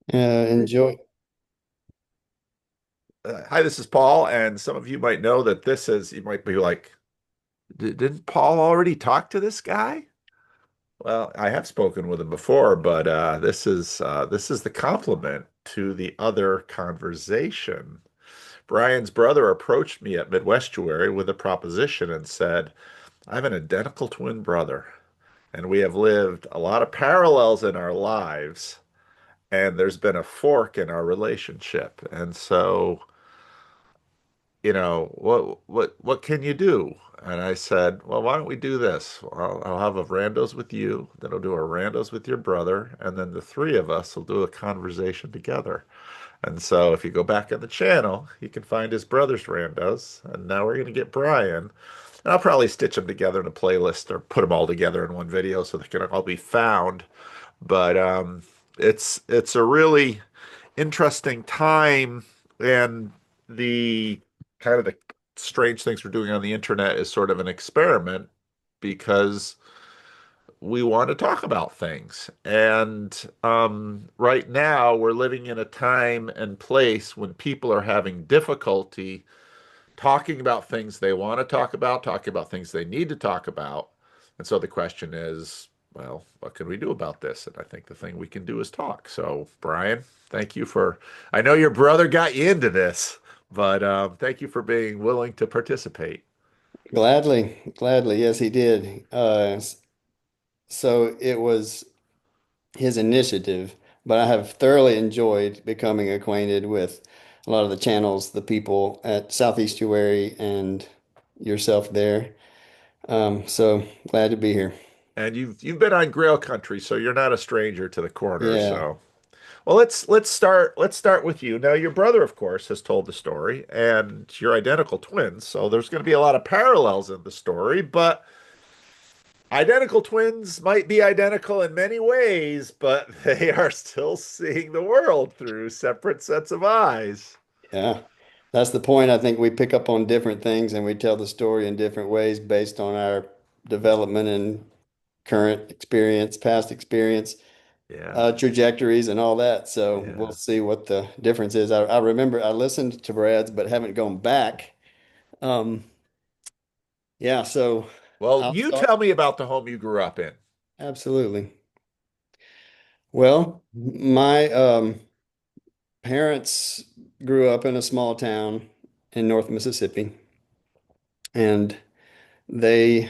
Enjoy. Hi, this is Paul, and some of you might know that you might be like, Didn't Paul already talk to this guy?" Well, I have spoken with him before, but this is the compliment to the other conversation. Brian's brother approached me at Midwestuary with a proposition and said, "I have an identical twin brother, and we have lived a lot of parallels in our lives, and there's been a fork in our relationship. And so, what can you do?" And I said, "Well, why don't we do this? I'll have a Randos with you, then I'll do a Randos with your brother, and then the three of us will do a conversation together." And so if you go back on the channel, you can find his brother's Randos, and now we're going to get Brian. And I'll probably stitch them together in a playlist or put them all together in one video so they can all be found. But it's a really interesting time, and the kind of the strange things we're doing on the internet is sort of an experiment because we want to talk about things. And right now, we're living in a time and place when people are having difficulty talking about things they want to talk about, talking about things they need to talk about. And so the question is, well, what can we do about this? And I think the thing we can do is talk. So, Brian, thank you for, I know your brother got you into this, but thank you for being willing to participate. Gladly, gladly. Yes, he did. So it was his initiative, but I have thoroughly enjoyed becoming acquainted with a lot of the channels, the people at Southeast Estuary and yourself there. So glad to be here. And you've been on Grail Country, so you're not a stranger to the corner. Yeah. So, well, let's start with you. Now, your brother, of course, has told the story, and you're identical twins, so there's going to be a lot of parallels in the story, but identical twins might be identical in many ways, but they are still seeing the world through separate sets of eyes. Yeah. That's the point. I think we pick up on different things and we tell the story in different ways based on our development and current experience, past experience. Yeah, Trajectories and all that. So we'll yeah. see what the difference is. I remember I listened to Brad's, but haven't gone back. Um, yeah, so Well, I'll you start. tell me about the home you grew up in. Absolutely. Well, my parents grew up in a small town in North Mississippi, and they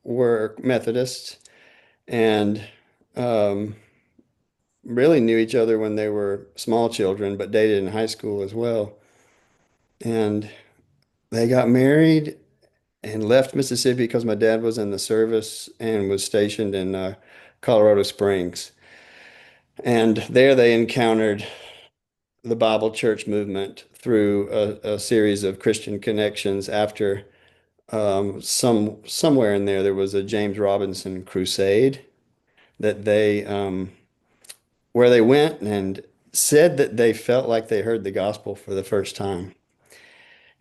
were Methodists and um, really knew each other when they were small children, but dated in high school as well. And they got married and left Mississippi because my dad was in the service and was stationed in Colorado Springs. And there they encountered the Bible church movement through a series of Christian connections after somewhere in there was a James Robinson crusade that they where they went and said that they felt like they heard the gospel for the first time.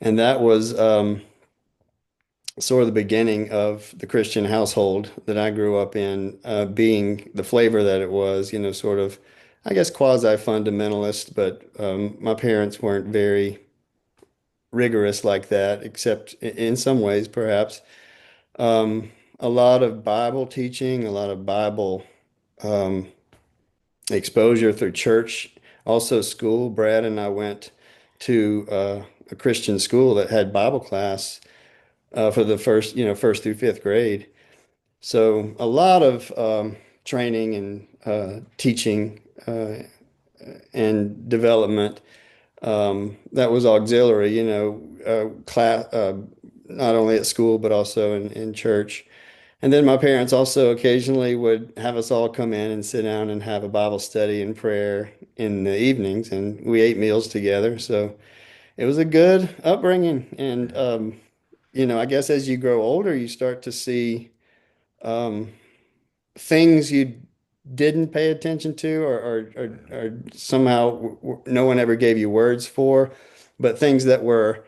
And that was sort of the beginning of the Christian household that I grew up in, being the flavor that it was, sort of, I guess, quasi-fundamentalist, but my parents weren't very rigorous like that, except in some ways, perhaps. Um, a lot of Bible teaching, a lot of Bible um, exposure through church, also school. Brad and I went to a Christian school that had Bible class for the first through fifth grade. So a lot of training and teaching and development that was auxiliary, class not only at school but also in church. And then my parents also occasionally would have us all come in and sit down and have a Bible study and prayer in the evenings, and we ate meals together. So it was a good upbringing. And I guess as you grow older, you start to see um, things you didn't pay attention to or somehow no one ever gave you words for, but things that were,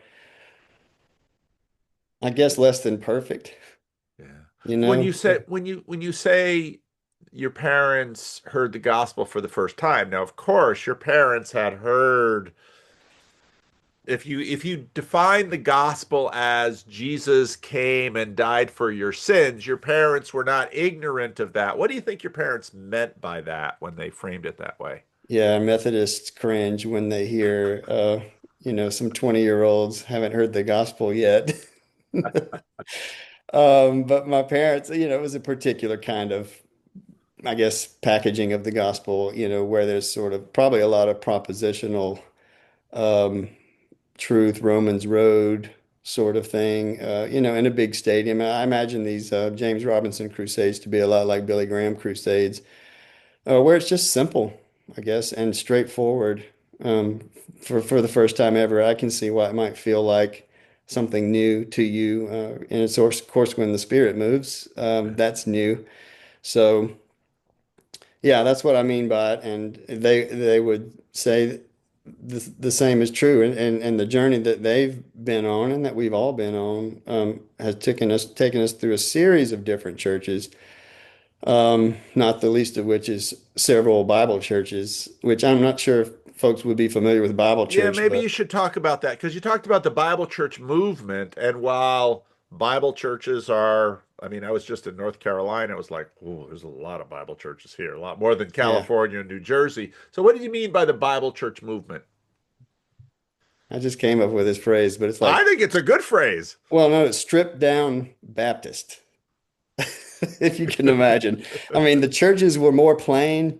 I guess, less than perfect, Yeah. you When know? you say your parents heard the gospel for the first time. Now, of course, your parents had heard, if you define the gospel as Jesus came and died for your sins, your parents were not ignorant of that. What do you think your parents meant by that when they framed it that way? Yeah, Methodists cringe when they hear, some 20-year-olds haven't heard the gospel yet. But my parents, it was a particular kind of, I guess, packaging of the gospel, where there's sort of probably a lot of propositional um, truth, Romans Road sort of thing, in a big stadium. I imagine these James Robinson crusades to be a lot like Billy Graham crusades, where it's just simple, I guess, and straightforward. Um, for the first time ever, I can see why it might feel like something new to you. And it's of course when the spirit moves, that's new. So yeah, that's what I mean by it. And they would say the same is true. And the journey that they've been on and that we've all been on has taken us through a series of different churches. Not the least of which is several Bible churches, which I'm not sure if folks would be familiar with Bible Yeah, church, maybe but you should talk about that because you talked about the Bible church movement. And while Bible churches are, I mean, I was just in North Carolina. It was like, oh, there's a lot of Bible churches here, a lot more than yeah, California and New Jersey. So, what do you mean by the Bible church movement? I just came up with this phrase, but it's I like, think it's a good phrase. well, no, it's stripped down Baptist, if you can imagine. I mean, the churches were more plain,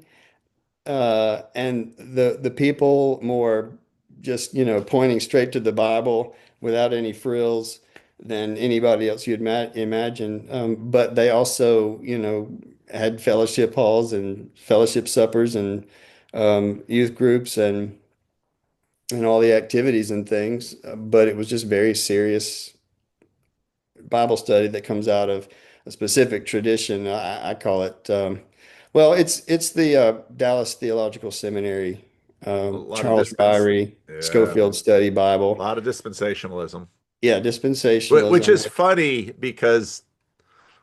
and the people more just, pointing straight to the Bible without any frills than anybody else you'd imagine. But they also, had fellowship halls and fellowship suppers and youth groups and all the activities and things. But it was just very serious Bible study that comes out of a specific tradition. I call it, well, it's the Dallas Theological Seminary, A lot of Charles dispense, Ryrie, yeah, Schofield Study a Bible. lot of dispensationalism, Yeah, which is dispensationalism. funny because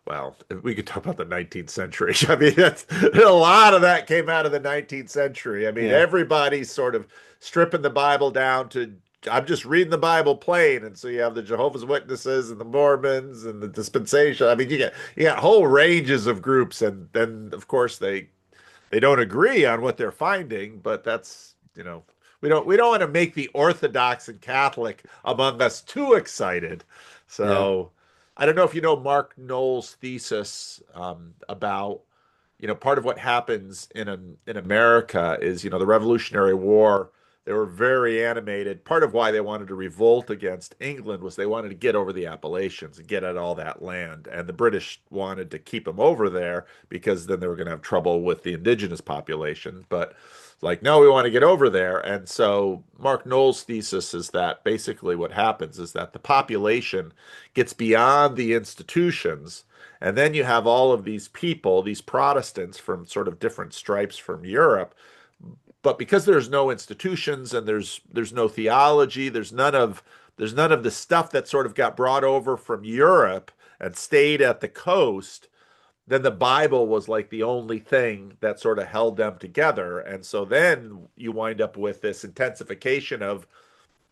well, if we could talk about the 19th century. I mean, that's, a lot of that came out of the 19th century. I mean, Yeah, everybody's sort of stripping the Bible down to, I'm just reading the Bible plain. And so you have the Jehovah's Witnesses and the Mormons and the dispensation. I mean, you got whole ranges of groups. And then, of course, they don't agree on what they're finding, but that's, we don't want to make the Orthodox and Catholic among us too excited. yeah, So I don't know if you know Mark Knoll's thesis about, part of what happens in America is, the Revolutionary War. They were very animated. Part of why they wanted to revolt against England was they wanted to get over the Appalachians and get at all that land. And the British wanted to keep them over there because then they were going to have trouble with the indigenous population. But like, no, we want to get over there. And so Mark Knoll's thesis is that basically what happens is that the population gets beyond the institutions. And then you have all of these people, these Protestants from sort of different stripes from Europe, but because there's no institutions and there's no theology, there's none of the stuff that sort of got brought over from Europe and stayed at the coast, then the Bible was like the only thing that sort of held them together. And so then you wind up with this intensification of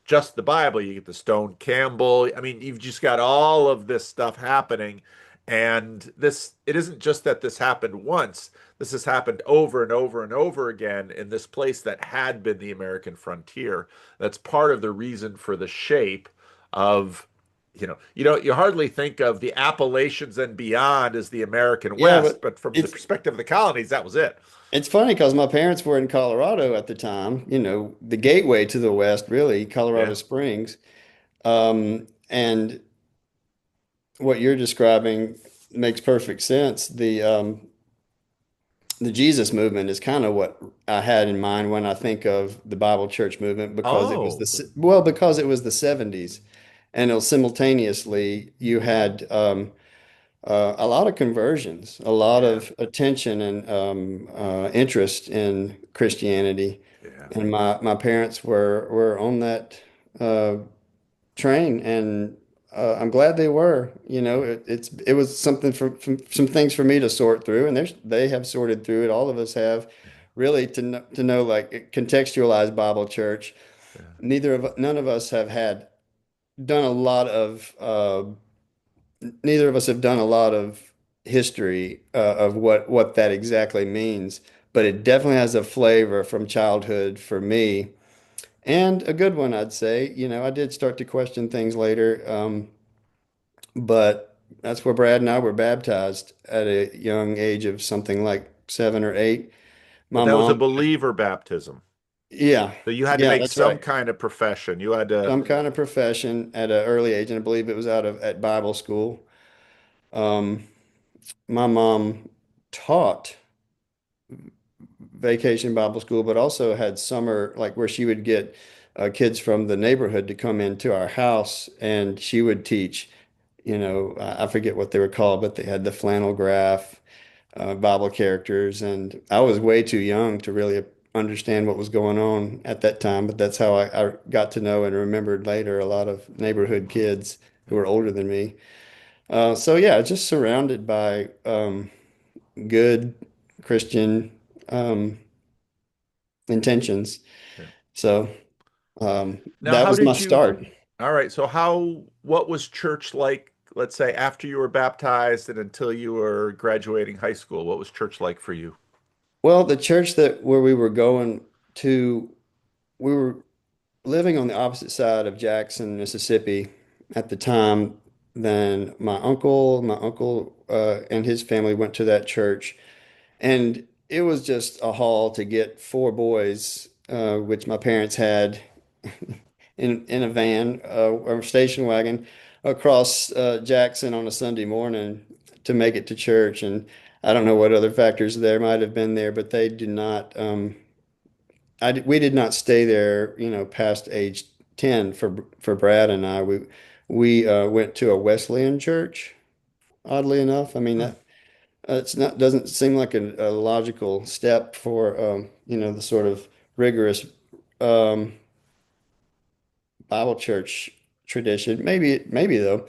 just the Bible. You get the Stone Campbell. I mean, you've just got all of this stuff happening. And it isn't just that this happened once. This has happened over and over and over again in this place that had been the American frontier. That's part of the reason for the shape of, you hardly think of the Appalachians and beyond as the American yeah. West, But but from the it's perspective of the colonies, that was it. it's funny because my parents were in Colorado at the time. The gateway to the West, really, Colorado Yeah. Springs. And what you're describing makes perfect sense. The Jesus movement is kind of what I had in mind when I think of the Bible church movement because it was Oh, because it was the 70s, and it was simultaneously you had a lot of conversions, a lot yeah. of attention and interest in Christianity, Yeah. and my parents were on that uh, train, and I'm glad they were. It was something from some things for me to sort through, and they have sorted through it. All of us have, really, to know like contextualize Bible church. Yeah. None of us have had done a lot of neither of us have done a lot of history of what that exactly means, but it definitely has a flavor from childhood for me, and a good one, I'd say. I did start to question things later, but that's where Brad and I were baptized at a young age of something like 7 or 8. But My that was a mom, believer baptism. yeah, So you had to yeah, make that's some right. kind of profession. You had to, Some kind of profession at an early age, and I believe it was out of at Bible school. Um, my mom taught vacation Bible school, but also had summer, like where she would get kids from the neighborhood to come into our house and she would teach. I forget what they were called, but they had the flannel graph, Bible characters. And I was way too young to really understand what was going on at that time, but that's how I got to know and remembered later a lot of neighborhood kids who were older than me. So yeah, just surrounded by good Christian um, intentions. yeah. So Now, that how was my did you, start. all right, so what was church like, let's say, after you were baptized and until you were graduating high school? What was church like for you? Well, the church that where we were going to, we were living on the opposite side of Jackson, Mississippi at the time. Then my uncle and his family went to that church, and it was just a haul to get 4 boys, which my parents had in a van or station wagon across Jackson on a Sunday morning to make it to church. And I don't know what other factors there might have been there, but they did not. We did not stay there, past age 10 for Brad and I. We went to a Wesleyan church. Oddly enough, I mean Hmm. that it's not doesn't seem like a logical step for the sort of rigorous um, Bible church tradition. Maybe though.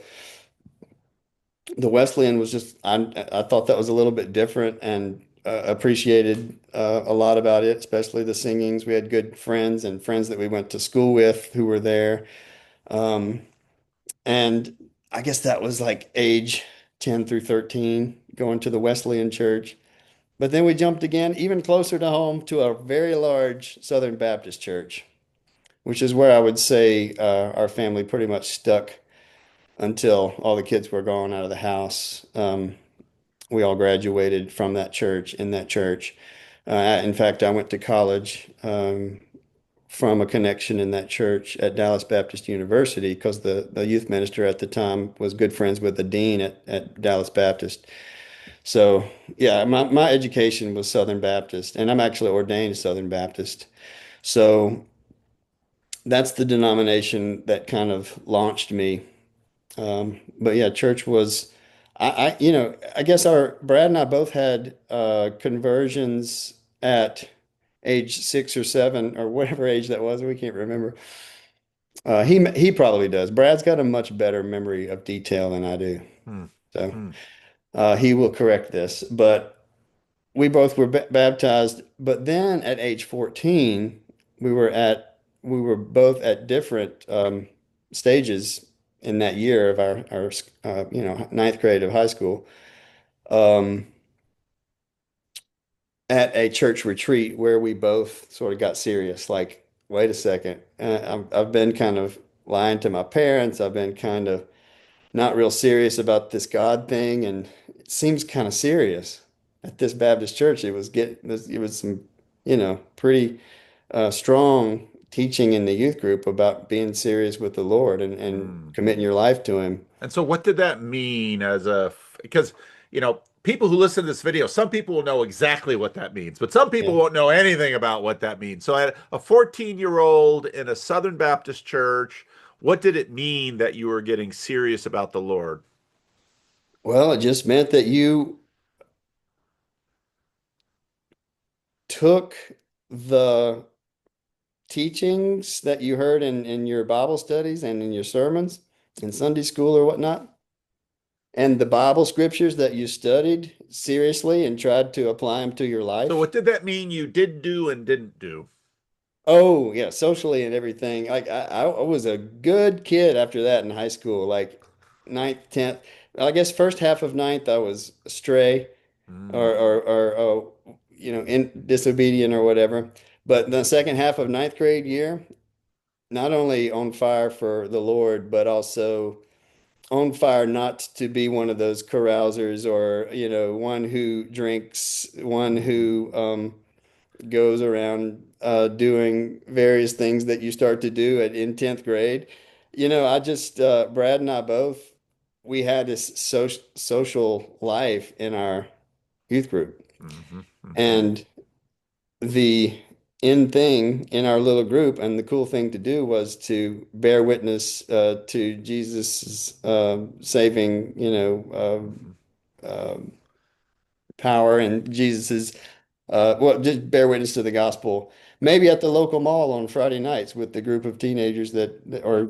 The Wesleyan was just I thought that was a little bit different and appreciated a lot about it, especially the singings. We had good friends and friends that we went to school with who were there. Um, and I guess that was like age 10 through 13 going to the Wesleyan church. But then we jumped again even closer to home to a very large Southern Baptist church, which is where I would say our family pretty much stuck until all the kids were gone out of the house. We all graduated from that church in that church. In fact, I went to college from a connection in that church at Dallas Baptist University because the youth minister at the time was good friends with the dean at Dallas Baptist. So, yeah, my education was Southern Baptist, and I'm actually ordained Southern Baptist. So that's the denomination that kind of launched me. But yeah, church was, I guess our Brad and I both had conversions at age 6 or 7 or whatever age that was. We can't remember. He probably does. Brad's got a much better memory of detail than I do, Hmm. so Hmm. he will correct this. But we both were baptized. But then at age 14, we were both at different stages in that year of our ninth grade of high school. Um, at a church retreat where we both sort of got serious. Like, wait a second, I've been kind of lying to my parents. I've been kind of not real serious about this God thing, and it seems kind of serious. At this Baptist church, it was some, pretty strong teaching in the youth group about being serious with the Lord and Hmm. committing your life to Him. And so what did that mean because, people who listen to this video, some people will know exactly what that means, but some people Yeah. won't know anything about what that means. So at a 14-year-old in a Southern Baptist church, what did it mean that you were getting serious about the Lord? Well, it just meant that you took the teachings that you heard in your Bible studies and in your sermons, in Sunday school or whatnot. And the Bible scriptures that you studied seriously and tried to apply them to your So life. what did that mean you did do and didn't do? Oh, yeah, socially and everything. Like I was a good kid after that in high school, like ninth, tenth. I guess first half of ninth I was stray Mm, in disobedient or whatever. But the second half of ninth grade year, not only on fire for the Lord, but also on fire not to be one of those carousers or, one who drinks, one mhm, who goes around doing various things that you start to do in 10th grade. I just, Brad and I both, we had this social life in our youth group. mhm, mhm, And the in thing in our little group and the cool thing to do was to bear witness to Jesus's saving, mhm. power and Jesus's well, just bear witness to the gospel. Maybe at the local mall on Friday nights with the group of teenagers or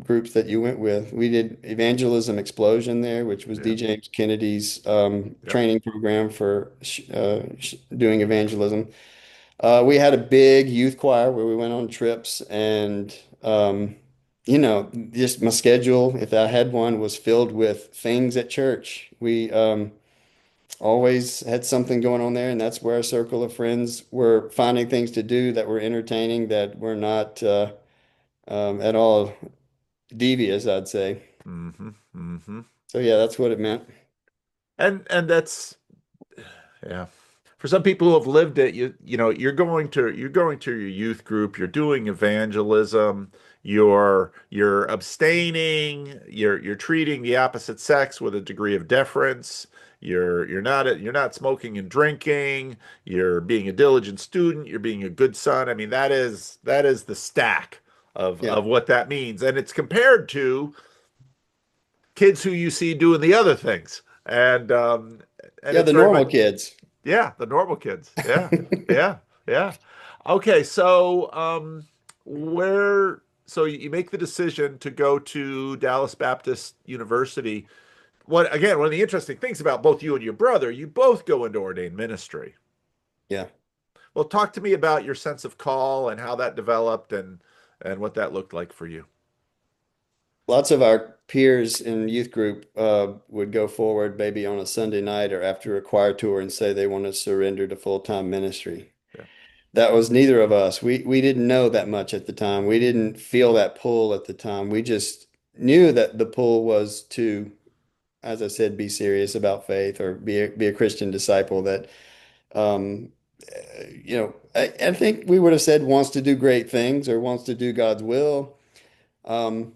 groups that you went with. We did Evangelism Explosion there, which was Yeah, D. James Kennedy's yep. training program for doing evangelism. We had a big youth choir where we went on trips and just my schedule, if I had one, was filled with things at church. We always had something going on there, and that's where our circle of friends were finding things to do that were entertaining, that were not at all devious, I'd say. Hmm, hmm. So yeah, that's what it meant. And that's yeah. For some people who have lived it, you're going to your youth group, you're doing evangelism, you're abstaining, you're treating the opposite sex with a degree of deference. You're not smoking and drinking, you're being a diligent student, you're being a good son. I mean, that is the stack of Yeah, what that means. And it's compared to kids who you see doing the other things. And yeah, it's the very normal much kids. yeah, the normal kids. Yeah. Yeah. Yeah. Okay, so where so you make the decision to go to Dallas Baptist University. What again, one of the interesting things about both you and your brother, you both go into ordained ministry. Yeah. Well, talk to me about your sense of call and how that developed and what that looked like for you. Lots of our peers in youth group would go forward maybe on a Sunday night or after a choir tour and say they want to surrender to full-time ministry. Yeah. That was neither of us. We didn't know that much at the time. We didn't feel that pull at the time. We just knew that the pull was to, as I said, be serious about faith or be a Christian disciple that um I think we would have said wants to do great things or wants to do God's will. Um,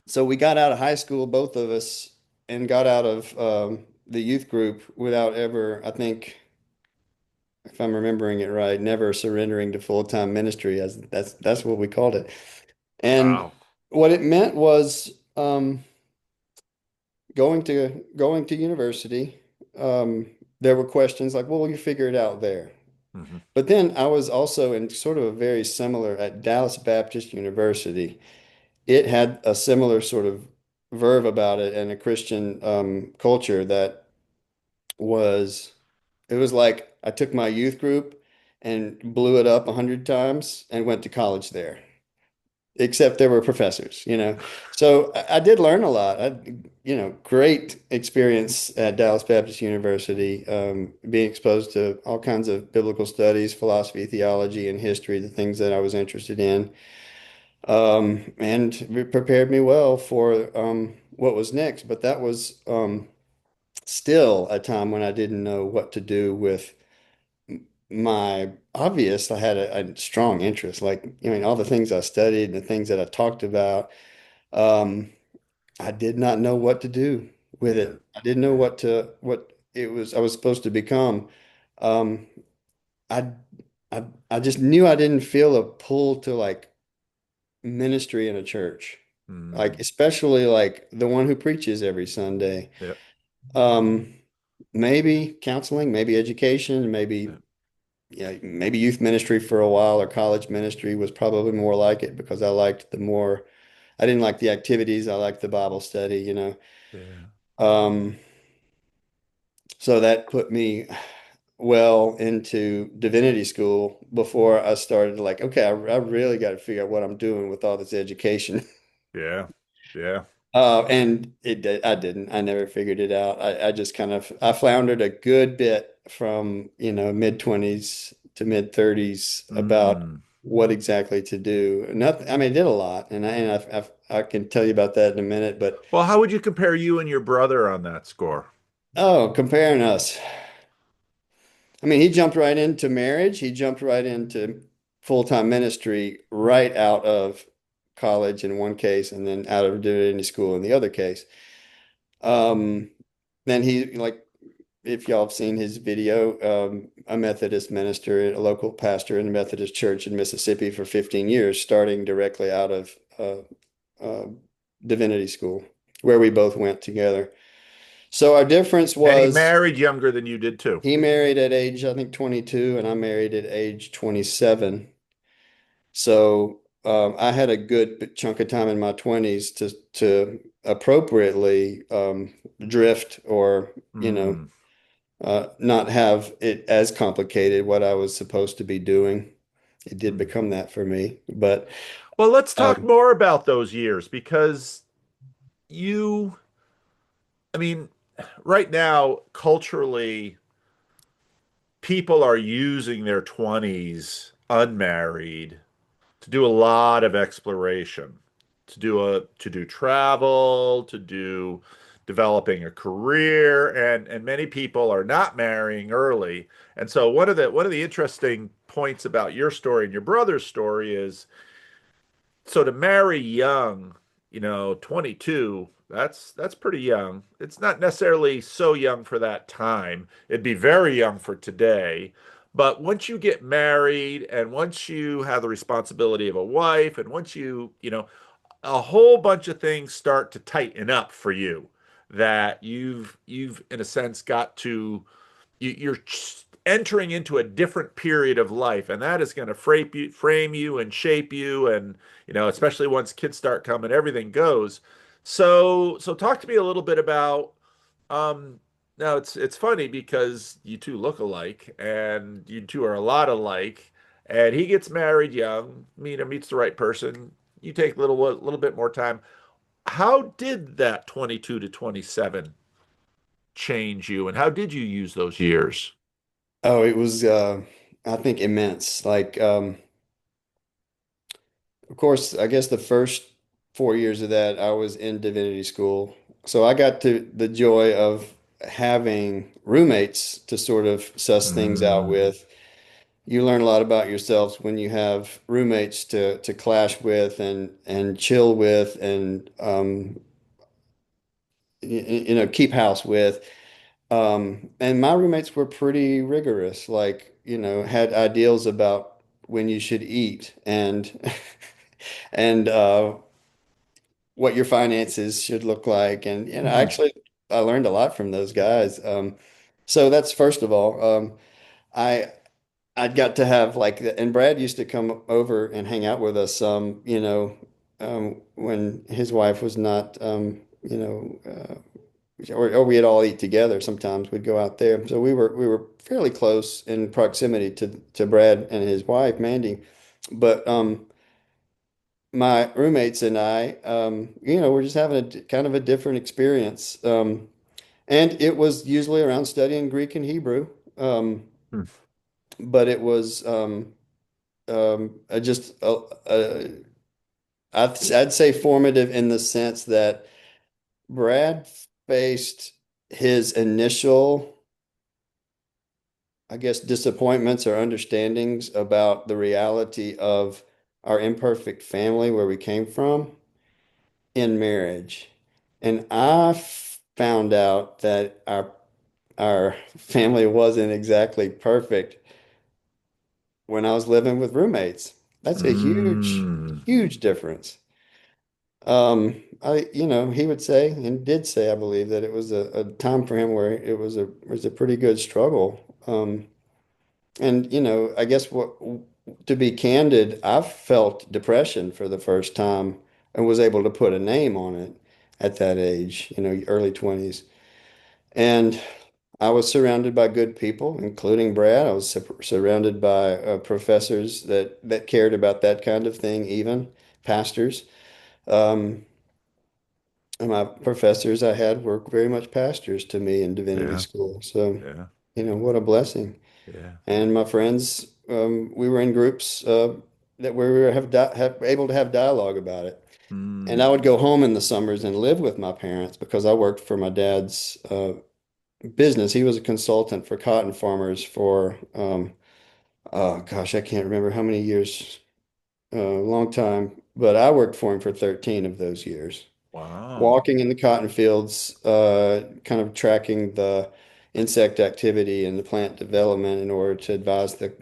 so we got out of high school, both of us, and got out of the youth group without ever, I think, if I'm remembering it right, never surrendering to full-time ministry, as that's what we called it. And Wow. what it meant was going to university. There were questions like, well, you figure it out there. Hmm. But then I was also in sort of a very similar at Dallas Baptist University. It had a similar sort of verve about it and a Christian culture that was, it was like I took my youth group and blew it up 100 times and went to college there, except there were professors. So I did learn a lot. Great experience at Dallas Baptist University, being exposed to all kinds of biblical studies, philosophy, theology, and history, the things that I was interested in, and it prepared me well for what was next. But that was still a time when I didn't know what to do with I had a strong interest, like, all the things I studied and the things that I talked about. Um, I did not know what to do with Yeah. it. I didn't know Yeah. what I was supposed to become. Um, I, I just knew I didn't feel a pull to like ministry in a church, like Mm. especially like the one who preaches every Sunday. Yeah. Um, maybe counseling, maybe education, Yeah. maybe youth ministry for a while or college ministry was probably more like it because I liked the more I didn't like the activities. I liked the Bible study, you know. Yeah. Um, so that put me well into divinity school before I started like, okay, I really got to figure out what I'm doing with all this education. Yeah. Yeah. And I didn't. I never figured it out. I just kind of I floundered a good bit from, you know, mid 20s to mid 30s about Mm. what exactly to do. Nothing. I mean, I did a lot, and I can tell you about that in a minute. But Well, how would you compare you and your brother on that score? oh, comparing us. I mean, he jumped right into marriage. He jumped right into full-time ministry right out of college in one case, and then out of doing any school in the other case. Um, then he like if y'all have seen his video, a Methodist minister, a local pastor in a Methodist church in Mississippi for 15 years, starting directly out of uh, divinity school, where we both went together. So our difference And he was married younger than you did too. he married at age, I think, 22, and I married at age 27. So I had a good chunk of time in my 20s to appropriately drift or, you know, Mm. not have it as complicated what I was supposed to be doing. It did Mm. become that for me. But Well, let's talk um, more about those years because you, I mean, right now, culturally, people are using their 20s unmarried to do a lot of exploration, to do travel, to do developing a career, and many people are not marrying early. And so one of the interesting points about your story and your brother's story is so to marry young, 22, that's pretty young. It's not necessarily so young for that time. It'd be very young for today. But once you get married and once you have the responsibility of a wife and once a whole bunch of things start to tighten up for you that you've in a sense got to you're entering into a different period of life, and that is going to frame you and shape you, and especially once kids start coming, everything goes. So talk to me a little bit about. Um, Now it's funny because you two look alike, and you two are a lot alike. And he gets married young, meets the right person. You take a little bit more time. How did that 22 to 27 change you, and how did you use those years? oh, it was I think immense. Like of course, I guess the first 4 years of that I was in divinity school. So I got to the joy of having roommates to sort of suss things out Mm, with. You learn a lot about yourselves when you have roommates to clash with and chill with and you know keep house with. And my roommates were pretty rigorous, like, you know, had ideals about when you should eat and and what your finances should look like. And mm, actually I learned a lot from those guys. So that's first of all. I I'd got to have like, and Brad used to come over and hang out with us you know, when his wife was not, or we'd all eat together. Sometimes we'd go out there. So we were fairly close in proximity to Brad and his wife, Mandy. But my roommates and I, you know, we're just having a kind of a different experience. And it was usually around studying Greek and Hebrew. mm, But it was just I'd say formative in the sense that Brad faced his initial, I guess, disappointments or understandings about the reality of our imperfect family where we came from in marriage. And found out that our family wasn't exactly perfect when I was living with roommates. That's a huge, mm. huge difference. You know, he would say and did say, I believe, that it was a time for him where it was a pretty good struggle. And you know, I guess what to be candid, I felt depression for the first time and was able to put a name on it at that age, early 20s. And I was surrounded by good people, including Brad. I was surrounded by professors that cared about that kind of thing, even pastors. Um, and my professors I had were very much pastors to me in divinity Yeah. school. So, Yeah. what a blessing. Yeah. And my friends, we were in groups that we were have able to have dialogue about it. And Mm. I would go home in the summers and live with my parents because I worked for my dad's business. He was a consultant for cotton farmers for, oh gosh, I can't remember how many years, a long time, but I worked for him for 13 of those years, Wow. walking in the cotton fields, kind of tracking the insect activity and the plant development in order to advise the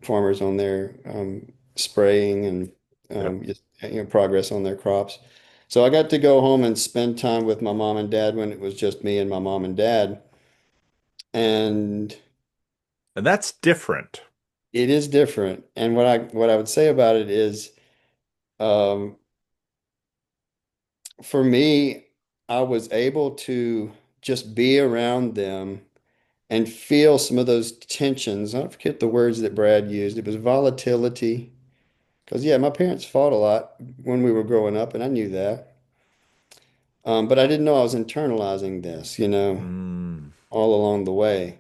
farmers on their spraying and Yep. just progress on their crops. So I got to go home and spend time with my mom and dad when it was just me and my mom and dad. And And that's different. it is different. And what I would say about it is, um, for me, I was able to just be around them and feel some of those tensions. I don't forget the words that Brad used. It was volatility. Because, yeah, my parents fought a lot when we were growing up, and I knew that. But I didn't know I was internalizing this, Mm. all along the way.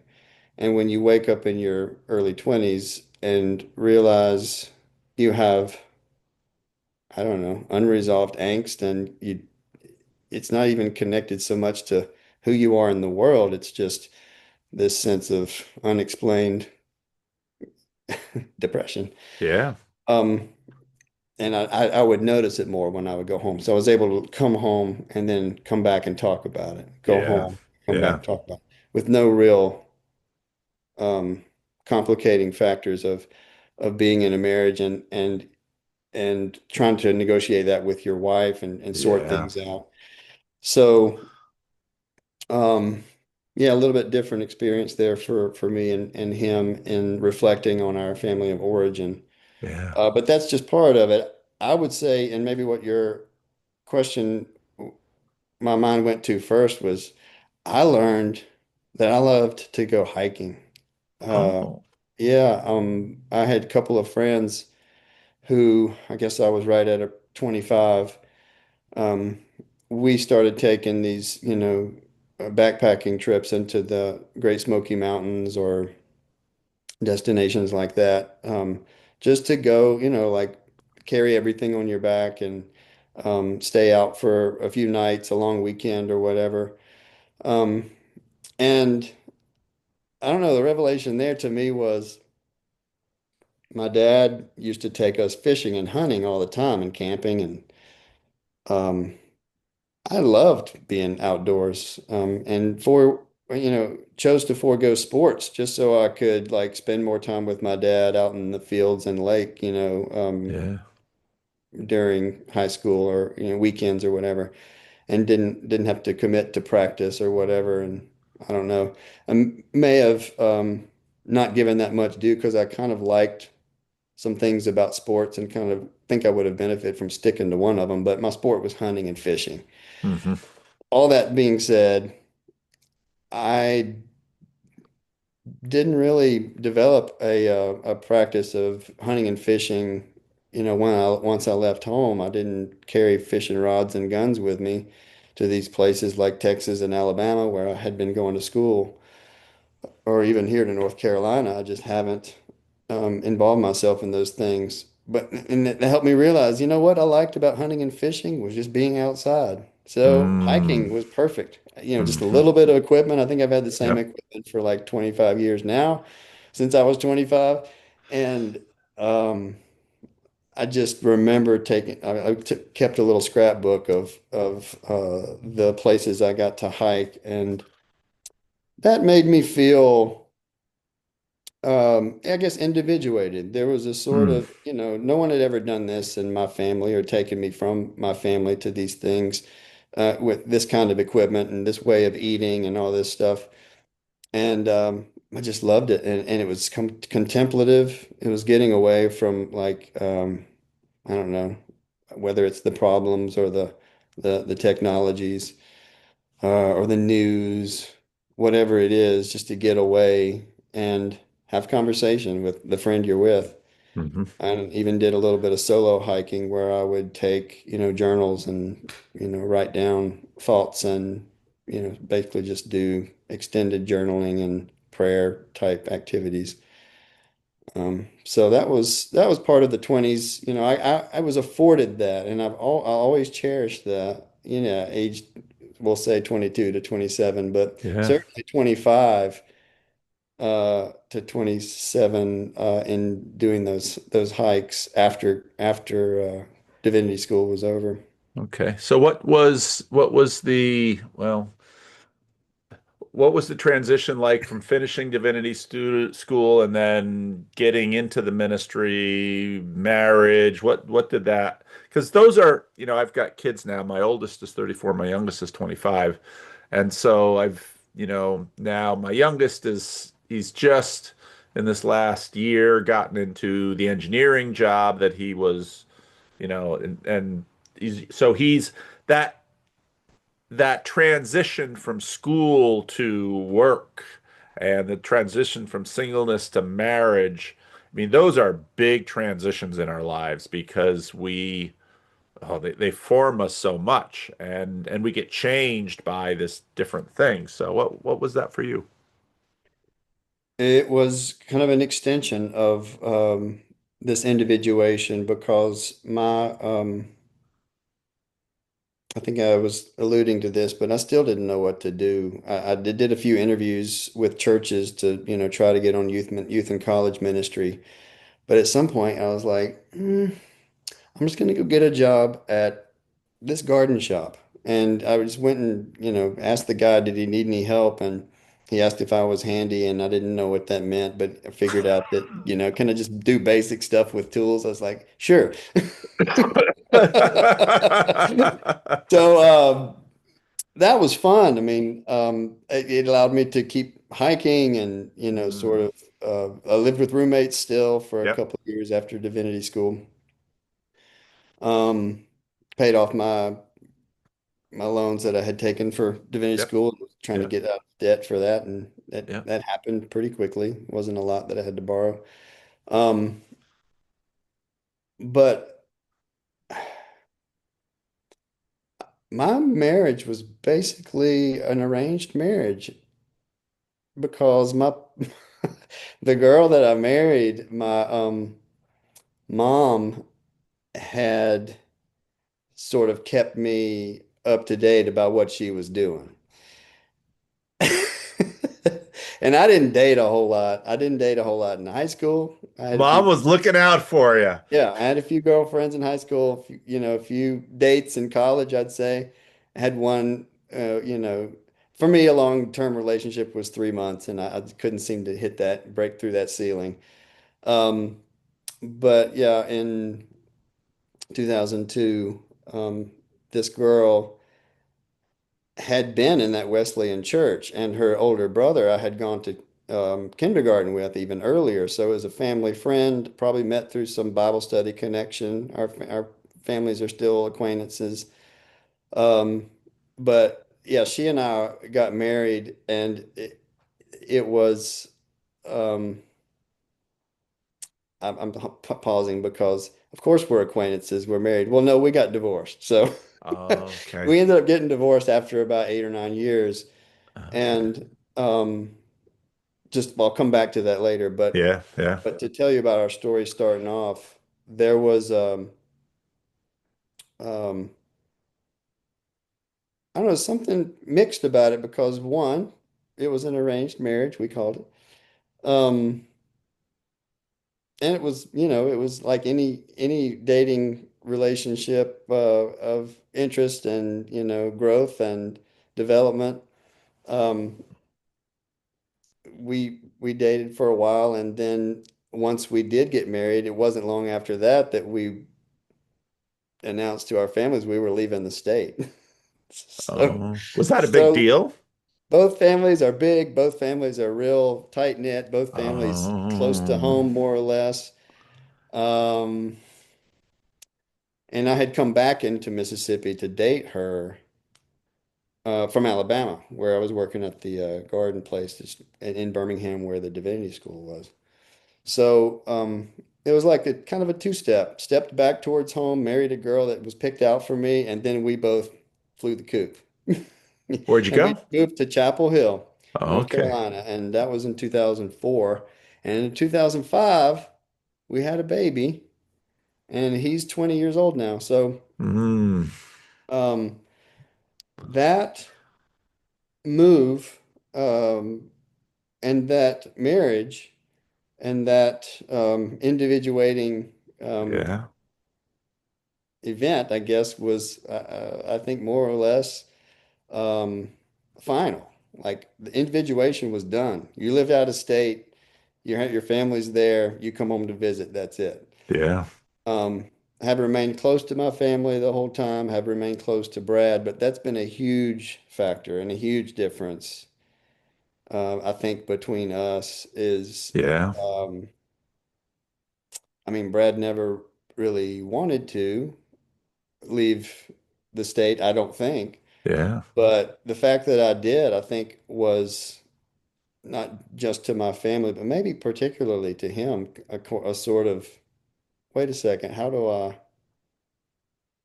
And when you wake up in your early 20s and realize you have, I don't know, unresolved angst, and it's not even connected so much to who you are in the world. It's just this sense of unexplained depression. Yeah. Um, and I would notice it more when I would go home. So I was able to come home and then come back and talk about it. Go Yeah. home, come back Yeah. and talk about it with no real um, complicating factors of being in a marriage and trying to negotiate that with your wife and sort Yeah. things out. So Um, yeah, a little bit different experience there for me and him in reflecting on our family of origin. Yeah. But that's just part of it. I would say, and maybe what your question, my mind went to first was, I learned that I loved to go hiking. Uh, Oh. yeah, I had a couple of friends who I guess I was right at a 25. um, we started taking these, backpacking trips into the Great Smoky Mountains or destinations like that, just to go, like carry everything on your back and stay out for a few nights, a long weekend or whatever. Um, and I don't know, the revelation there to me was my dad used to take us fishing and hunting all the time and camping and um, I loved being outdoors, and chose to forego sports just so I could like spend more time with my dad out in the fields and lake, Yeah. during high school or weekends or whatever, and didn't have to commit to practice or whatever. And I don't know, I may have not given that much due because I kind of liked some things about sports and kind of think I would have benefited from sticking to one of them, but my sport was hunting and fishing. Hmm. All that being said, I didn't really develop a practice of hunting and fishing. Once I left home, I didn't carry fishing rods and guns with me to these places like Texas and Alabama where I had been going to school, or even here to North Carolina. I just haven't involved myself in those things. But and it helped me realize, what I liked about hunting and fishing was just being outside. So hiking Mm. was perfect. Just a Hmm. little bit of equipment. I think I've had the same Yep. equipment for like 25 years now, since I was 25. And um, I just remember kept a little scrapbook of the places I got to hike, and that made me feel I guess individuated. There was a sort Mm. of, no one had ever done this in my family or taken me from my family to these things with this kind of equipment and this way of eating and all this stuff. And I just loved it. And it was contemplative. It was getting away from like, I don't know, whether it's the problems or the technologies or the news, whatever it is, just to get away and have conversation with the friend you're with. Hmm. I even did a little bit of solo hiking where I would take, journals and, write down thoughts and, basically just do extended journaling and prayer type activities. So that was part of the 20s. I was afforded that, and I always cherished that. Age, we'll say 22 to 27, but Yeah. certainly 25 to 27 in doing those hikes after divinity school was over. Okay. So what was the well, what was the transition like from finishing divinity school and then getting into the ministry, marriage? What did that? Because those are, I've got kids now. My oldest is 34, my youngest is 25. And so now my youngest he's just in this last year gotten into the engineering job that he was, and he's that that transition from school to work and the transition from singleness to marriage. I mean, those are big transitions in our lives because they form us so much and we get changed by this different thing. So what was that for you? It was kind of an extension of this individuation because I think I was alluding to this, but I still didn't know what to do. I did a few interviews with churches to, try to get on youth and college ministry. But at some point, I was like, I'm just going to go get a job at this garden shop. And I just went and, asked the guy, did he need any help? And he asked if I was handy, and I didn't know what that meant, but I figured out that, can I just do basic stuff with tools? I was like, sure. So, that was fun. I mean, it allowed me to keep hiking and, sort Mm, of, I lived with roommates still for a yep, couple of years after divinity school. Um, paid off my loans that I had taken for divinity yep, school, trying to yep, get out of debt for that, and that yep. that happened pretty quickly. It wasn't a lot that I had to borrow. Um, but my marriage was basically an arranged marriage because my the girl that I married, my mom had sort of kept me up to date about what she was doing. And I didn't date a whole lot. I didn't date a whole lot in high school. I had a Mom few, was looking out for you. yeah, I had a few girlfriends in high school, a few dates in college, I'd say. I had one, for me, a long-term relationship was 3 months, and I couldn't seem to break through that ceiling. Um, but yeah, in 2002, this girl had been in that Wesleyan church, and her older brother I had gone to kindergarten with even earlier. So as a family friend, probably met through some Bible study connection. Our families are still acquaintances. Um, but yeah, she and I got married, and it was. Um, I'm pausing because, of course, we're acquaintances. We're married. Well, no, we got divorced. So Okay. we ended up getting divorced after about 8 or 9 years. Okay. And just I'll come back to that later. But Yeah, yeah. but to tell you about our story starting off, there was um, I don't know, something mixed about it because one, it was an arranged marriage, we called it. Um, and it was like any dating relationship of interest and, growth and development. Um, we dated for a while, and then once we did get married, it wasn't long after that we announced to our families we were leaving the state. So, Oh, was that a big so deal? both families are big, both families are real tight knit, both families close to Oh, home more or less. Um, And I had come back into Mississippi to date her from Alabama, where I was working at the garden place in Birmingham, where the divinity school was. So it was like a kind of a two-step. Stepped back towards home, married a girl that was picked out for me, and then we both flew the coop. Where'd you And we go? moved to Chapel Hill, North Okay. Carolina, and that was in 2004. And in 2005, we had a baby, and he's 20 years old now. So Mm, um, that move and that marriage and that individuating yeah. event, I guess, was, I think, more or less um, final. Like the individuation was done. You lived out of state, your family's there, you come home to visit, that's it. Yeah. Um, have remained close to my family the whole time, have remained close to Brad, but that's been a huge factor and a huge difference, I think, between us is, Yeah. um, I mean, Brad never really wanted to leave the state, I don't think. Yeah. But the fact that I did, I think, was not just to my family, but maybe particularly to him, a sort of, wait a second,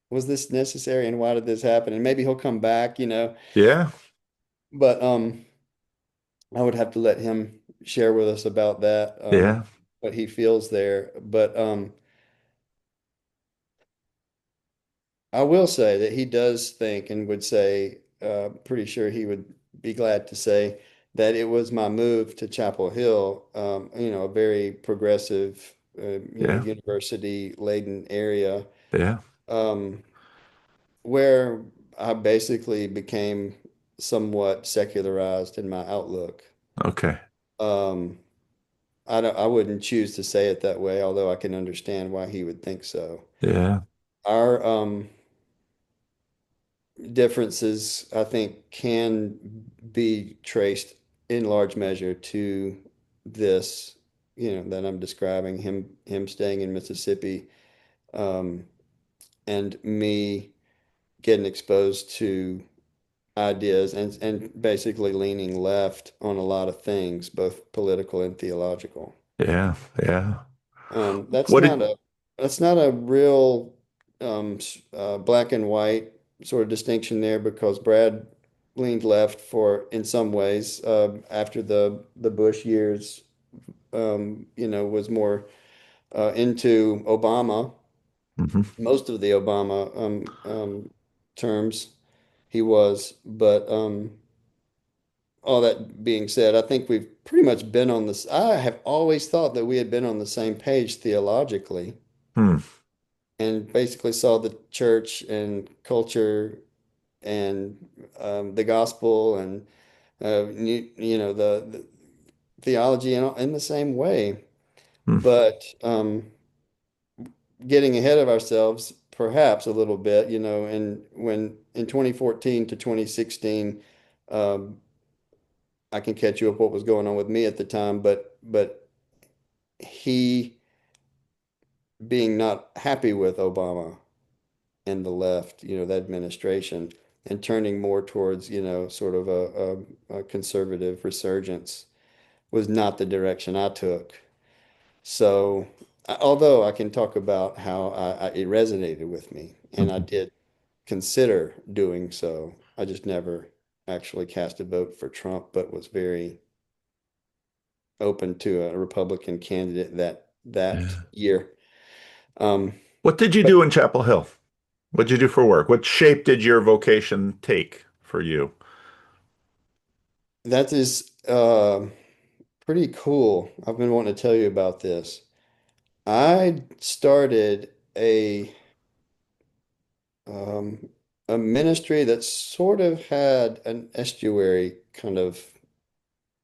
was this necessary and why did this happen? And maybe he'll come back, Yeah. but I would have to let him share with us about that, Yeah. what he feels there. But I will say that he does think and would say, pretty sure he would be glad to say that it was my move to Chapel Hill, a very progressive, Yeah. university laden area, Yeah. um, where I basically became somewhat secularized in my outlook. Okay. Um, I wouldn't choose to say it that way, although I can understand why he would think so. Yeah. Our differences, I think, can be traced in large measure to this, that I'm describing, him staying in Mississippi, um, and me getting exposed to ideas and basically leaning left on a lot of things, both political and theological. Yeah. Yeah. Um, that's What not did a that's not a real black and white sort of distinction there because Brad leaned left for in some ways after the Bush years, was more into Obama. Mhm. Most of the Obama terms he was, but all that being said, I think we've pretty much been on this. I have always thought that we had been on the same page theologically Hmm. and basically saw the church and culture and the gospel and the theology in the same way, Hmm. but getting ahead of ourselves perhaps a little bit, and when in 2014 to 2016, um, I can catch you up what was going on with me at the time, but he being not happy with Obama and the left, the administration, and turning more towards, sort of a conservative resurgence was not the direction I took. So, although I can talk about how it resonated with me, and I Mhm. did consider doing so, I just never actually cast a vote for Trump, but was very open to a Republican candidate that Yeah. year. Um, What did you but do in Chapel Hill? What did you do for work? What shape did your vocation take for you? that is pretty cool. I've been wanting to tell you about this. I started um, a ministry that sort of had an estuary kind of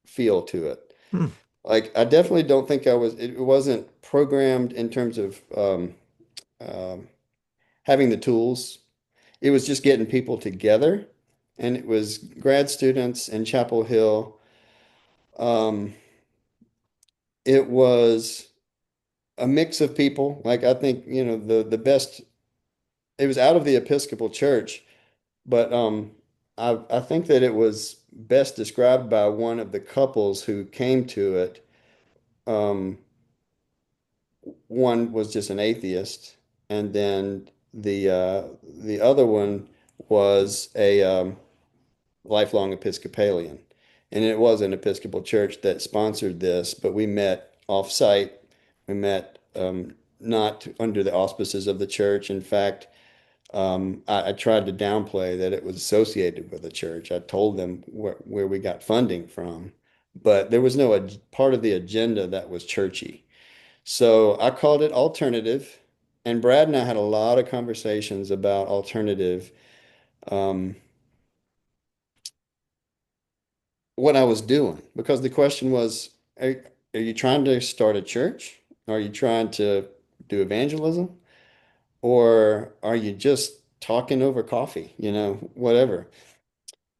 feel to it. Hmm. Like I definitely don't think it wasn't programmed in terms of um, having the tools. It was just getting people together, and it was grad students in Chapel Hill. Um, it was a mix of people. Like I think, the best. it was out of the Episcopal Church, but I think that it was best described by one of the couples who came to it. Um, One was just an atheist, and then the other one was a lifelong Episcopalian. And it was an Episcopal church that sponsored this, but we met off-site. We met not under the auspices of the church. In fact, I tried to downplay that it was associated with the church. I told them where we got funding from, but there was no part of the agenda that was churchy. So I called it alternative, and Brad and I had a lot of conversations about alternative. Um, what I was doing because the question was, are you trying to start a church? Are you trying to do evangelism? Or are you just talking over coffee, whatever?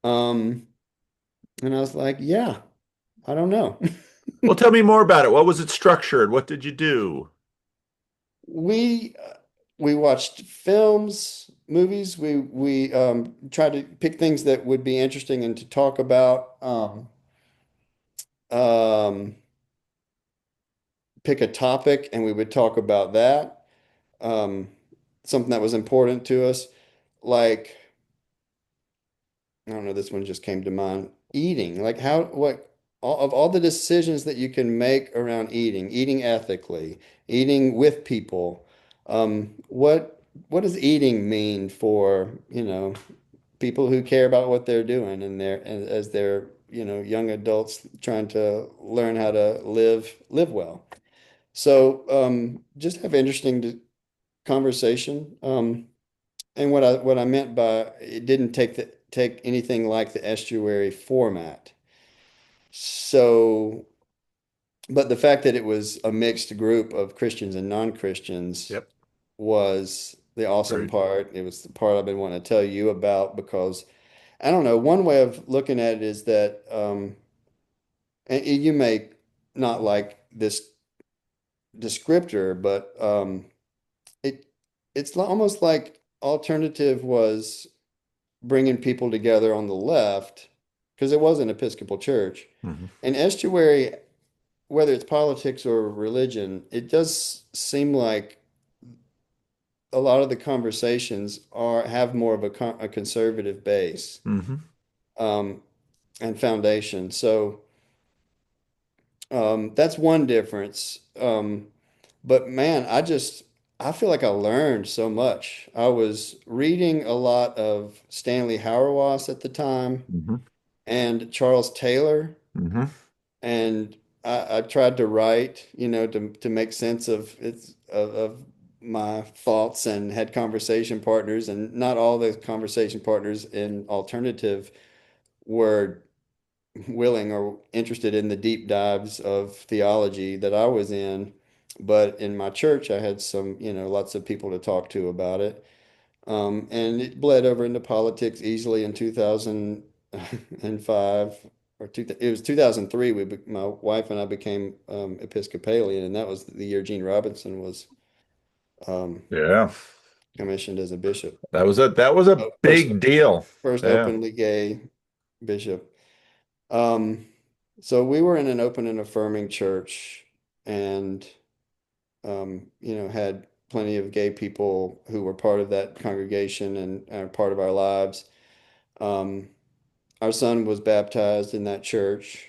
Um, and I was like, yeah, I don't know. Well, tell me more about it. What was it structured? What did you do? We we watched films, movies. We tried to pick things that would be interesting and to talk about. Um, Pick a topic, and we would talk about that. um, Something that was important to us, like, I don't know, this one just came to mind. Eating, like of all the decisions that you can make around eating ethically, eating with people, what does eating mean for, people who care about what they're doing and as they're, young adults trying to learn how to live well. So just have interesting conversation. And what I meant by it didn't take anything like the estuary format. So, but the fact that it was a mixed group of Christians and non-Christians Yep. was the awesome Great. part. It was the part I've been wanting to tell you about because I don't know, one way of looking at it is that and you may not like this descriptor, but it almost like alternative was bringing people together on the left because it was an Episcopal church. Hmm. And estuary, whether it's politics or religion, it does seem like a lot of the conversations have more of a conservative base Hmm. um, and foundation. So that's one difference. But man, I feel like I learned so much. I was reading a lot of Stanley Hauerwas at the time Hmm. and Charles Taylor. Hmm. And I tried to write, to make sense of my thoughts and had conversation partners, and not all the conversation partners in alternative were willing or interested in the deep dives of theology that I was in. But in my church, I had some, lots of people to talk to about it. And it bled over into politics easily in 2005 or it was 2003. My wife and I became Episcopalian, and that was the year Gene Robinson was um, Yeah. commissioned as a bishop. That was a Oh, big deal. first Yeah. openly gay bishop. Um, so we were in an open and affirming church, and had plenty of gay people who were part of that congregation and are part of our lives. Um, our son was baptized in that church.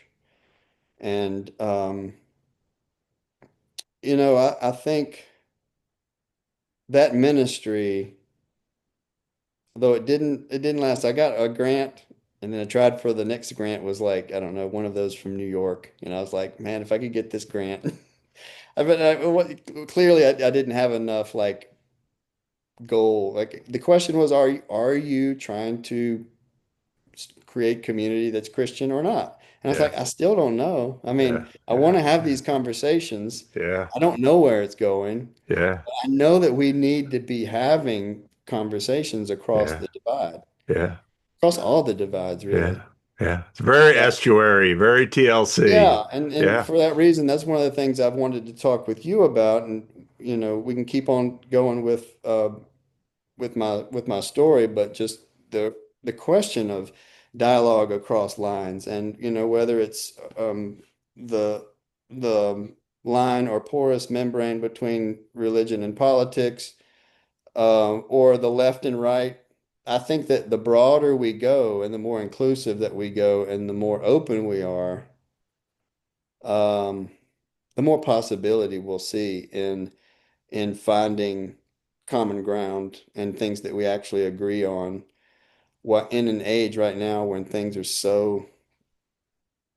And, I think that ministry, though it didn't last. I got a grant and then I tried for the next grant was like, I don't know, one of those from New York. And I was like, man, if I could get this grant, clearly I didn't have enough like goal. Like the question was, are you trying to create community that's Christian or not? And I was Yeah. like, I still don't know. I Yeah. mean, I Yeah. want to have Yeah. these conversations. Yeah. I don't know where it's going. Yeah. I know that we need to be having conversations across Yeah. the divide, Yeah. across all the divides, really. Yeah. Yeah. It's very So, estuary, very TLC. yeah, and Yeah. for that reason, that's one of the things I've wanted to talk with you about, and we can keep on going with with my story, but just the question of dialogue across lines, and whether it's the line or porous membrane between religion and politics, or the left and right. I think that the broader we go and the more inclusive that we go and the more open we are, um, the more possibility we'll see in finding common ground and things that we actually agree on. What in an age right now when things are so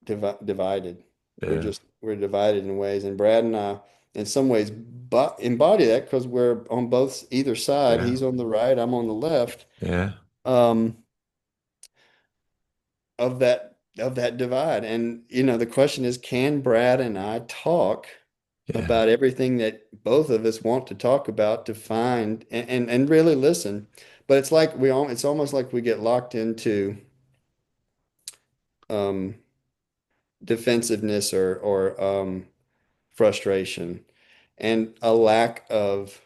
divided, Yeah. we're divided in ways, and Brad and I, in some ways, but embody that because we're on both either side. Yeah. He's on the right, I'm on the left. Yeah. Um, of that divide. And the question is, can Brad and I talk Yeah. about everything that both of us want to talk about to find and really listen? But it's almost like we get locked into um defensiveness or frustration and a lack of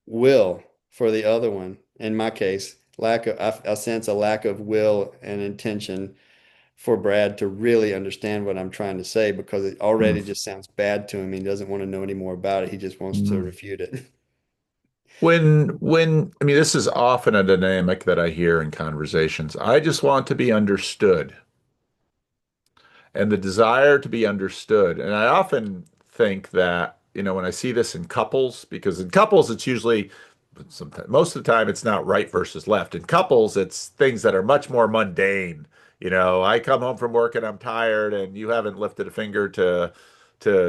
will for the other one. In my case, I sense a lack of will and intention for Brad to really understand what I'm trying to say because it Hmm. already just sounds bad to him. He doesn't want to know any more about it. He just wants to Hmm. refute it. I mean, this is often a dynamic that I hear in conversations. I just want to be understood. And the desire to be understood. And I often think that, when I see this in couples, because in couples, it's usually sometimes, most of the time, it's not right versus left. In couples, it's things that are much more mundane. I come home from work and I'm tired, and you haven't lifted a finger to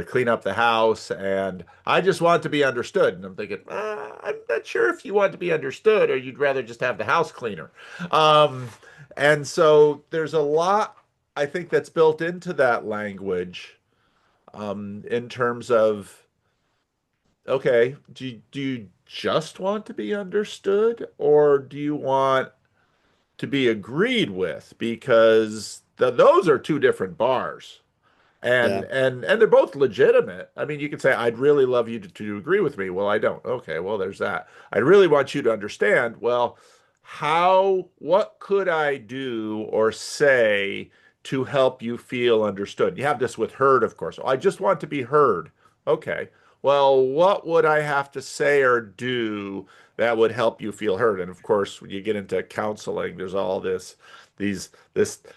clean up the house, and I just want to be understood. And I'm thinking, I'm not sure if you want to be understood or you'd rather just have the house cleaner. Um, and so there's a lot I think that's built into that language, in terms of, okay, do you just want to be understood, or do you want to be agreed with? Because those are two different bars. And Yeah, and they're both legitimate. I mean, you could say, I'd really love you to agree with me. Well, I don't. Okay, well, there's that. I really want you to understand. Well, what could I do or say to help you feel understood? You have this with heard, of course. I just want to be heard. Okay. Well, what would I have to say or do that would help you feel heard? And of course, when you get into counseling, there's all this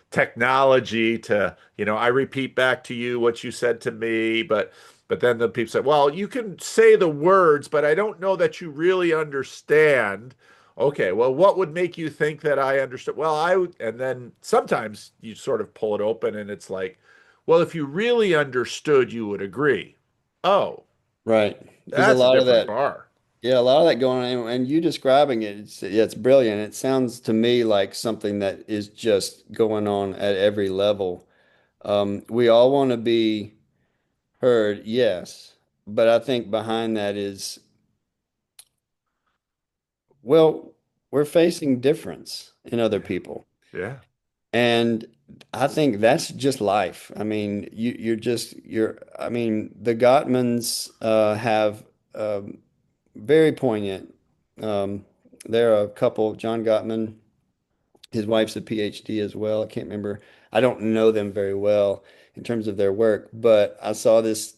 technology to, I repeat back to you what you said to me, but then the people say, well, you can say the words, but I don't know that you really understand. Okay, well, what would make you think that I understood? Well, and then sometimes you sort of pull it open and it's like, well, if you really understood, you would agree. Oh, right. There's a that's a lot of different that. bar. Yeah, a lot of that going on. And you describing it, yeah, it's brilliant. It sounds to me like something that is just going on at every level. We all want to be heard, yes. But I think behind that is, well, we're facing difference in other Yeah. people. Yeah. And I think that's just life. I mean, I mean, the Gottmans have very poignant. Um, they're a couple, John Gottman, his wife's a PhD as well. I can't remember. I don't know them very well in terms of their work, but I saw this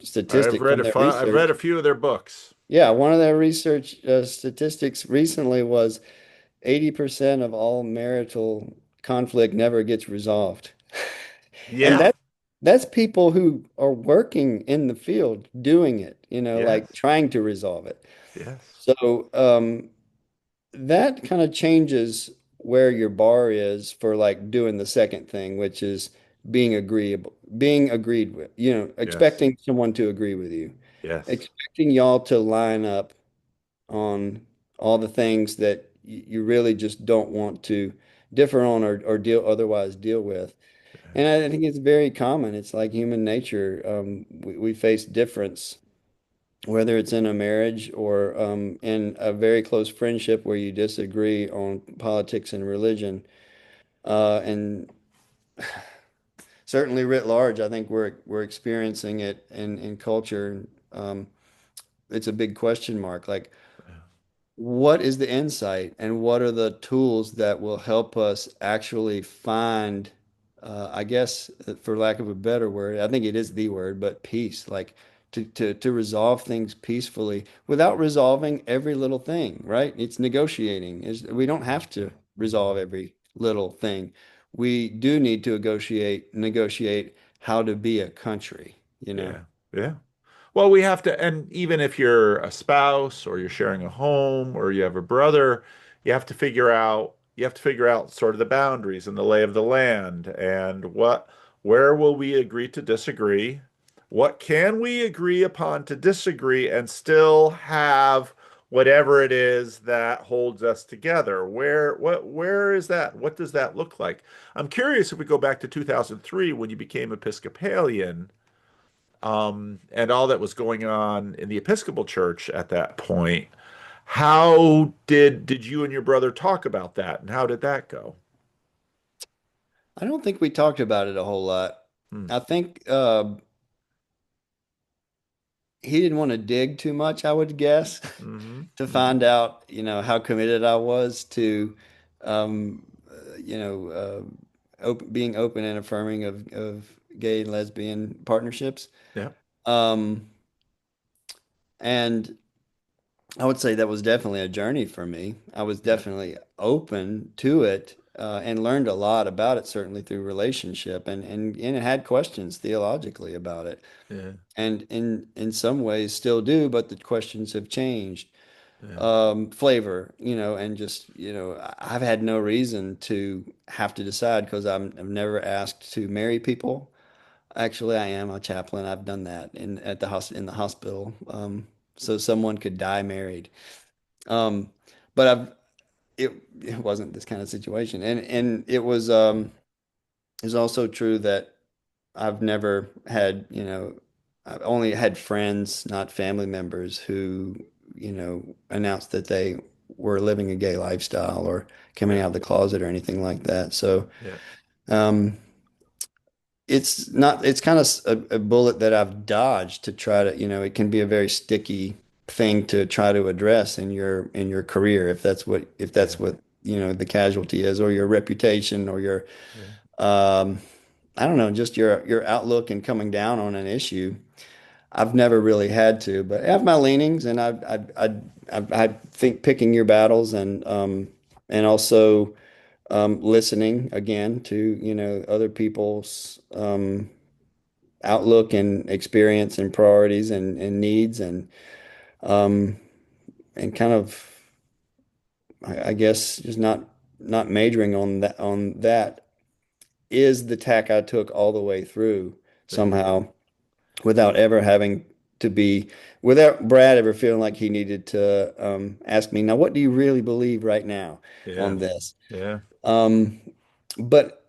statistic from their I've read research. a few of their books. Yeah, one of their research statistics recently was 80% of all marital conflict never gets resolved. And Yeah. that's people who are working in the field doing it, like Yes. trying to resolve it. Yes. So that kind of changes where your bar is for like doing the second thing, which is being agreed with, Yes. expecting someone to agree with you, Yes. expecting y'all to line up on all the things that you really just don't want to differ on or otherwise deal with. And I think it's very common. It's like human nature. We face difference, whether it's in a marriage or in a very close friendship where you disagree on politics and religion. And certainly writ large, I think we're experiencing it in culture. it's a big question mark. Like, what is the insight and what are the tools that will help us actually find, I guess, for lack of a better word, I think it is the word, but peace, like to resolve things peacefully without resolving every little thing, right? It's negotiating. We don't have to resolve every little thing. We do need to negotiate how to be a country, you know? Yeah. Yeah. Well, we have to, and even if you're a spouse or you're sharing a home or you have a brother, you have to figure out sort of the boundaries and the lay of the land and where will we agree to disagree? What can we agree upon to disagree and still have whatever it is that holds us together? Where is that? What does that look like? I'm curious if we go back to 2003 when you became Episcopalian and all that was going on in the Episcopal Church at that point. How did you and your brother talk about that, and how did that go? I don't think we talked about it a whole lot. Hmm. I think he didn't want to dig too much, I would guess, Mm-hmm. to Mm-hmm. find out, how committed I was to, you know, being open and affirming of gay and lesbian partnerships. Yeah. Um, and I would say that was definitely a journey for me. I was Yeah. definitely open to it, and learned a lot about it, certainly through relationship, and had questions theologically about it. Yeah. And in some ways still do, but the questions have changed. Yeah. Flavor, and just, I've had no reason to have to decide because I've never asked to marry people. Actually, I am a chaplain. I've done that in the hospital, so someone could die married. Um, but it wasn't this kind of situation, and it's also true that I've never had, I've only had friends, not family members, who, announced that they were living a gay lifestyle or coming Yeah. out of the closet or anything like that. So, Yeah. um, it's kind of a bullet that I've dodged to try to, it can be a very sticky thing to try to address in your career if Yeah. that's what, the casualty is, or your reputation, or your Yeah. um I don't know, just your outlook and coming down on an issue. I've never really had to, but I have my leanings, and I think picking your battles, and also listening again to, other people's outlook and experience and priorities and needs, um and kind of, I guess, just not majoring on that is the tack I took all the way through Yeah. somehow, without ever having to be, without Brad ever feeling like he needed to ask me, now, what do you really believe right now Yeah. on this? Yeah. Um, but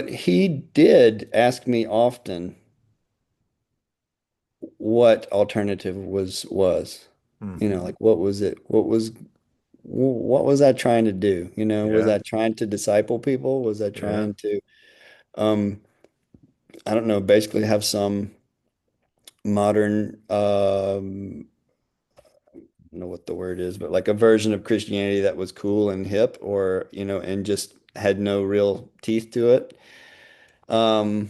he did ask me often what alternative was, Mm-hmm. like, what was it? What was I trying to do? Was Yeah. I trying to disciple people? Was I Yeah. trying to, um, I don't know, basically have some modern, I don't know what the word is, but like a version of Christianity that was cool and hip, or, and just had no real teeth to it. Um,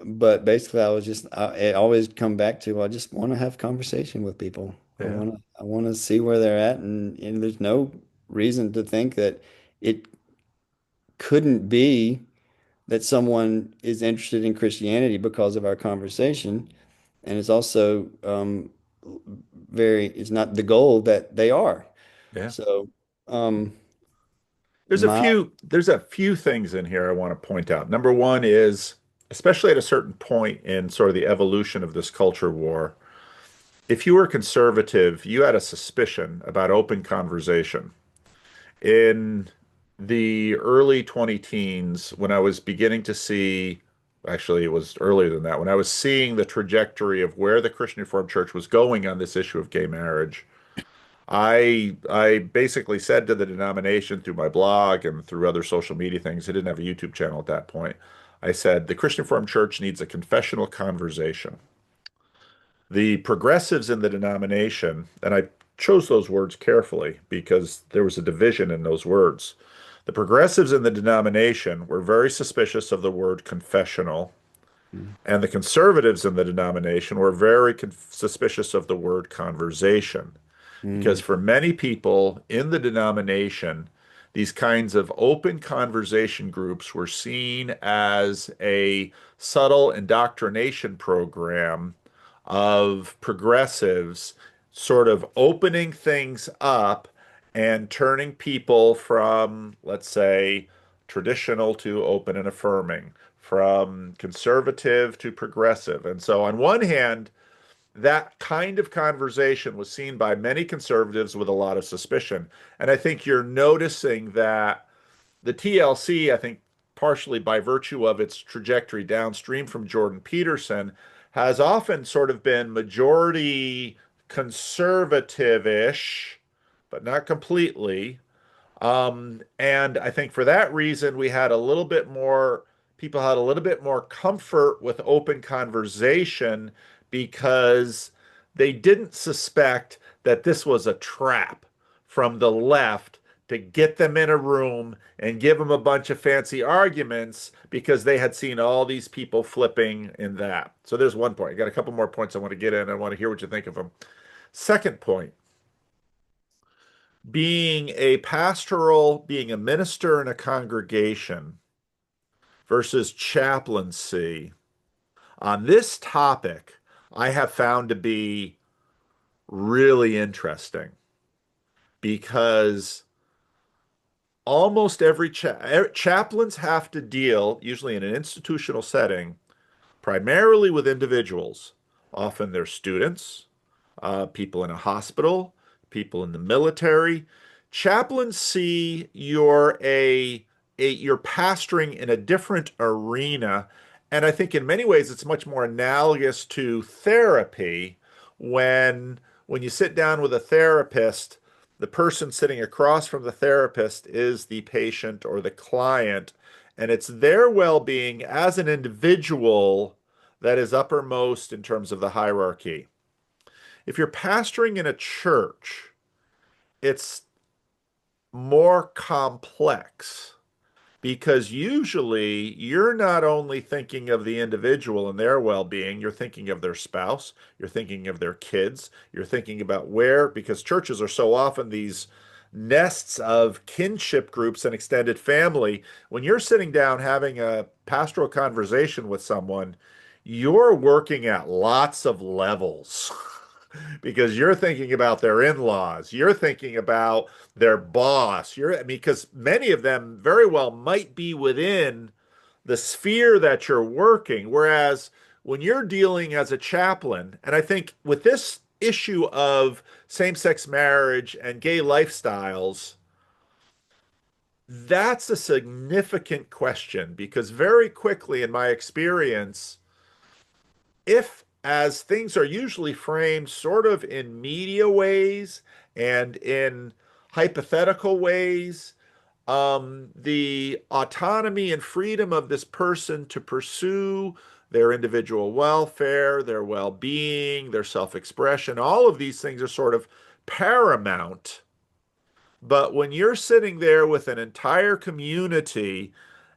but basically it always come back to, I just want to have conversation with people. I Yeah. want to, I want to see where they're at. And there's no reason to think that it couldn't be that someone is interested in Christianity because of our conversation. And it's also, it's not the goal that they are. Yeah. So, um, There's a my, few there's a few things in here I want to point out. Number one is, especially at a certain point in sort of the evolution of this culture war, if you were conservative, you had a suspicion about open conversation. In the early 20 teens, when I was beginning to see, actually, it was earlier than that, when I was seeing the trajectory of where the Christian Reformed Church was going on this issue of gay marriage, I basically said to the denomination through my blog and through other social media things, I didn't have a YouTube channel at that point. I said the Christian Reformed Church needs a confessional conversation. The progressives in the denomination, and I chose those words carefully because there was a division in those words. The progressives in the denomination were very suspicious of the word confessional, Mm, and the conservatives in the denomination were very suspicious of the word conversation. Because mm, for many people in the denomination, these kinds of open conversation groups were seen as a subtle indoctrination program of progressives sort of opening things up and turning people from, let's say, traditional to open and affirming, from conservative to progressive. And so, on one hand, that kind of conversation was seen by many conservatives with a lot of suspicion. And I think you're noticing that the TLC, I think partially by virtue of its trajectory downstream from Jordan Peterson, has often sort of been majority conservative-ish, but not completely. And I think for that reason, we had a little bit more, people had a little bit more comfort with open conversation because they didn't suspect that this was a trap from the left to get them in a room and give them a bunch of fancy arguments because they had seen all these people flipping in that. So there's one point. I got a couple more points I want to get in. I want to hear what you think of them. Second point, being a minister in a congregation versus chaplaincy. On this topic, I have found to be really interesting because almost every chaplains have to deal, usually in an institutional setting, primarily with individuals. Often they're students, people in a hospital, people in the military. Chaplains see you're pastoring in a different arena, and I think in many ways it's much more analogous to therapy when you sit down with a therapist, the person sitting across from the therapist is the patient or the client, and it's their well-being as an individual that is uppermost in terms of the hierarchy. If you're pastoring in a church, it's more complex because usually you're not only thinking of the individual and their well-being, you're thinking of their spouse, you're thinking of their kids, you're thinking about where, because churches are so often these nests of kinship groups and extended family. When you're sitting down having a pastoral conversation with someone, you're working at lots of levels. Because you're thinking about their in-laws, you're thinking about their boss, because many of them very well might be within the sphere that you're working. Whereas when you're dealing as a chaplain, and I think with this issue of same-sex marriage and gay lifestyles, that's a significant question because very quickly, in my experience, if as things are usually framed sort of in media ways and in hypothetical ways, the autonomy and freedom of this person to pursue their individual welfare, their well-being, their self-expression, all of these things are sort of paramount. But when you're sitting there with an entire community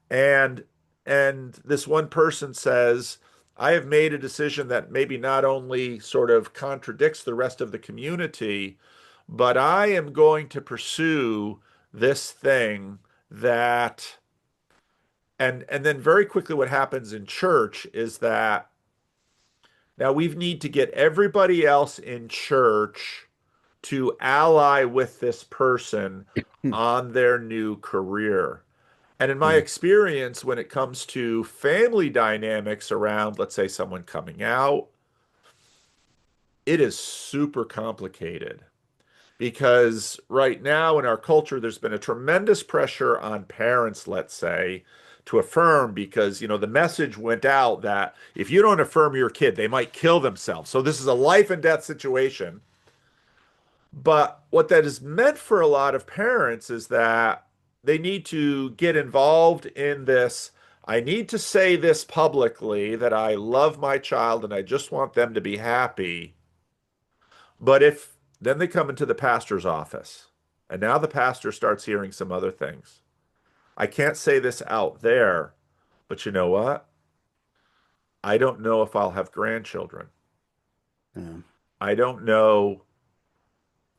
and this one person says, I have made a decision that maybe not only sort of contradicts the rest of the community, but I am going to pursue this thing that and then very quickly what happens in church is that now we need to get everybody else in church to ally with this person mm, on their new career. And in my mm, experience, when it comes to family dynamics around, let's say, someone coming out, it is super complicated because right now in our culture, there's been a tremendous pressure on parents, let's say, to affirm because, the message went out that if you don't affirm your kid, they might kill themselves. So this is a life and death situation. But what that has meant for a lot of parents is that they need to get involved in this I need to say this publicly that I love my child and I just want them to be happy. But if then they come into the pastor's office and now the pastor starts hearing some other things. I can't say this out there, but you know what? I don't know if I'll have grandchildren. Yeah. I don't know.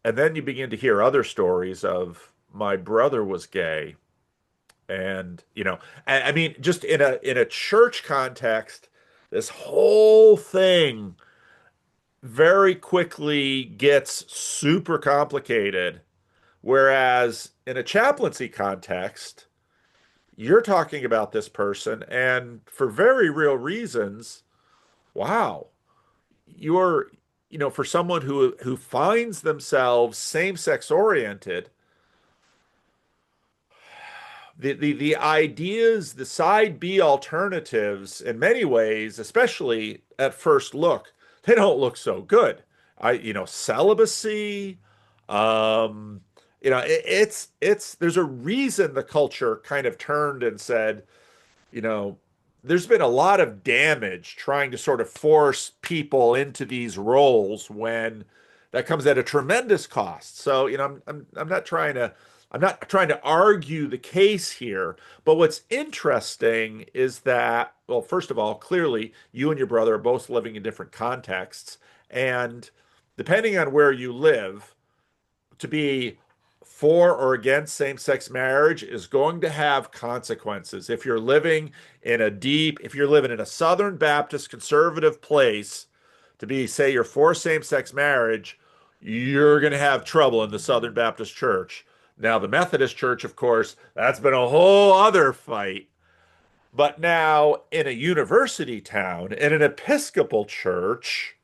And then you begin to hear other stories of my brother was gay. And, I mean, just in a church context, this whole thing very quickly gets super complicated. Whereas in a chaplaincy context, you're talking about this person, and for very real reasons, wow, you're, for someone who finds themselves same-sex oriented, the ideas, the side B alternatives, in many ways, especially at first look, they don't look so good. Celibacy, um, there's a reason the culture kind of turned and said, you know, there's been a lot of damage trying to sort of force people into these roles when that comes at a tremendous cost. So, I'm not trying to argue the case here, but what's interesting is that, well, first of all, clearly you and your brother are both living in different contexts, and depending on where you live, to be for or against same-sex marriage is going to have consequences. If you're living in a Southern Baptist conservative place, to be, say, you're for same-sex marriage, you're going to have trouble in the Southern Baptist Church. Now, the Methodist Church, of course, that's been a whole other fight. But now, in a university town, in an Episcopal church,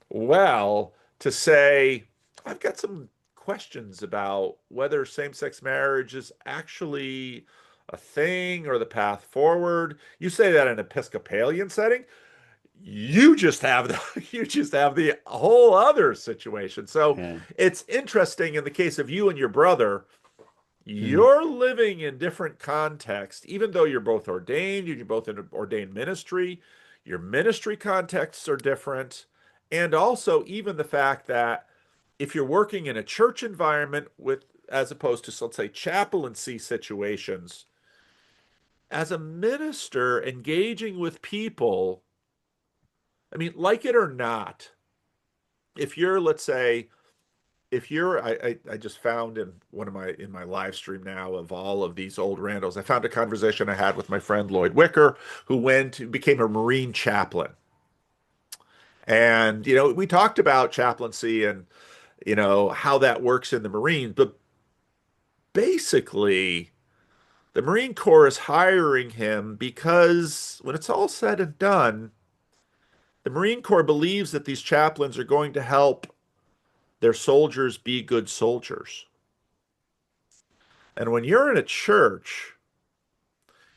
well, to say, I've got some questions about whether same-sex marriage is actually a thing or the path forward. You say that in an Episcopalian setting, you just have the whole other situation. So Yeah. it's interesting in the case of you and your brother, Mhm. you're living in different contexts, even though you're both ordained, you're both in an ordained ministry, your ministry contexts are different. And also, even the fact that if you're working in a church environment with, as opposed to, let's say, chaplaincy situations, as a minister engaging with people, I mean, like it or not, if you're, let's say, if you're I just found in my live stream now of all of these old randos, I found a conversation I had with my friend Lloyd Wicker, who became a Marine chaplain. And we talked about chaplaincy and how that works in the Marines, but basically the Marine Corps is hiring him because when it's all said and done, the Marine Corps believes that these chaplains are going to help their soldiers be good soldiers. And when you're in a church,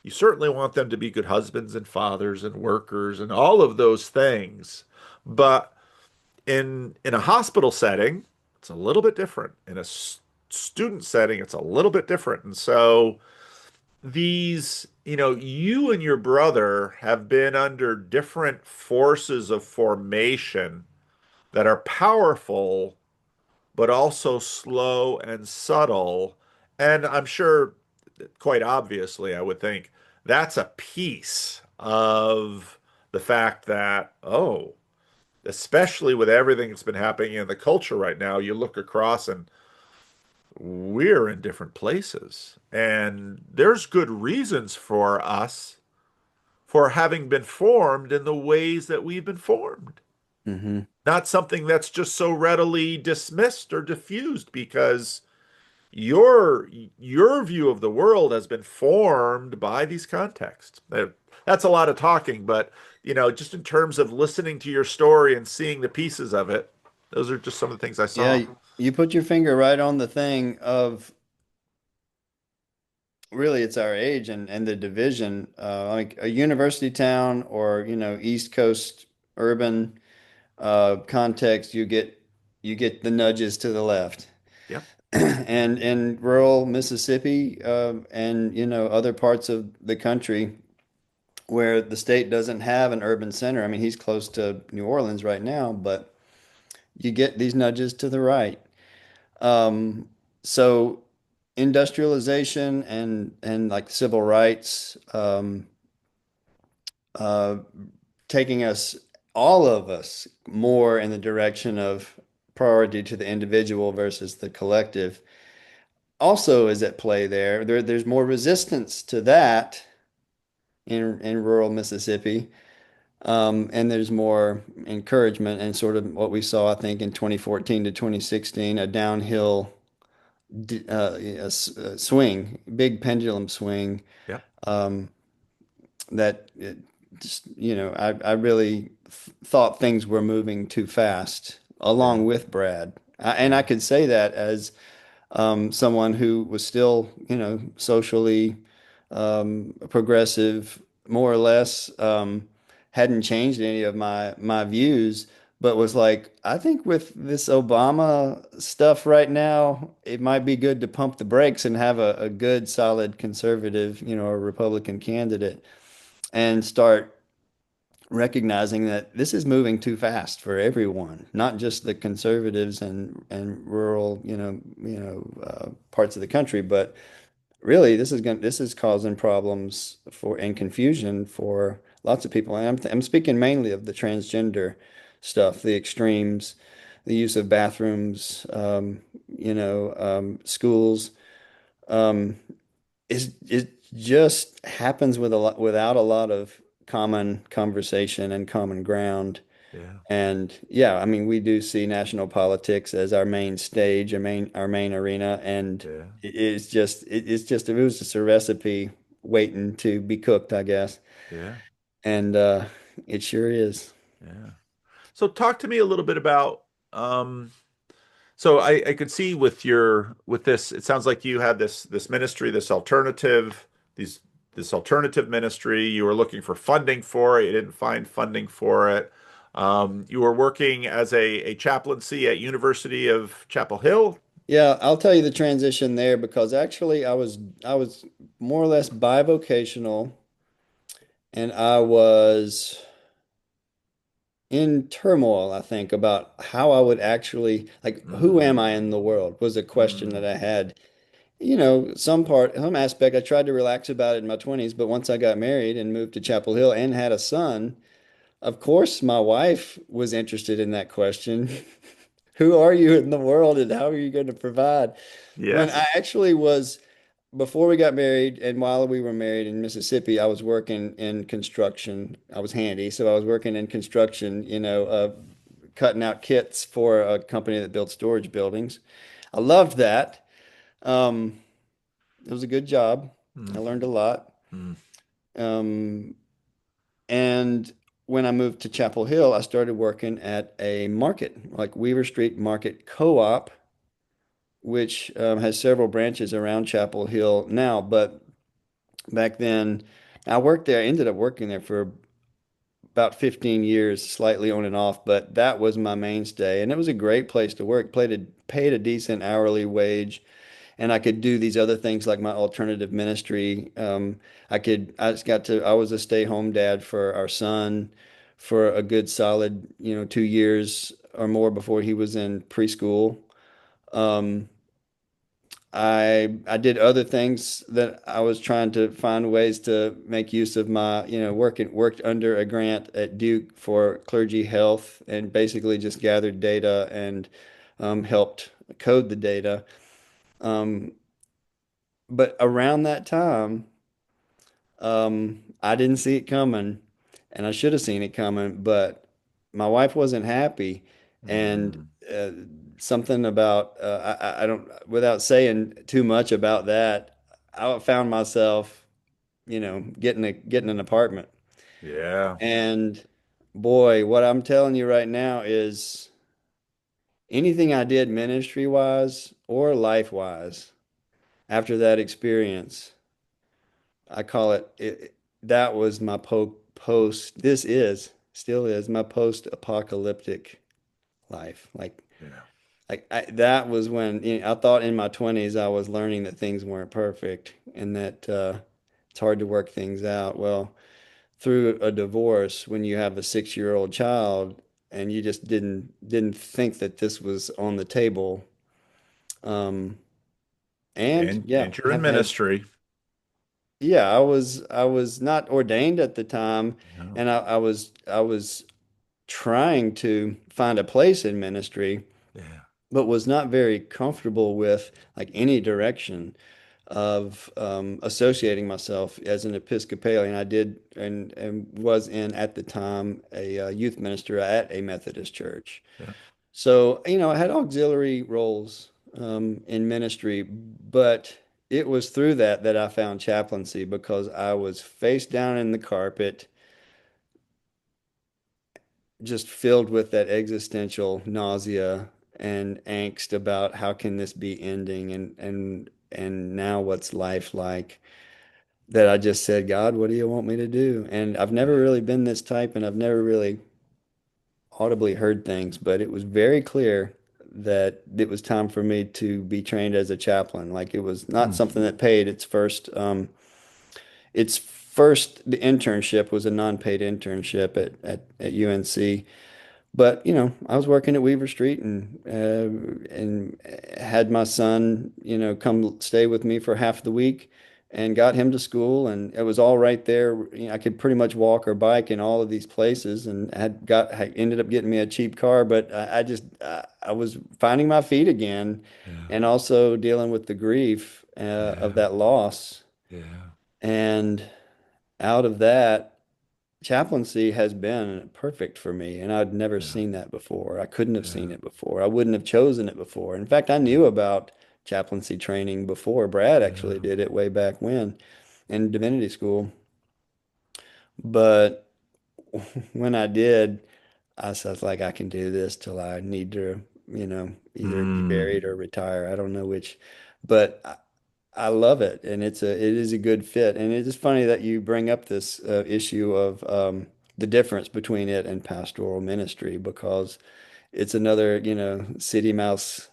you certainly want them to be good husbands and fathers and workers and all of those things. But in a hospital setting, it's a little bit different. In a student setting, it's a little bit different. And so you and your brother have been under different forces of formation that are powerful, but also slow and subtle. And I'm sure, quite obviously, I would think that's a piece of the fact that, oh, especially with everything that's been happening in the culture right now, you look across and we're in different places. And there's good reasons for us for having been formed in the ways that we've been formed. Mhm. Not something that's just so readily dismissed or diffused because your your view of the world has been formed by these contexts. That's a lot of talking, but just in terms of listening to your story and seeing the pieces of it, those are just some of the things I Yeah, saw. you put your finger right on the thing of really it's our age and the division. Like a university town or, East Coast urban context, you get the nudges to the left. Yep. And in rural Mississippi, and other parts of the country, where the state doesn't have an urban center. I mean, he's close to New Orleans right now, but you get these nudges to the right. Um, so industrialization and like civil rights, uh, taking us, all of us, more in the direction of priority to the individual versus the collective also is at play there. There's more resistance to that in rural Mississippi. And there's more encouragement and sort of what we saw, I think, in 2014 to 2016, a downhill swing, big pendulum swing Yep. um, that it just, I really thought things were moving too fast Yeah. along with Brad. And I Yeah. could say that as someone who was still, socially progressive, more or less, hadn't changed any of my views, but was like, I think with this Obama stuff right now, it might be good to pump the brakes and have a good, solid conservative, a Republican candidate, and start recognizing that this is moving too fast for everyone, not just the conservatives and rural, parts of the country, but really this is causing problems for and confusion for lots of people. And I'm speaking mainly of the transgender stuff, the extremes, the use of bathrooms, schools. Um, it just happens with a lot without a lot of common conversation and common ground. Yeah. And yeah, I mean, we do see national politics as our main stage, our main arena, and Yeah. it was just a recipe waiting to be cooked, I guess. Yeah. And it sure is. Yeah. So talk to me a little bit about um so I could see with your with this, it sounds like you had this ministry, these this alternative ministry. You were looking for funding for it. You didn't find funding for it. You were working as a chaplaincy at University of Chapel Hill. Yeah, I'll tell you the transition there because actually I was more or less bivocational, and I was in turmoil, I think, about how I would actually, like, who am I in the world was a question that Mm, I had. Some aspect, I tried to relax about it in my 20s, but once I got married and moved to Chapel Hill and had a son, of course, my wife was interested in that question. Who are you in the world and how are you going to provide? When I yes. actually was, before we got married and while we were married in Mississippi, I was working in construction. I was handy, so I was working in construction, cutting out kits for a company that built storage buildings. I loved that. Um, it was a good job. I Mm, learned a lot. mm, Um, and when I moved to Chapel Hill, I started working at a market, like Weaver Street Market Co-op, which has several branches around Chapel Hill now. But back then, I worked there. I ended up working there for about 15 years, slightly on and off, but that was my mainstay. And it was a great place to work, paid a decent hourly wage, and I could do these other things like my alternative ministry. I was a stay-home dad for our son for a good solid, 2 years or more before he was in preschool. Um, I did other things that I was trying to find ways to make use of my, worked under a grant at Duke for clergy health and basically just gathered data and helped code the data. Um, but around that time, I didn't see it coming, and I should have seen it coming, but my wife wasn't happy, and mm. uh, something about I don't, without saying too much about that, I found myself, getting an apartment, Yeah. and boy, what I'm telling you right now is anything I did ministry wise or life wise after that experience. I call that was my this is, still is my post-apocalyptic life. Yeah. That was when, I thought in my 20s I was learning that things weren't perfect and that it's hard to work things out. Well, through a divorce when you have a 6-year-old child and you just didn't think that this was on the table. Um, and yeah, And you're in have had ministry. yeah, I was not ordained at the time, No. and I was trying to find a place in ministry, Yeah. but was not very comfortable with like any direction of associating myself as an Episcopalian. I did and was in at the time a youth minister at a Methodist church. Yeah. So, I had auxiliary roles in ministry, but it was through that I found chaplaincy because I was face down in the carpet, just filled with that existential nausea and angst about how can this be ending and now what's life like, that I just said, God, what do you want me to do? And I've never Yeah. really been this type, and I've never really audibly heard things, but it was very clear that it was time for me to be trained as a chaplain. Like it was not Hmm. something that paid. Its first the internship was a non-paid internship at UNC. But I was working at Weaver Street and had my son, come stay with me for half the week and got him to school, and it was all right there. I could pretty much walk or bike in all of these places, and had ended up getting me a cheap car, but I was finding my feet again, Yeah. and also dealing with the grief of Yeah. that loss. Yeah. And out of that, chaplaincy has been perfect for me, and I'd never Yeah. seen that before. I couldn't have Yeah. seen it before. I wouldn't have chosen it before. In fact, I knew about chaplaincy training before. Brad actually Yeah. did it way back when in divinity school. But when I did, I was like, I can do this till I need to, either be Mm. buried or retire. I don't know which, but I love it, and it is a good fit. And it is funny that you bring up this issue of the difference between it and pastoral ministry, because it's another, city mouse,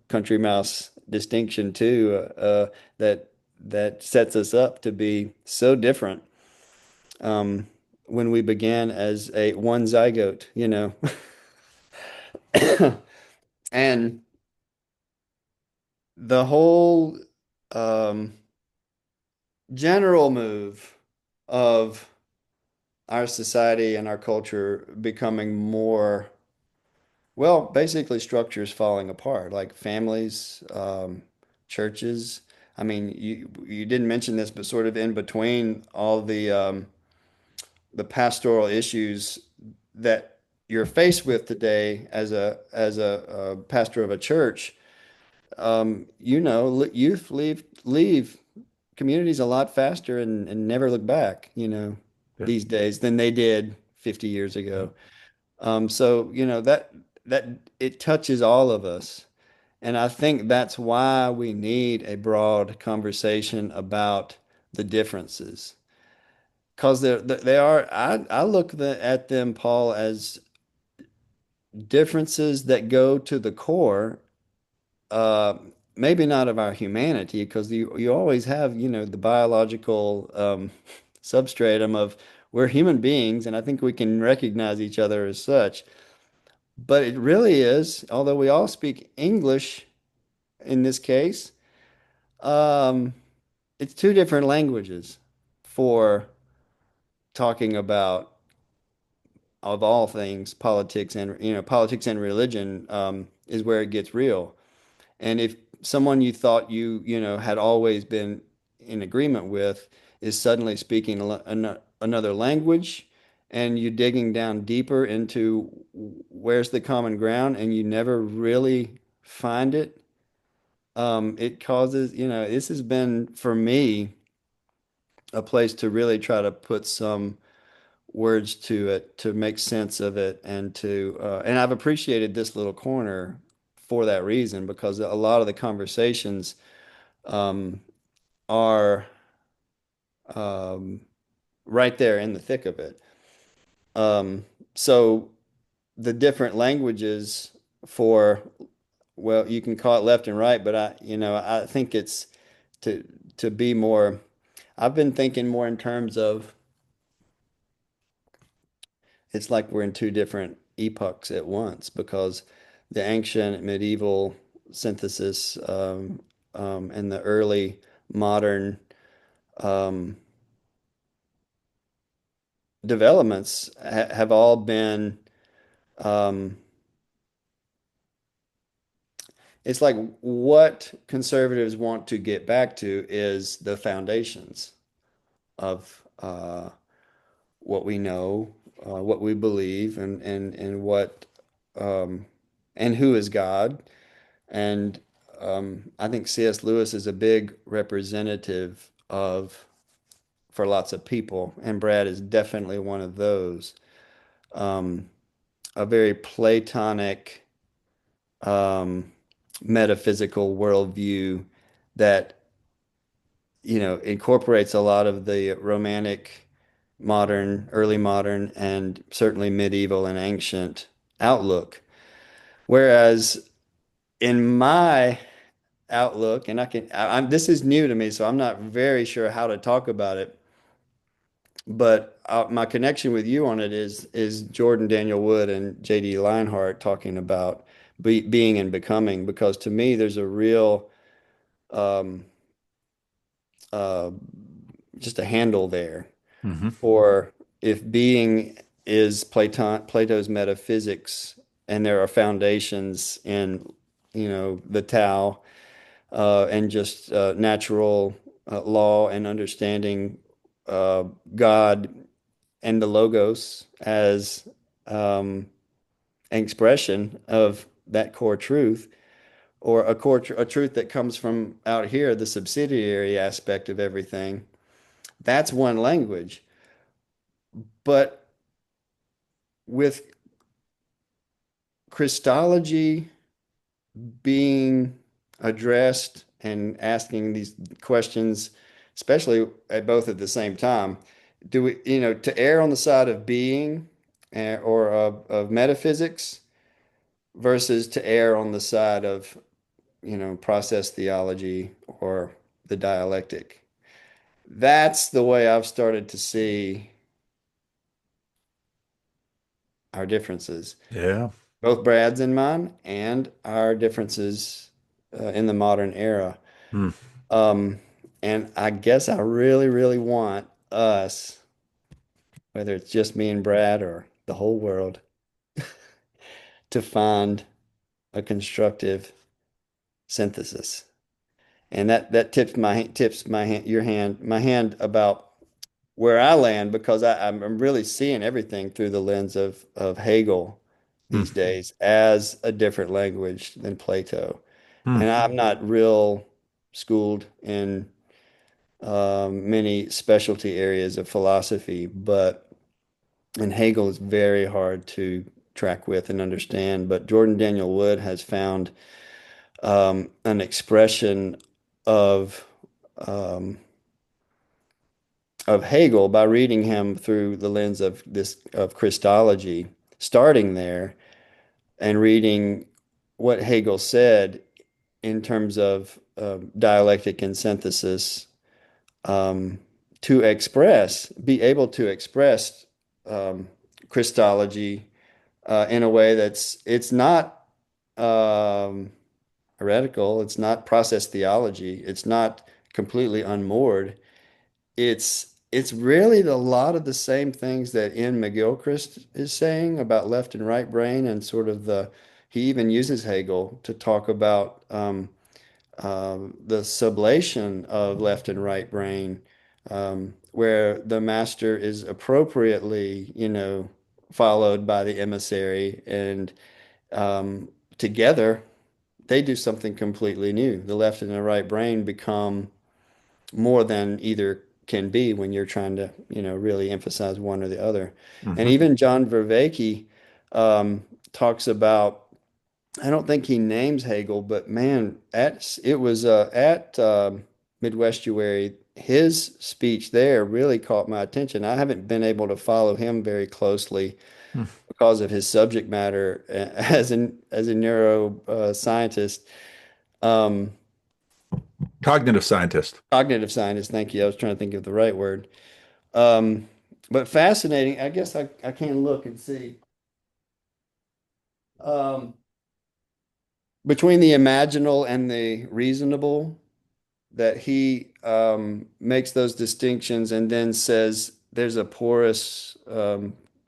country mouse distinction too, that sets us up to be so different. Um, when we began as a one zygote, and the whole um, general move of our society and our culture becoming more, well, basically structures falling apart, like families, churches. I mean, you didn't mention this, but sort of in between all the pastoral issues that you're faced with today as a pastor of a church, youth leave communities a lot faster and never look back, Yeah. these days than they did 50 years Yeah. ago. So that it touches all of us. And I think that's why we need a broad conversation about the differences. Because they are, I look at them, Paul, as differences that go to the core, uh, maybe not of our humanity, because you always have, the biological substratum of we're human beings, and I think we can recognize each other as such. But it really is, although we all speak English in this case, um, it's two different languages for talking about, of all things, politics, and politics and religion is where it gets real. And if someone you thought you had always been in agreement with is suddenly speaking another language, and you're digging down deeper into where's the common ground, and you never really find it, it causes, this has been for me a place to really try to put some words to it, to make sense of it, and I've appreciated this little corner for that reason, because a lot of the conversations um, are um, right there in the thick of it. So the different languages for, well, you can call it left and right, but I think it's to to be more. I've been thinking more in terms of it's like we're in two different epochs at once because the ancient medieval synthesis and the early modern um, developments have all been um, it's like what conservatives want to get back to is the foundations of what we know, what we believe, and what um, and who is God. And I think C.S. Lewis is a big representative of for lots of people, and Brad is definitely one of those. Um, a very Platonic, um, metaphysical worldview that incorporates a lot of the romantic, modern, early modern, and certainly medieval and ancient outlook. Whereas in my outlook, and this is new to me, so I'm not very sure how to talk about it. But my connection with you on it is Jordan Daniel Wood and J.D. Lionheart talking about being and becoming, because to me there's a real um, uh, just a handle there Hmm. for if being is Plato's metaphysics, and there are foundations in the Tao and just natural law and understanding uh, God and the Logos as um, an expression of that core truth, or a truth that comes from out here, the subsidiary aspect of everything. That's one language. But with Christology being addressed and asking these questions, especially at both at the same time, do we, to err on the side of being or of metaphysics versus to err on the side of, process theology or the dialectic? That's the way I've started to see our differences, Yeah. both Brad's and mine, and our differences in the modern era. Hmm. Um, and I guess I really, really want us, whether it's just me and Brad or the whole world, to find a constructive synthesis. And that tips my hand, my hand about where I land, because I'm really seeing everything through the lens of Hegel Hmm. these days as a different language than Plato. Hmm. And I'm not real schooled in many specialty areas of philosophy, but and Hegel is very hard to track with and understand. But Jordan Daniel Wood has found an expression of um, of Hegel by reading him through the lens of Christology, starting there and reading what Hegel said in terms of dialectic and synthesis, um, to be able to express um, Christology in a way it's not um, heretical, it's not process theology, it's not completely unmoored. It's really a lot of the same things that Ian McGilchrist is saying about left and right brain, and sort of he even uses Hegel to talk about the sublation of left and right brain, where the master is appropriately, followed by the emissary, and together they do something completely new. The left and the right brain become more than either can be when you're trying to, really emphasize one or the other. And Hmm. even John Vervaeke um, talks about, I don't think he names Hegel, but man, it was at Midwestuary, his speech there really caught my attention. I haven't been able to follow him very closely Hmm. because of his subject matter as a neuroscientist. Um, Cognitive scientist. Cognitive scientist, thank you. I was trying to think of the right word. Um, But fascinating. I guess I can look and see. Um, between the imaginal and the reasonable, that he makes those distinctions and then says there's a porous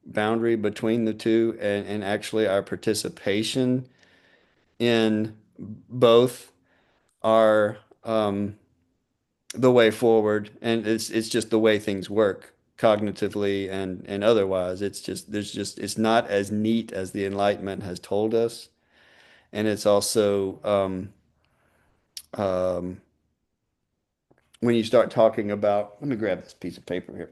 boundary between the two, and actually our participation in both are the way forward, and it's just the way things work cognitively and otherwise. It's just there's just it's not as neat as the Enlightenment has told us, and it's also um, when you start talking about, let me grab this piece of paper here.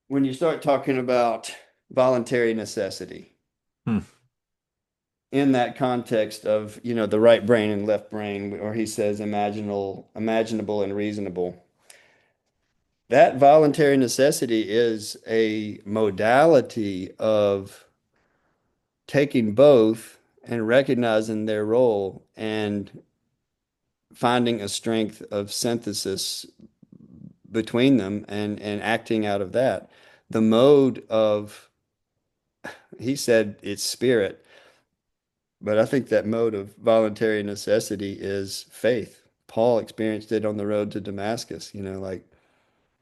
When you start talking about voluntary necessity Hmm. in that context of, the right brain and left brain, or he says imaginable and reasonable, that voluntary necessity is a modality of taking both and recognizing their role and finding a strength of synthesis between them and acting out of that. The mode of, he said it's spirit, but I think that mode of voluntary necessity is faith. Paul experienced it on the road to Damascus, like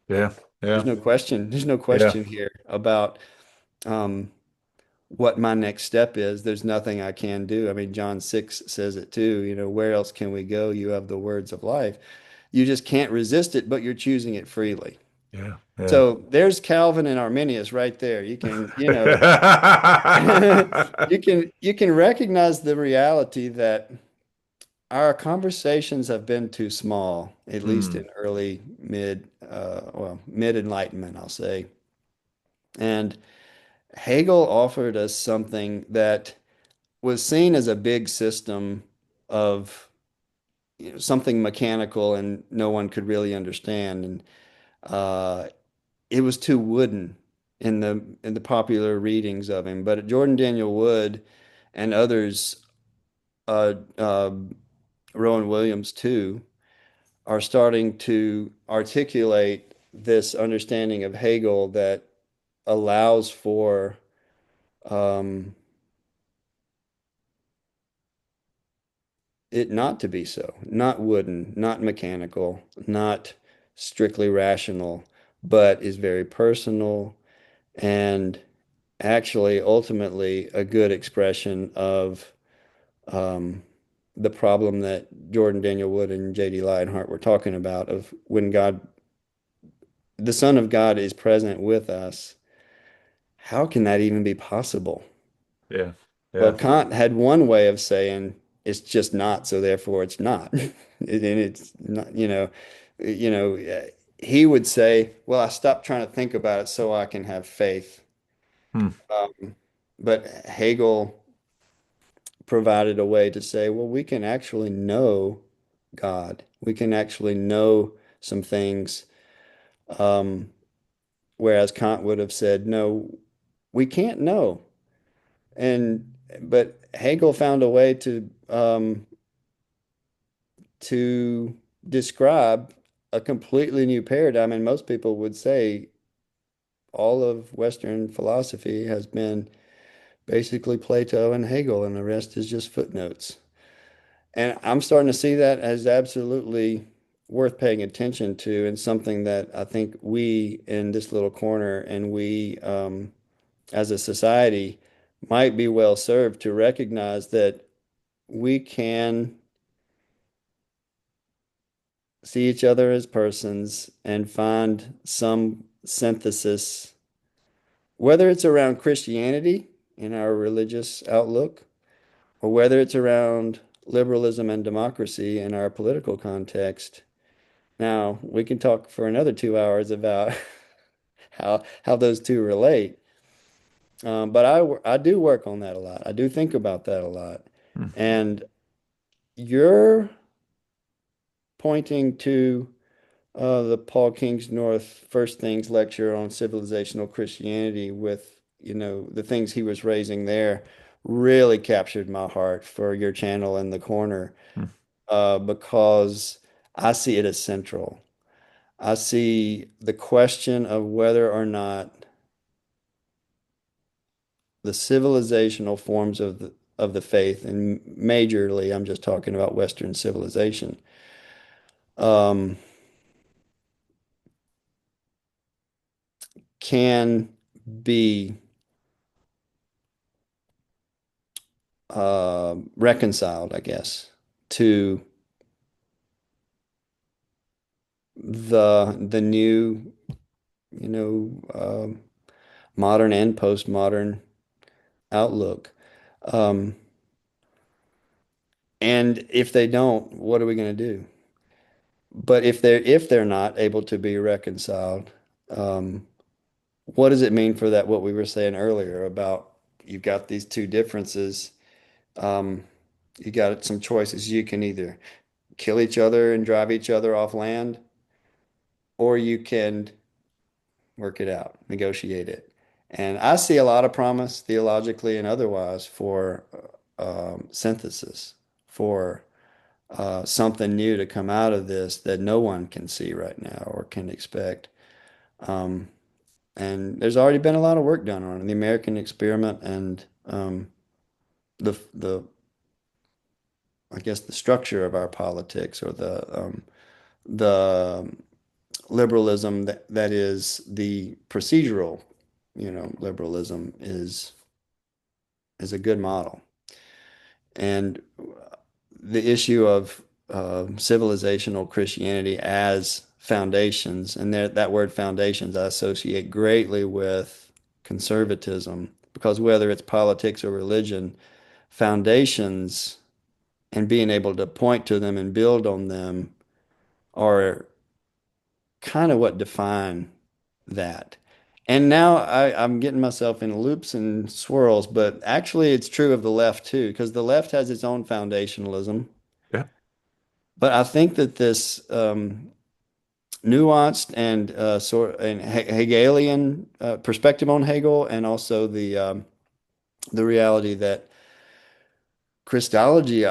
Yeah. there's Yeah. no question, there's no Yeah. question here about um, what my next step is. There's nothing I can do. I mean, John 6 says it too, where else can we go? You have the words of life. You just can't resist it, but you're choosing it freely. Yeah. Yeah. So there's Calvin and Arminius right there. You can, you can recognize the reality that our conversations have been too small, at least Hmm. in mid Enlightenment, I'll say. And Hegel offered us something that was seen as a big system of, something mechanical and no one could really understand. And uh, it was too wooden in the popular readings of him. But Jordan Daniel Wood and others, uh, uh, Rowan Williams too, are starting to articulate this understanding of Hegel that allows for um, it not to be so, not wooden, not mechanical, not strictly rational, but is very personal and actually ultimately a good expression of um, the problem that Jordan Daniel Wood and J.D. Lionheart were talking about of when the Son of God is present with us. How can that even be possible? Yeah. Well, Yeah. Kant had one way of saying it's just not, so therefore it's not. And it's not, he would say, well, I stopped trying to think about it so I can have faith. Hmm. But Hegel provided a way to say, well, we can actually know God. We can actually know some things. Um, whereas Kant would have said, no, we can't know. But Hegel found a way to describe a completely new paradigm. And most people would say all of Western philosophy has been basically Plato and Hegel, and the rest is just footnotes. And I'm starting to see that as absolutely worth paying attention to, and something that I think we in this little corner and we as a society might be well served to recognize that we can see each other as persons and find some synthesis, whether it's around Christianity in our religious outlook, or whether it's around liberalism and democracy in our political context. Now, we can talk for another 2 hours about how those two relate. But I do work on that a lot. I do think about that a lot. Hmm. And you're pointing to the Paul Kingsnorth First Things lecture on civilizational Christianity with, the things he was raising there really captured my heart for your channel in the corner, Hmm. because I see it as central. I see the question of whether or not the civilizational forms of the faith, and majorly I'm just talking about Western civilization, um, can be reconciled, I guess, to the new, you know, modern and postmodern outlook. Um, and if they don't, what are we going to do? But if they're not able to be reconciled, um, what does it mean for that? What we were saying earlier about you've got these two differences. Um, you got some choices. You can either kill each other and drive each other off land, or you can work it out, negotiate it. And I see a lot of promise theologically and otherwise for synthesis, for something new to come out of this that no one can see right now or can expect. Um, and there's already been a lot of work done on it, the American experiment and the I guess the structure of our politics or the liberalism that is the procedural, liberalism is a good model. And the issue of civilizational Christianity as foundations, and that word foundations I associate greatly with conservatism, because whether it's politics or religion, foundations and being able to point to them and build on them are kind of what define that. And now I'm getting myself in loops and swirls, but actually it's true of the left too, because the left has its own foundationalism. Yeah. But I think that this nuanced and Hegelian perspective on Hegel, and also the reality that Christology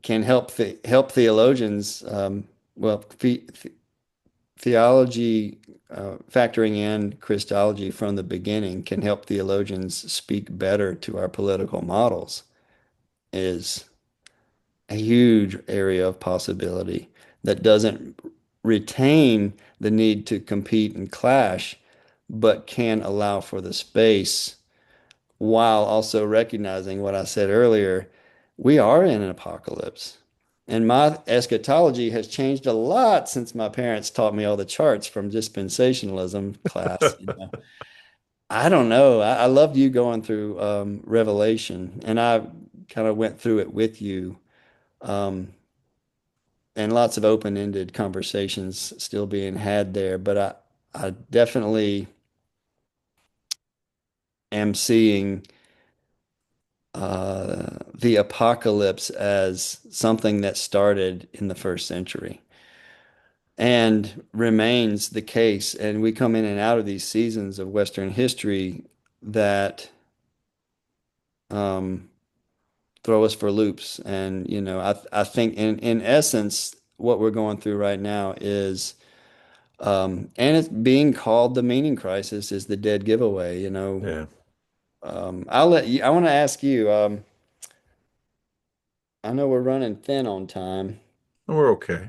can help theologians. Well, theology, factoring in Christology from the beginning, can help theologians speak better to our political models. Is a huge area of possibility that doesn't retain the need to compete and clash, but can allow for the space while also recognizing what I said earlier. We are in an apocalypse. And my eschatology has changed a lot since my parents taught me all the charts from dispensationalism class. I don't know. I loved you going through Revelation, and I kind of went through it with you. Um, and lots of open-ended conversations still being had there. But I definitely am seeing the apocalypse as something that started in the first century and remains the case. And we come in and out of these seasons of Western history that um, throw us for loops. And I think in essence, what we're going through right now is and it's being called the meaning crisis is the dead giveaway, Yeah. I'll let you, I want to ask you, I know we're running thin on time, We're okay.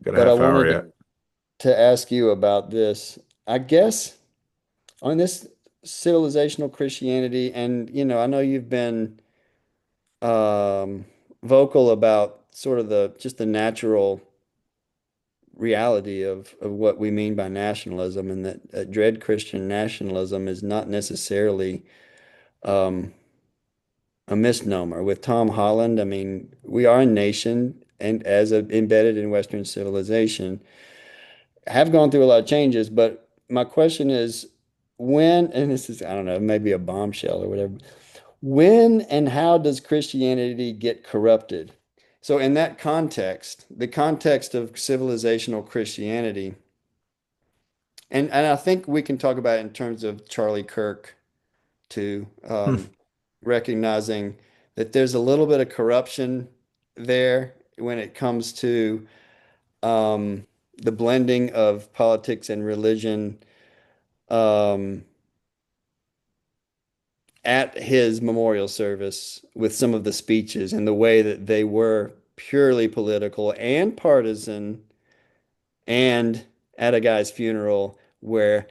Got a but I half hour wanted yet. to ask you about this. I guess on this civilizational Christianity, and I know you've been um, vocal about sort of the natural reality of what we mean by nationalism, and that dread Christian nationalism is not necessarily um, a misnomer. With Tom Holland, I mean, we are a nation, and embedded in Western civilization, have gone through a lot of changes. But my question is, when, and this is, I don't know, maybe a bombshell or whatever, when and how does Christianity get corrupted? So, in that context, the context of civilizational Christianity, and I think we can talk about it in terms of Charlie Kirk too, Hmm. recognizing that there's a little bit of corruption there when it comes to um, the blending of politics and religion um, at his memorial service with some of the speeches and the way that they were purely political and partisan, and at a guy's funeral where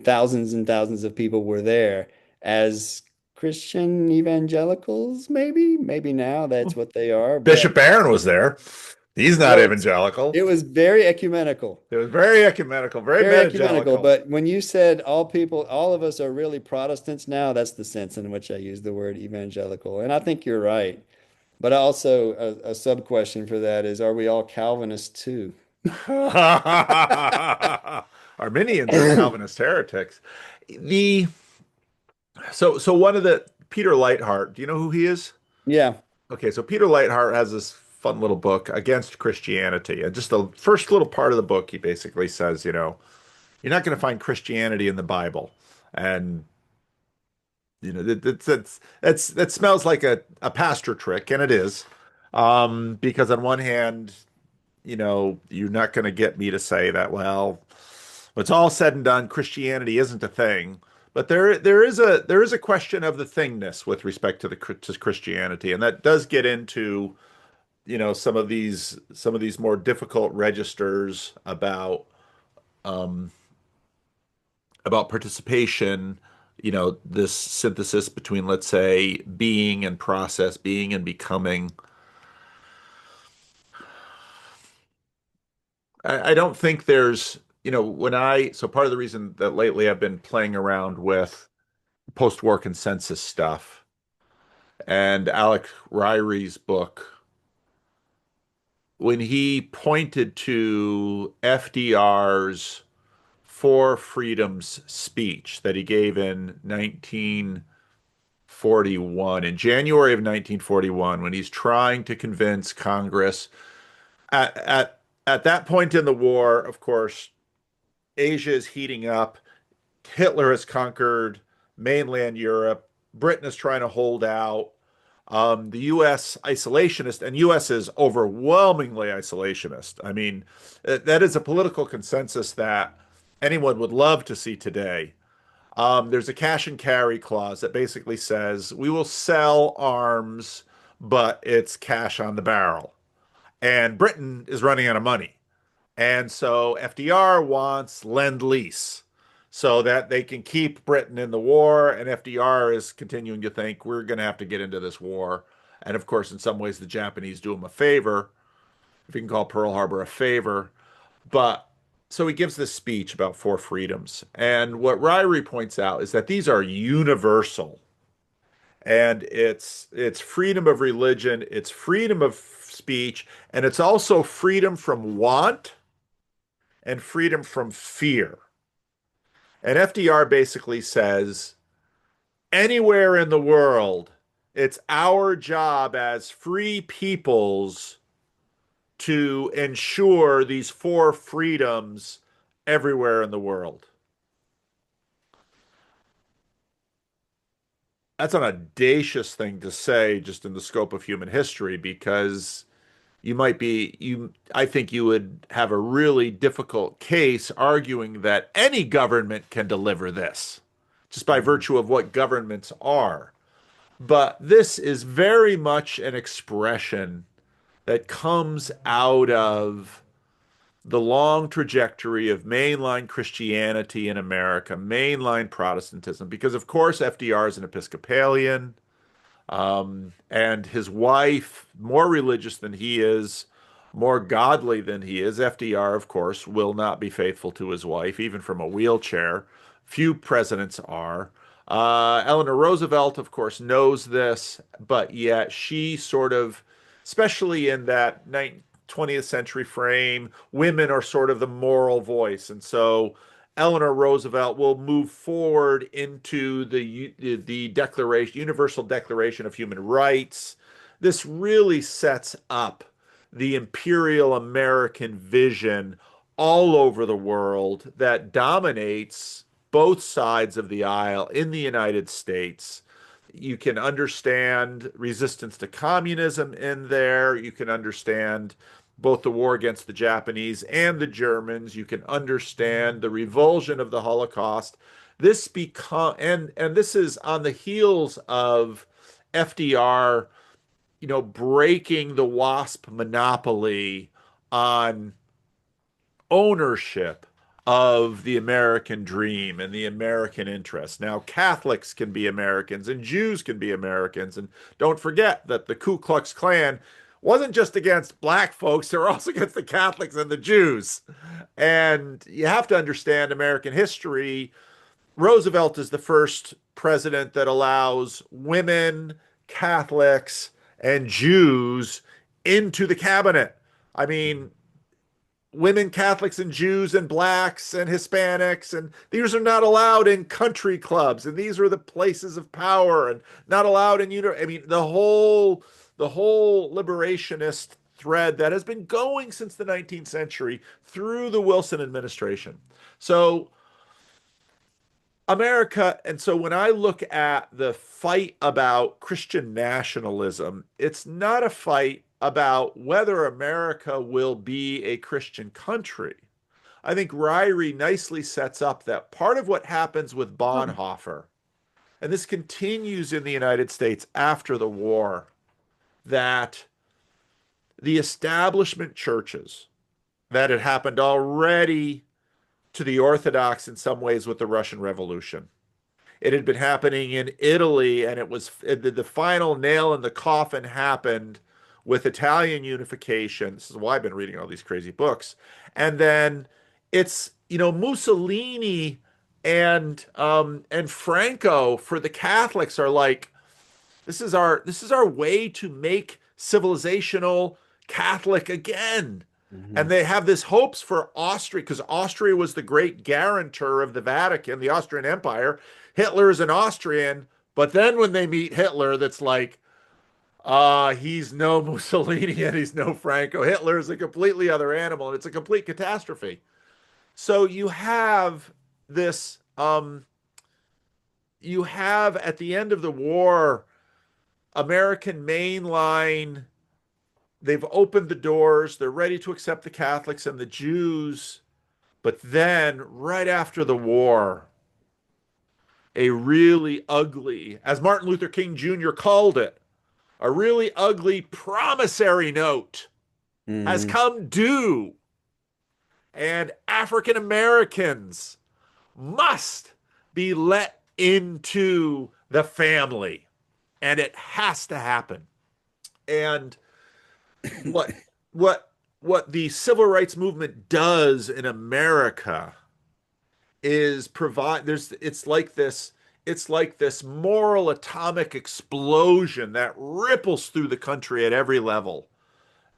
thousands and thousands of people were there as Christian evangelicals, maybe now that's what they are, Bishop but Barron was there. He's not well, evangelical. it was very ecumenical. It was very ecumenical, very Very ecumenical, metagelical. but when you said all people, all of us are really Protestants now, that's the sense in which I use the word evangelical. And I think you're right. But also, a sub question for that is, are we all Calvinists too? Arminians are Calvinist heretics. The so one of the Peter Leithart, do you know who he is? Yeah. Okay, so Peter Leithart has this fun little book against Christianity. And just the first little part of the book, he basically says, you're not going to find Christianity in the Bible. And that smells like a pastor trick, and it is. Because on one hand, you're not going to get me to say that, well, when it's all said and done, Christianity isn't a thing. But there is a question of the thingness with respect to Christianity, and that does get into some of these more difficult registers about participation, this synthesis between, let's say, being and process, being and becoming. I don't think there's, so part of the reason that lately I've been playing around with post-war consensus stuff and Alec Ryrie's book, when he pointed to FDR's Four Freedoms speech that he gave in 1941, in January of 1941, when he's trying to convince Congress at at at that point in the war, of course, Asia is heating up. Hitler has conquered mainland Europe. Britain is trying to hold out. The U.S. isolationist, and U.S. is overwhelmingly isolationist. I mean, that is a political consensus that anyone would love to see today. There's a cash and carry clause that basically says we will sell arms, but it's cash on the barrel. And Britain is running out of money. And so FDR wants lend lease so that they can keep Britain in the war. And FDR is continuing to think we're going to have to get into this war. And of course, in some ways, the Japanese do him a favor, if you can call Pearl Harbor a favor. But so he gives this speech about four freedoms. And what Ryrie points out is that these are universal. And it's freedom of religion, it's freedom of speech, and it's also freedom from want and freedom from fear. And FDR basically says anywhere in the world, it's our job as free peoples to ensure these four freedoms everywhere in the world. That's an audacious thing to say just in the scope of human history because I think you would have a really difficult case arguing that any government can deliver this just by Mhm. virtue of what governments are. But this is very much an expression that comes out of the long trajectory of mainline Christianity in America, mainline Protestantism, because of course FDR is an Episcopalian. And his wife, more religious than he is, more godly than he is. FDR, of course, will not be faithful to his wife, even from a wheelchair. Few presidents are. Eleanor Roosevelt, of course, knows this, but yet she sort of, especially in that 20th century frame, women are sort of the moral voice. And so Eleanor Roosevelt will move forward into the Declaration, Universal Declaration of Human Rights. This really sets up the imperial American vision all over the world that dominates both sides of the aisle in the United States. You can understand resistance to communism in there. You can understand both the war against the Japanese and the Germans. You can understand the revulsion of the Holocaust. And this is on the heels of FDR, breaking the WASP monopoly on ownership of the American dream and the American interest. Now, Catholics can be Americans and Jews can be Americans. And don't forget that the Ku Klux Klan wasn't just against black folks, they were also against the Catholics and the Jews. And you have to understand American history. Roosevelt is the first president that allows women, Catholics, and Jews into the cabinet. I mean, women, Catholics, and Jews, and blacks, and Hispanics, and these are not allowed in country clubs, and these are the places of power, and not allowed in I mean, the whole liberationist thread that has been going since the 19th century through the Wilson administration. So America, and so when I look at the fight about Christian nationalism, it's not a fight about whether America will be a Christian country. I think Ryrie nicely sets up that part of what happens with Bonhoeffer, and this continues in the United States after the war, that the establishment churches that had happened already to the Orthodox in some ways with the Russian Revolution. It had been happening in Italy, and the final nail in the coffin happened with Italian unification. This is why I've been reading all these crazy books. And then it's Mussolini and Franco for the Catholics are like, this is our way to make civilizational Catholic again. Hmm. And they have this hopes for Austria because Austria was the great guarantor of the Vatican, the Austrian Empire. Hitler is an Austrian, but then when they meet Hitler, that's like, he's no Mussolini and he's no Franco. Hitler is a completely other animal, and it's a complete catastrophe. So this, you have at the end of the war, American mainline, they've opened the doors. They're ready to accept the Catholics and the Jews. But then, right after the war, a really ugly, as Martin Luther King Jr. called it, a really ugly promissory note has Hmm. come due. And African Americans must be let into the family. And it has to happen. And what what what the civil rights movement does in America is provide there's it's like this moral atomic explosion that ripples through the country at every level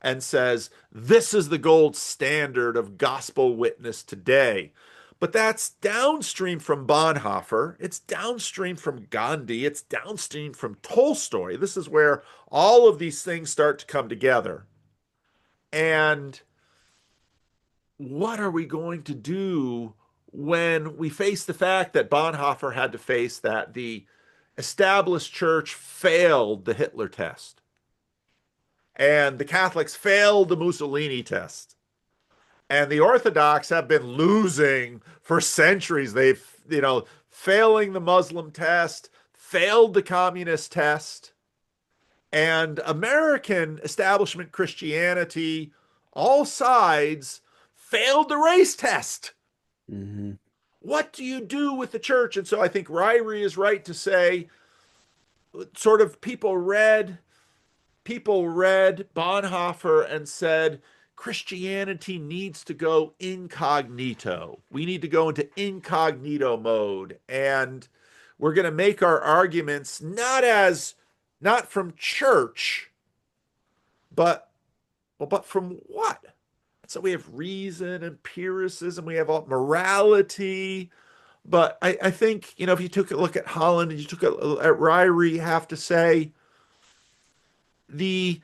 and says this is the gold standard of gospel witness today. But that's downstream from Bonhoeffer, it's downstream from Gandhi, it's downstream from Tolstoy. This is where all of these things start to come together. And what are we going to do when we face the fact that Bonhoeffer had to face that the established church failed the Hitler test and the Catholics failed the Mussolini test and the Orthodox have been losing for centuries? They've, failing the Muslim test, failed the communist test, and American establishment Christianity, all sides, failed the race test. Hmm. What do you do with the church? And so I think Ryrie is right to say, sort of people read Bonhoeffer and said Christianity needs to go incognito. We need to go into incognito mode, and we're going to make our arguments not from church, but from what? So we have reason, empiricism, we have all morality. But I think, if you took a look at Holland and you took a at Ryrie, you have to say the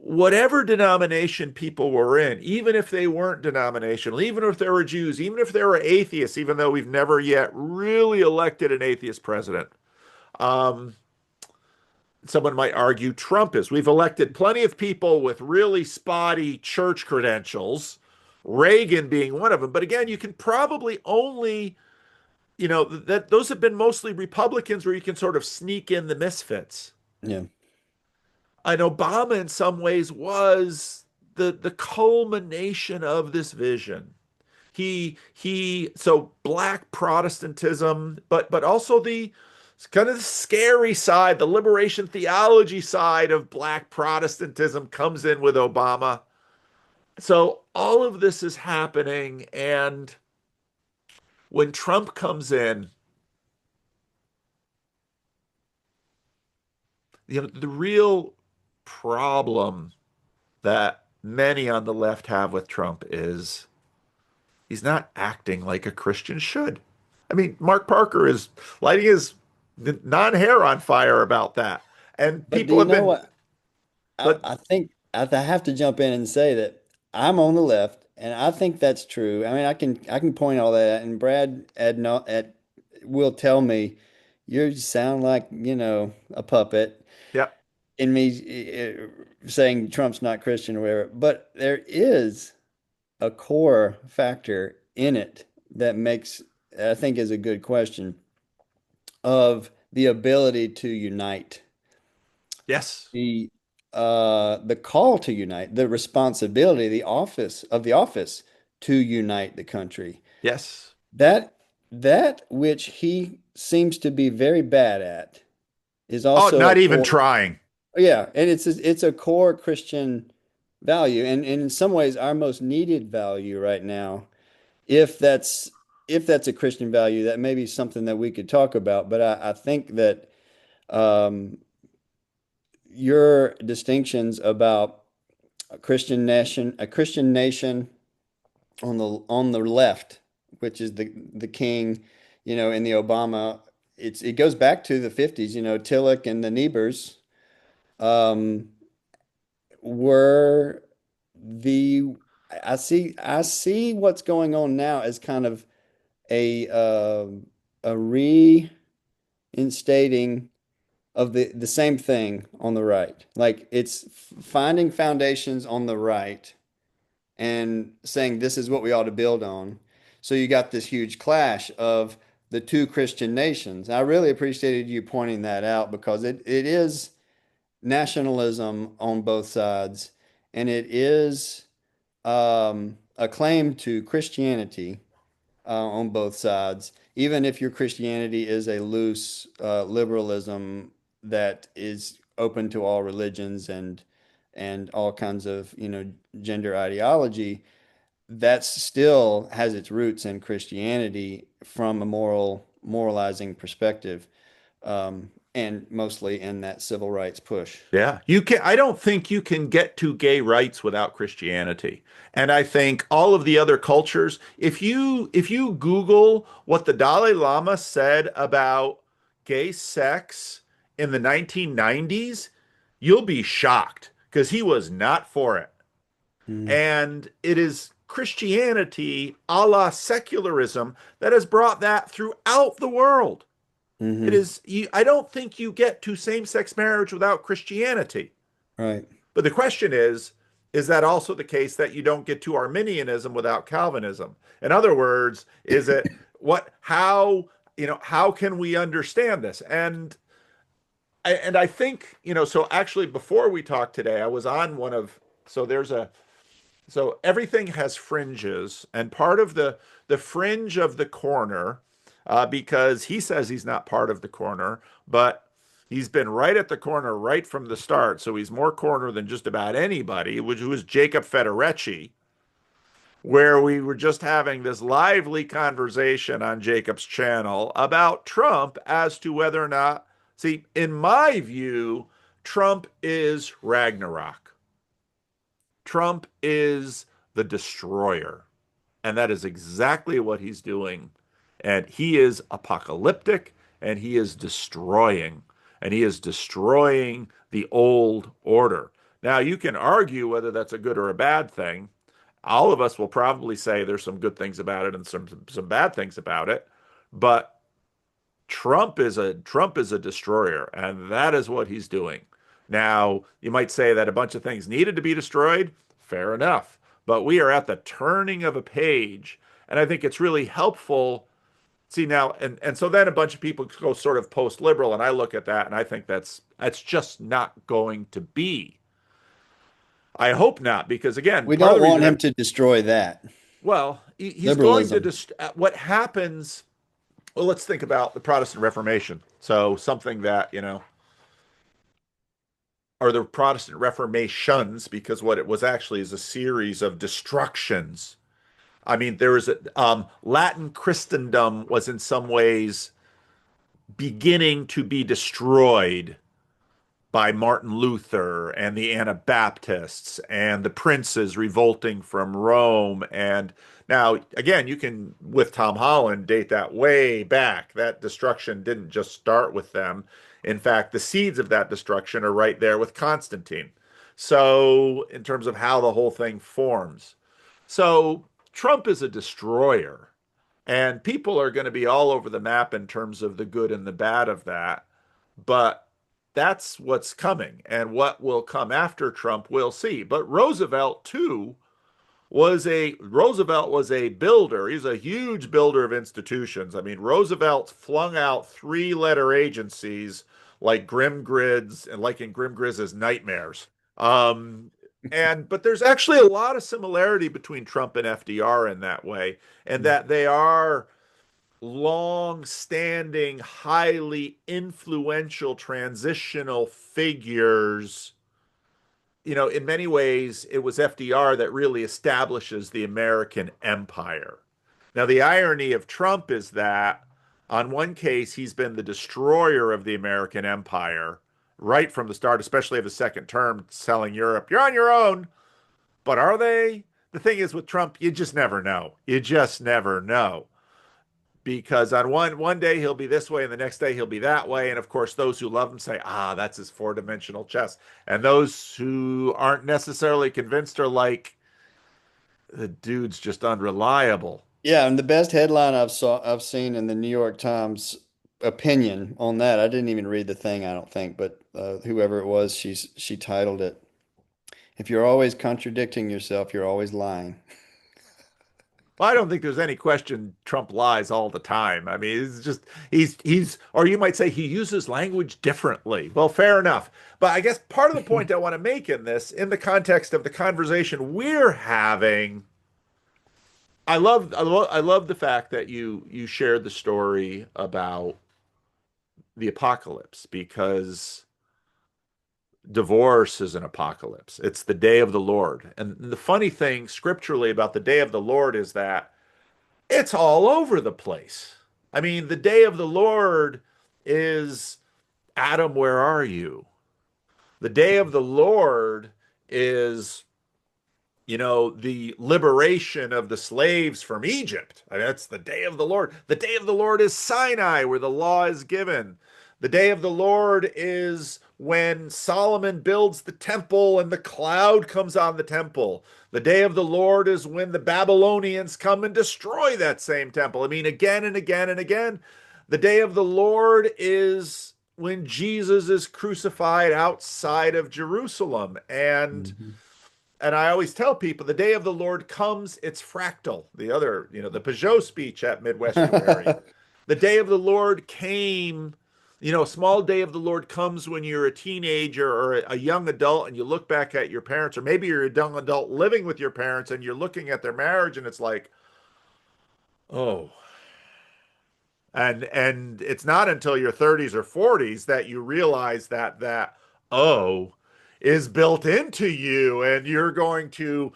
whatever denomination people were in, even if they weren't denominational, even if they were Jews, even if they were atheists, even though we've never yet really elected an atheist president, um, someone might argue Trump is. We've elected plenty of people with really spotty church credentials, Reagan being one of them. But again, you can probably only, that those have been mostly Republicans where you can sort of sneak in the misfits. Yeah. And Obama, in some ways, was the culmination of this vision. So black Protestantism, but also the kind of the scary side, the liberation theology side of black Protestantism comes in with Obama. So all of this is happening, and when Trump comes in, the real problem that many on the left have with Trump is he's not acting like a Christian should. I mean, Mark Parker is lighting his non-hair on fire about that. And But do people you have know been, what? I, but I think I have to jump in and say that I'm on the left, and I think that's true. I mean, I can point all that, and Brad will tell me you sound like, a puppet yeah, in me saying Trump's not Christian or whatever. But there is a core factor in it that makes, I think, is a good question of the ability to unite. yes, the the call to unite, the responsibility, the office to unite the country. yes. That that which he seems to be very bad at is Oh, also a not even core, trying. yeah, and it's a core Christian value, and in some ways our most needed value right now. If that's if that's a Christian value, that may be something that we could talk about. But I think that um, your distinctions about a Christian nation on the left, which is the king, in the Obama. It goes back to the 50s. Tillich and the Niebers um, were the. I see what's going on now as kind of a reinstating of the same thing on the right. Like it's finding foundations on the right and saying this is what we ought to build on. So you got this huge clash of the two Christian nations. I really appreciated you pointing that out because it is nationalism on both sides, and it is a claim to Christianity on both sides, even if your Christianity is a loose liberalism that is open to all religions and all kinds of gender ideology. That still has its roots in Christianity from a moralizing perspective, and mostly in that civil rights push. Yeah, I don't think you can get to gay rights without Christianity. And I think all of the other cultures, if you Google what the Dalai Lama said about gay sex in the 1990s, you'll be shocked because he was not for it. Mm, And it is Christianity a la secularism that has brought that throughout the world. It hmm is, I don't think you get to same-sex marriage without Christianity. Right. But the question is that also the case that you don't get to Arminianism without Calvinism? In other words, is it how can we understand this? And I think, so actually before we talked today, I was on one of, so there's a, so everything has fringes, and part of the fringe of the corner, because he says he's not part of the corner, but he's been right at the corner right from the start. So he's more corner than just about anybody, which was Jacob Federecci, where we were just having this lively conversation on Jacob's channel about Trump as to whether or not, see, in my view, Trump is Ragnarok. Trump is the destroyer. And that is exactly what he's doing. And he is apocalyptic and he is destroying. And he is destroying the old order. Now, you can argue whether that's a good or a bad thing. All of us will probably say there's some good things about it and some bad things about it. But Trump is a destroyer, and that is what he's doing. Now, you might say that a bunch of things needed to be destroyed. Fair enough. But we are at the turning of a page, and I think it's really helpful. See now, and so then a bunch of people go sort of post-liberal, and I look at that and I think that's just not going to be. I hope not, because again, We part of don't the reason want that him to destroy that. well, he's going to Liberalism. dist what happens. Well, let's think about the Protestant Reformation. So something that, or the Protestant Reformations, because what it was actually is a series of destructions. I mean, there was Latin Christendom was in some ways beginning to be destroyed by Martin Luther and the Anabaptists and the princes revolting from Rome. And now, again, you can, with Tom Holland, date that way back. That destruction didn't just start with them. In fact, the seeds of that destruction are right there with Constantine. So, in terms of how the whole thing forms. So, Trump is a destroyer. And people are going to be all over the map in terms of the good and the bad of that. But that's what's coming. And what will come after Trump, we'll see. But Roosevelt, too, was a builder. He's a huge builder of institutions. I mean, Roosevelt flung out three-letter agencies like Grim Grids and like in Grim Grids' Nightmares. Um, but there's actually a lot of similarity between Trump and FDR in that way, and that they are long-standing, highly influential transitional figures. In many ways, it was FDR that really establishes the American empire. Now, the irony of Trump is that, on one case, he's been the destroyer of the American empire right from the start, especially of his second term, telling Europe, you're on your own. But are they? The thing is with Trump, you just never know. You just never know because on one day he'll be this way and the next day he'll be that way, and of course those who love him say, that's his four-dimensional chess, and those who aren't necessarily convinced are like, the dude's just unreliable. Yeah, and the best headline I've seen in the New York Times opinion on that. I didn't even read the thing, I don't think, but whoever it was, she titled it, "If you're always contradicting yourself, you're always lying." Well, I don't think there's any question Trump lies all the time. I mean, it's just he's or you might say he uses language differently. Well, fair enough. But I guess part of the point I want to make in this, in the context of the conversation we're having, I love the fact that you shared the story about the apocalypse, because divorce is an apocalypse. It's the day of the Lord. And the funny thing scripturally about the day of the Lord is that it's all over the place. I mean, the day of the Lord is, Adam, where are you? The day of the Lord is, the liberation of the slaves from Egypt. I mean, that's the day of the Lord. The day of the Lord is Sinai, where the law is given. The day of the Lord is when Solomon builds the temple and the cloud comes on the temple. The day of the Lord is when the Babylonians come and destroy that same temple. I mean, again and again and again. The day of the Lord is when Jesus is crucified outside of Jerusalem. And Mhm. and I always tell people the day of the Lord comes, it's fractal. The Peugeot speech at Midwestuary. The day of the Lord came, a small day of the Lord comes when you're a teenager or a young adult and you look back at your parents, or maybe you're a young adult living with your parents and you're looking at their marriage and it's like, oh. And it's not until your 30s or 40s that you realize that oh is built into you, and you're going to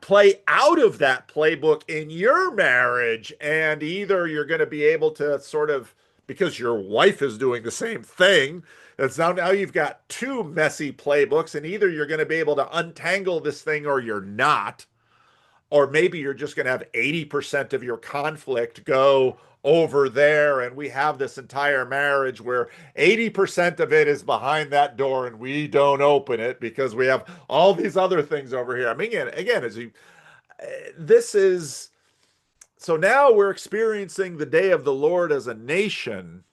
play out of that playbook in your marriage, and either you're going to be able to sort of, because your wife is doing the same thing, it's now you've got two messy playbooks, and either you're going to be able to untangle this thing or you're not, or maybe you're just going to have 80% of your conflict go over there, and we have this entire marriage where 80% of it is behind that door and we don't open it because we have all these other things over here. I mean, again, this is So now we're experiencing the day of the Lord as a nation.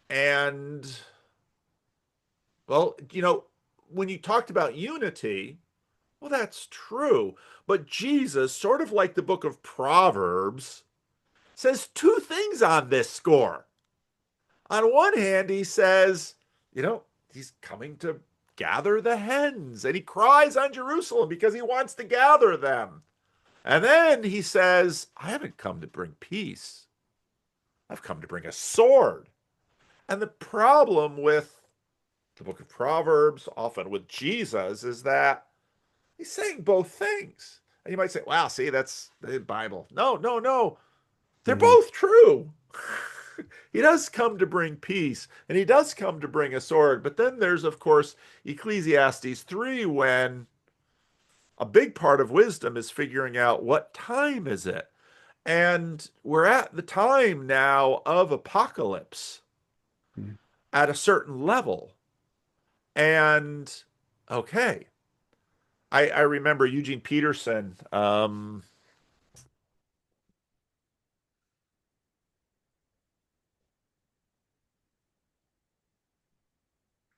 And, well, when you talked about unity, well, that's true. But Jesus, sort of like the book of Proverbs, says two things on this score. On one hand, he says, he's coming to gather the hens, and he cries on Jerusalem because he wants to gather them. And then he says, I haven't come to bring peace. I've come to bring a sword. And the problem with the book of Proverbs, often with Jesus, is that he's saying both things. And you might say, wow, see, that's the Bible. No, no, no. They're Hmm. both true. He does come to bring peace and he does come to bring a sword. But then there's, of course, Ecclesiastes 3, when a big part of wisdom is figuring out what time is it. And we're at the time now of apocalypse at a certain level. And okay, I remember Eugene Peterson,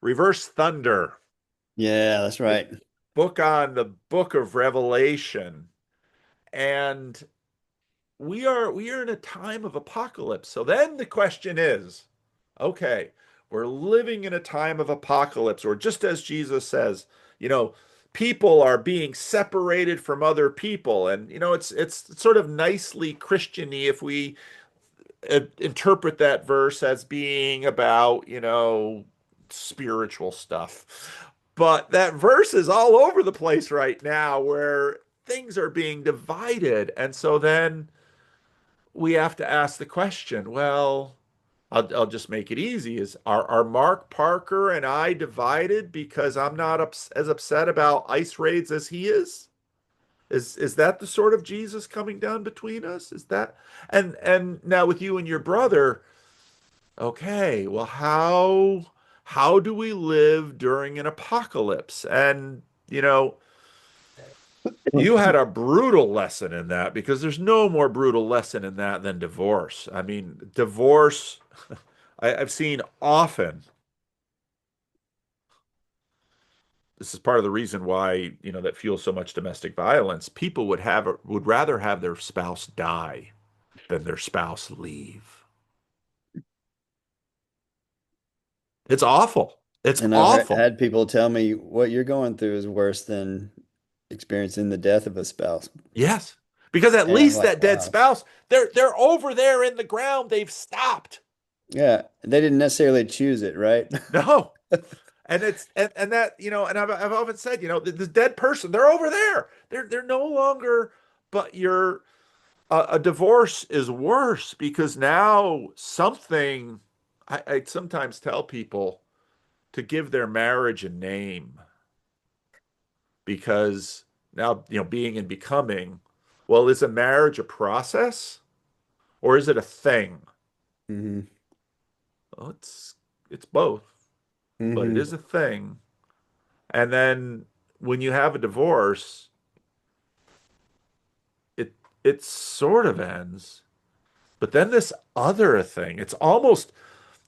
Reverse Thunder, Yeah, that's the right. book on the book of Revelation. And we are in a time of apocalypse. So then the question is, okay, we're living in a time of apocalypse, or just as Jesus says, you know, people are being separated from other people. And it's sort of nicely Christiany if we interpret that verse as being about, spiritual stuff. But that verse is all over the place right now where things are being divided. And so then we have to ask the question, well, I'll just make it easy. Are Mark Parker and I divided because I'm not as upset about ICE raids as he is? Is that the sort of Jesus coming down between us? Is that and now with you and your brother, okay, well how do we live during an apocalypse? And you had a brutal lesson in that because there's no more brutal lesson in that than divorce. I mean, divorce, I've seen often. This is part of the reason why, that fuels so much domestic violence. People would rather have their spouse die than their spouse leave. It's awful. It's And I've awful. had people tell me what you're going through is worse than experiencing the death of a spouse. Yes. Because at And I'm least like, that dead wow. spouse, they're over there in the ground. They've stopped. Yeah, they didn't necessarily choose it, right? No. And that and I've often said this dead person, they're over there, they're no longer, but you're a divorce is worse because now something. I sometimes tell people to give their marriage a name because now being and becoming, well, is a marriage a process or is it a thing? Hmm. Well, it's both, but it Hmm. is a thing. And then when you have a divorce, it it sort of ends. But then this other thing, it's almost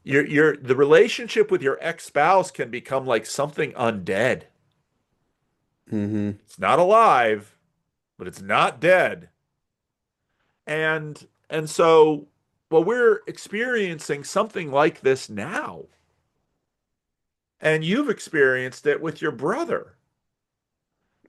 the relationship with your ex-spouse can become like something undead. Hmm. It's not alive, but it's not dead. And so, well, we're experiencing something like this now. And you've experienced it with your brother.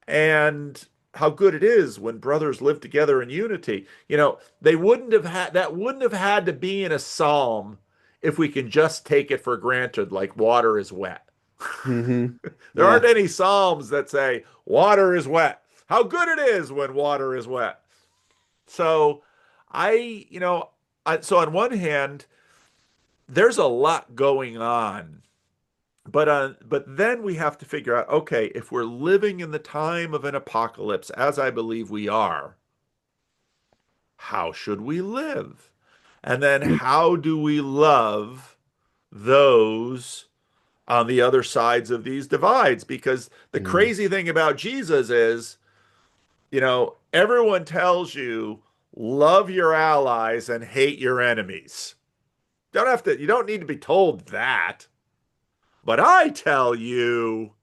And how good it is when brothers live together in unity. They wouldn't have had that wouldn't have had to be in a psalm if we can just take it for granted, like water is wet. Hmm. There aren't Yeah. any psalms that say water is wet. How good it is when water is wet. So I, you know, so on one hand, there's a lot going on. But then we have to figure out, okay, if we're living in the time of an apocalypse, as I believe we are, how should we live? And then how do we love those on the other sides of these divides? Because the Mm. crazy thing about Jesus is, everyone tells you love your allies and hate your enemies. You don't need to be told that. But I tell you,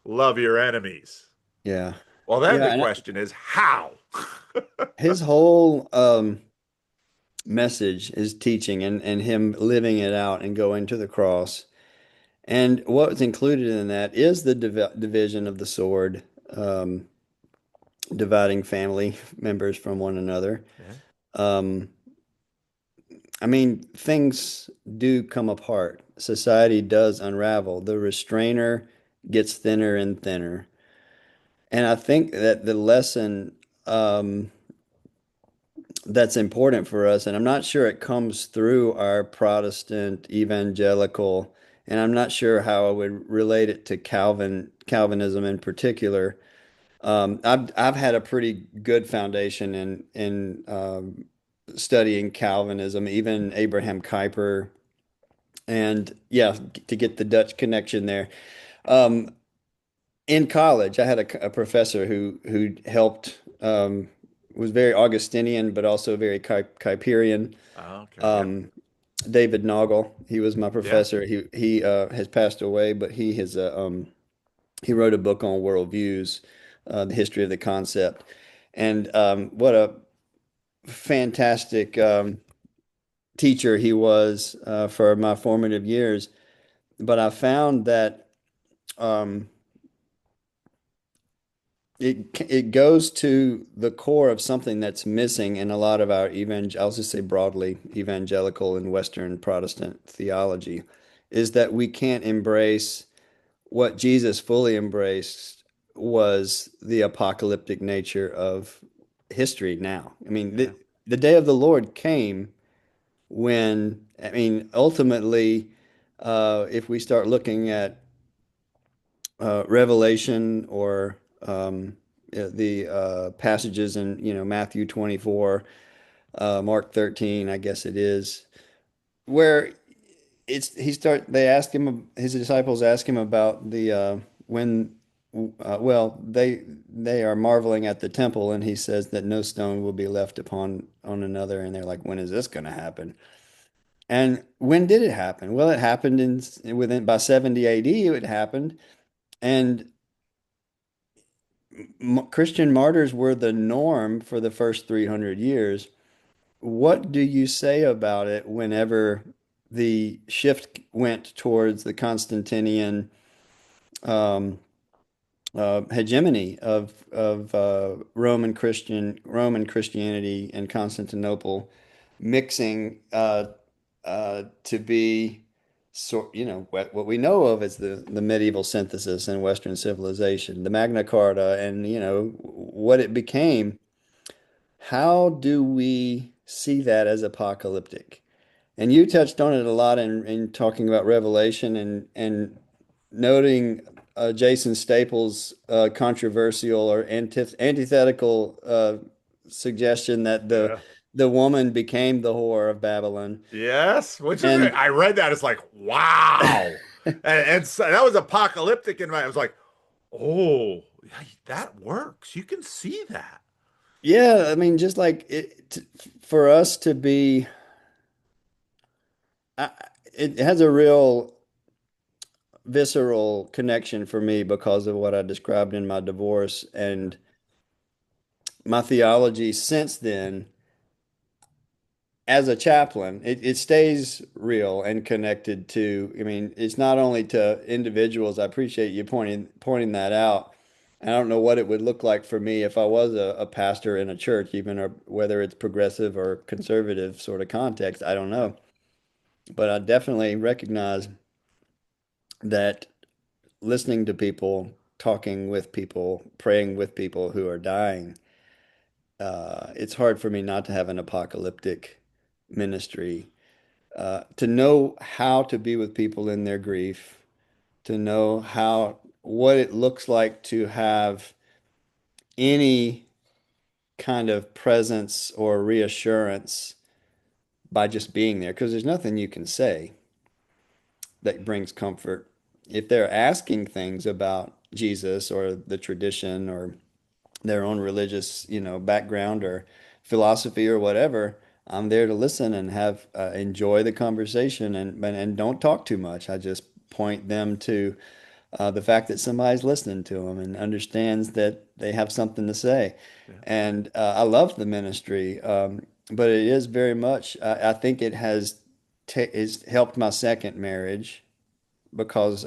love your enemies. Yeah. Well, then Yeah, the and question is how? his whole message is teaching and him living it out and going to the cross. And what's included in that is the division of the sword, um, dividing family members from one another. Yeah, Um, I mean, things do come apart. Society does unravel. The restrainer gets thinner and thinner. And I think that the lesson that's important for us, and I'm not sure it comes through our Protestant evangelical, and I'm not sure how I would relate it to Calvinism in particular. I've had a pretty good foundation in studying Calvinism, even Abraham Kuyper, and yeah, to get the Dutch connection there. Um, in college, I had a professor who helped was very Augustinian, but also very Kuyperian. okay. Yep. Um, David Noggle, he was my Yeah. professor. He has passed away, but he wrote a book on worldviews, the history of the concept, and what a fantastic teacher he was for my formative years. But I found that um, it goes to the core of something that's missing in a lot of our I'll just say broadly evangelical and Western Protestant theology, is that we can't embrace what Jesus fully embraced was the apocalyptic nature of history now. I mean, Yeah. the day of the Lord came when, I mean, ultimately, if we start looking at Revelation or the passages in, Matthew 24, Mark 13, I guess it is, where they ask him, his disciples ask him about the when well they are marveling at the temple, and he says that no stone will be left upon on another, and they're like, when is this going to happen? And when did it happen? Well, it happened in within by 70 AD it happened, and Christian martyrs were the norm for the first 300 years. What do you say about it whenever the shift went towards the Constantinian um, hegemony of Roman Christianity and Constantinople mixing to be what we know of as the medieval synthesis in Western civilization, the Magna Carta, and what it became. How do we see that as apocalyptic? And you touched on it a lot in talking about Revelation and noting Jason Staples' controversial or antithetical suggestion that the Yeah. the woman became the whore of Babylon. Yes, which is And I read that. It's like, wow. And so that was apocalyptic in my I was like, oh, yeah, that works. You can see that. yeah, I mean, just like for us to be, I, it has a real visceral connection for me because of what I described in my divorce Yeah. and my theology since then. As a chaplain, it stays real and connected to, I mean, it's not only to individuals. I appreciate you pointing that out. I don't know what it would look like for me if I was a pastor in a church, even or whether it's progressive or conservative sort of context. I don't Yeah. know. But I definitely recognize that listening to people, talking with people, praying with people who are dying, it's hard for me not to have an apocalyptic ministry. To know how to be with people in their grief, to know what it looks like to have any kind of presence or reassurance by just being there, because there's nothing you can say that brings comfort. If they're asking things about Jesus or the tradition or their own religious, background or philosophy or whatever, I'm there to listen and have enjoy the conversation and don't talk too much. I just point them to the fact that somebody's listening to them and understands that they have something to say. Yeah. And I love the ministry, but it is very much, I think it has it's helped my second marriage because,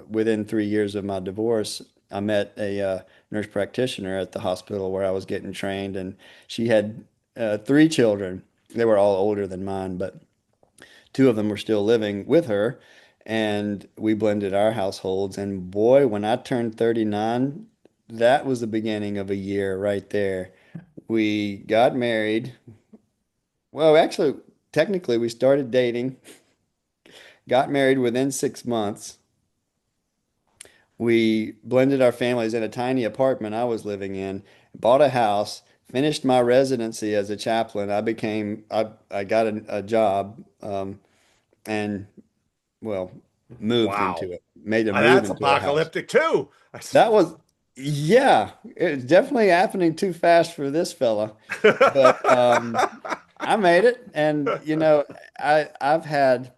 within 3 years of my divorce, I met a nurse practitioner at the hospital where I was getting trained, and she had three children. They were all older than mine, but two of them were still living with her, and we blended our households. And boy, when I turned 39, that was the beginning of a year right there. We got married. Well, actually, technically, we started dating, got married within 6 months. We blended our families in a tiny apartment I was living in, bought a house, finished my residency as a chaplain. I got a job, and well, moved Wow. into it, made a move That's into a house. apocalyptic too. That was, yeah, it's definitely happening too fast for this fella. But I made it, and I've had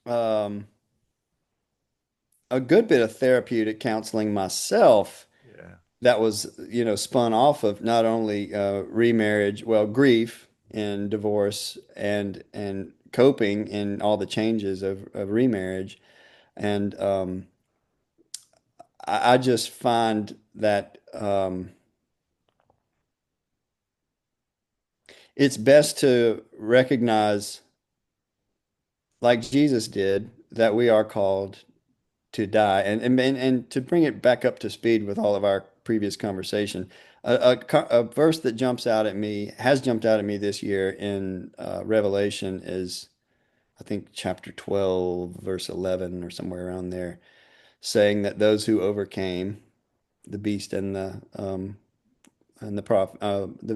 um, a good bit of therapeutic counseling myself Yeah. that was, spun off of not only remarriage, well, grief and divorce and coping in all the changes of remarriage. And I just find that it's best to recognize, like Jesus did, that we are called to die. And to bring it back up to speed with all of our previous conversation, a verse that has jumped out at me this year in Revelation is, I think, chapter 12, verse 11, or somewhere around there, saying that those who overcame the beast the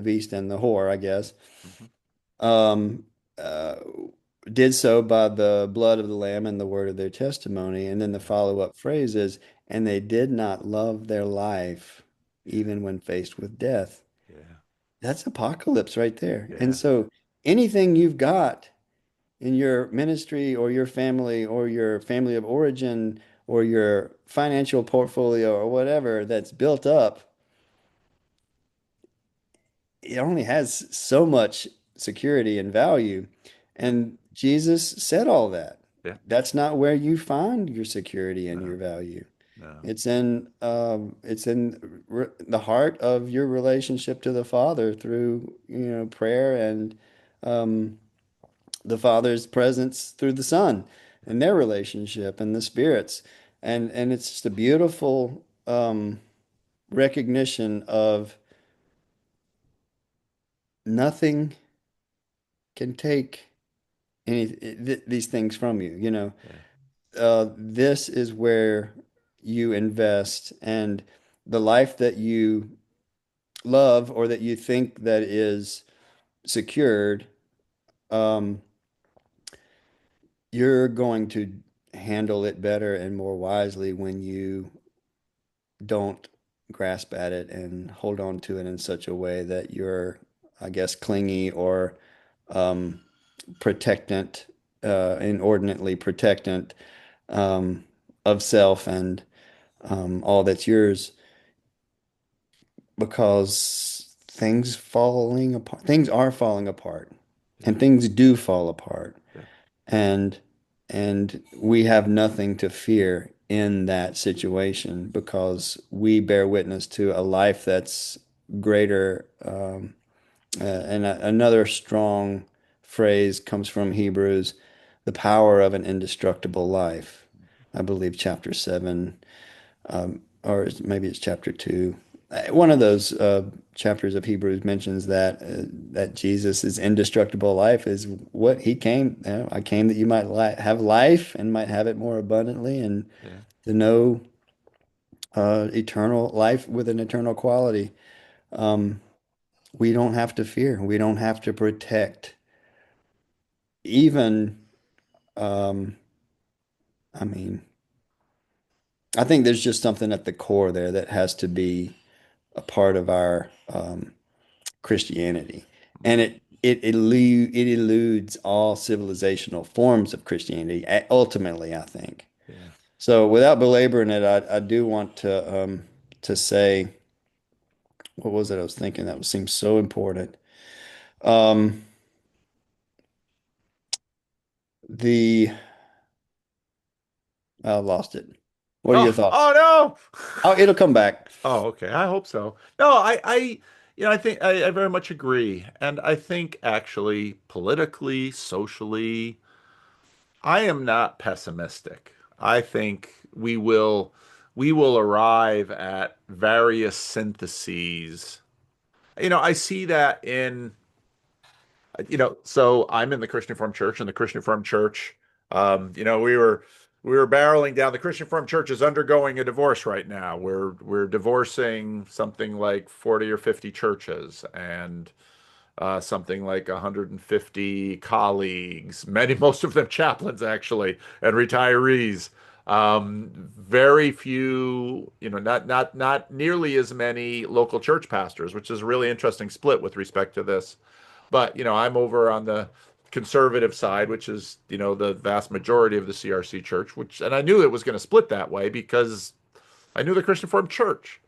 beast and the whore, I guess, Mhm. um, uh, did so by the blood of the Lamb and the word of their testimony. And then the Yeah. follow-up phrase is, and they did not love their life Yeah. even when faced with death. Yeah. That's apocalypse right there. And Yeah. so anything you've got in your ministry or your family of origin or your financial portfolio or whatever that's built up, it only has so much security and value. Yeah. And Jesus said all that. Yeah. That's not where you find your security and your No. value. No. It's in the heart of your relationship to the Father through, prayer and um, the Father's presence through the Son and their relationship and the spirits. And it's just a beautiful recognition of nothing can take these things from you. Yeah. This is where you invest, and the life that you love or that you think that is secured, um, you're going to handle it better and more wisely when you don't grasp at it and hold on to it in such a way that you're, I guess, clingy or um, protectant, inordinately protectant um, of self and all that's yours, because things are falling apart, Yeah. and things do fall apart, Yeah. and and we have nothing to fear in that situation because we bear witness to a life that's greater. Another strong phrase comes from Hebrews, the power of an indestructible life. I believe chapter 7, or maybe it's chapter 2. One of those chapters of Hebrews mentions that Jesus' indestructible life is what he came. I came that you might have life and might have it more abundantly, and Yeah. to know eternal life with an eternal quality. We don't have to fear. We don't have to protect. Even, um, I mean, I think there's just something at the core there that has to be a part of our. Christianity. And it eludes all civilizational forms of Christianity, ultimately, I think. Yeah. So without belaboring it, I do want to say, what was it I was thinking that seems so important? Um, the I lost it. What are your Oh, thoughts? oh no. Oh, it'll come back. Oh, okay. I hope so. No, I think I very much agree. And I think actually politically, socially, I am not pessimistic. I think we will arrive at various syntheses. I see that in so I'm in the Christian Reformed Church, and the Christian Reformed Church, we were barreling down. The Christian Reformed Church is undergoing a divorce right now. We're divorcing something like 40 or 50 churches, and something like 150 colleagues, most of them chaplains actually, and retirees. Very few, not nearly as many local church pastors, which is a really interesting split with respect to this. But, I'm over on the conservative side, which is, the vast majority of the CRC church, and I knew it was going to split that way because I knew the Christian Reformed Church.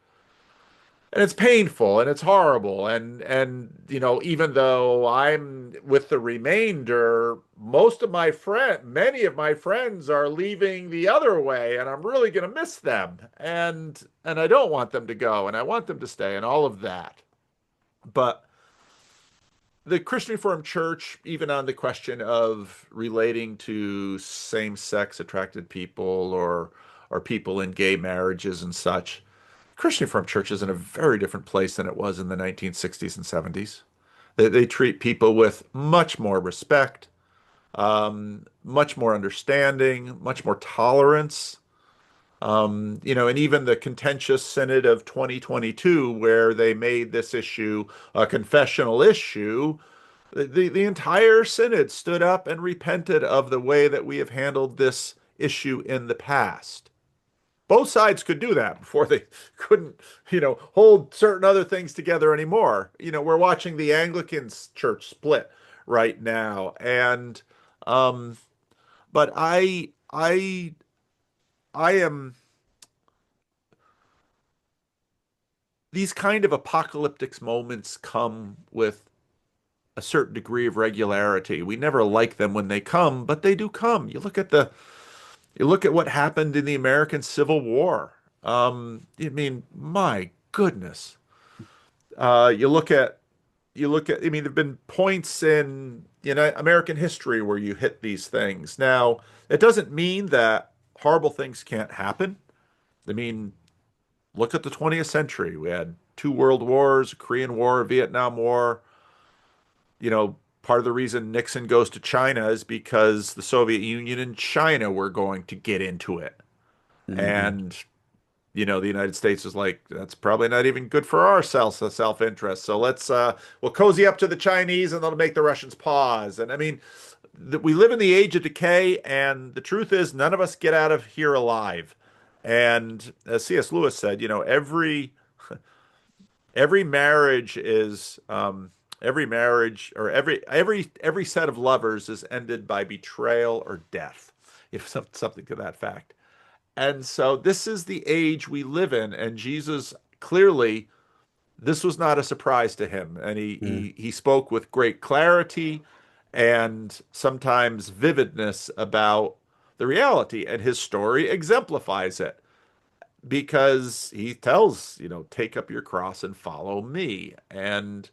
And it's painful and it's horrible. And even though I'm with the remainder, many of my friends are leaving the other way, and I'm really going to miss them. And I don't want them to go, and I want them to stay, and all of that. But the Christian Reformed Church, even on the question of relating to same-sex attracted people or people in gay marriages and such, Christian Reformed Church is in a very different place than it was in the 1960s and 70s. They treat people with much more respect, much more understanding, much more tolerance. And even the contentious Synod of 2022, where they made this issue a confessional issue, the entire synod stood up and repented of the way that we have handled this issue in the past. Both sides could do that before they couldn't, hold certain other things together anymore. We're watching the Anglican church split right now, and um, but I am these kind of apocalyptic moments come with a certain degree of regularity. We never like them when they come, but they do come. You look at what happened in the American Civil War. I mean, my goodness. You look at I mean, there've been points in American history where you hit these things. Now, it doesn't mean that horrible things can't happen. I mean, look at the 20th century. We had two world wars, a Korean War, a Vietnam War. Part of the reason Nixon goes to China is because the Soviet Union and China were going to get into it. Hmm. And the United States is like, that's probably not even good for our self-interest. So we'll cozy up to the Chinese and that'll make the Russians pause. And I mean, we live in the age of decay, and the truth is none of us get out of here alive. And as C.S. Lewis said, every marriage is every marriage or every set of lovers is ended by betrayal or death. Something to that fact. And so this is the age we live in, and Jesus clearly, this was not a surprise to him, and he spoke with great clarity and sometimes vividness about the reality, and his story exemplifies it because he tells, take up your cross and follow me. And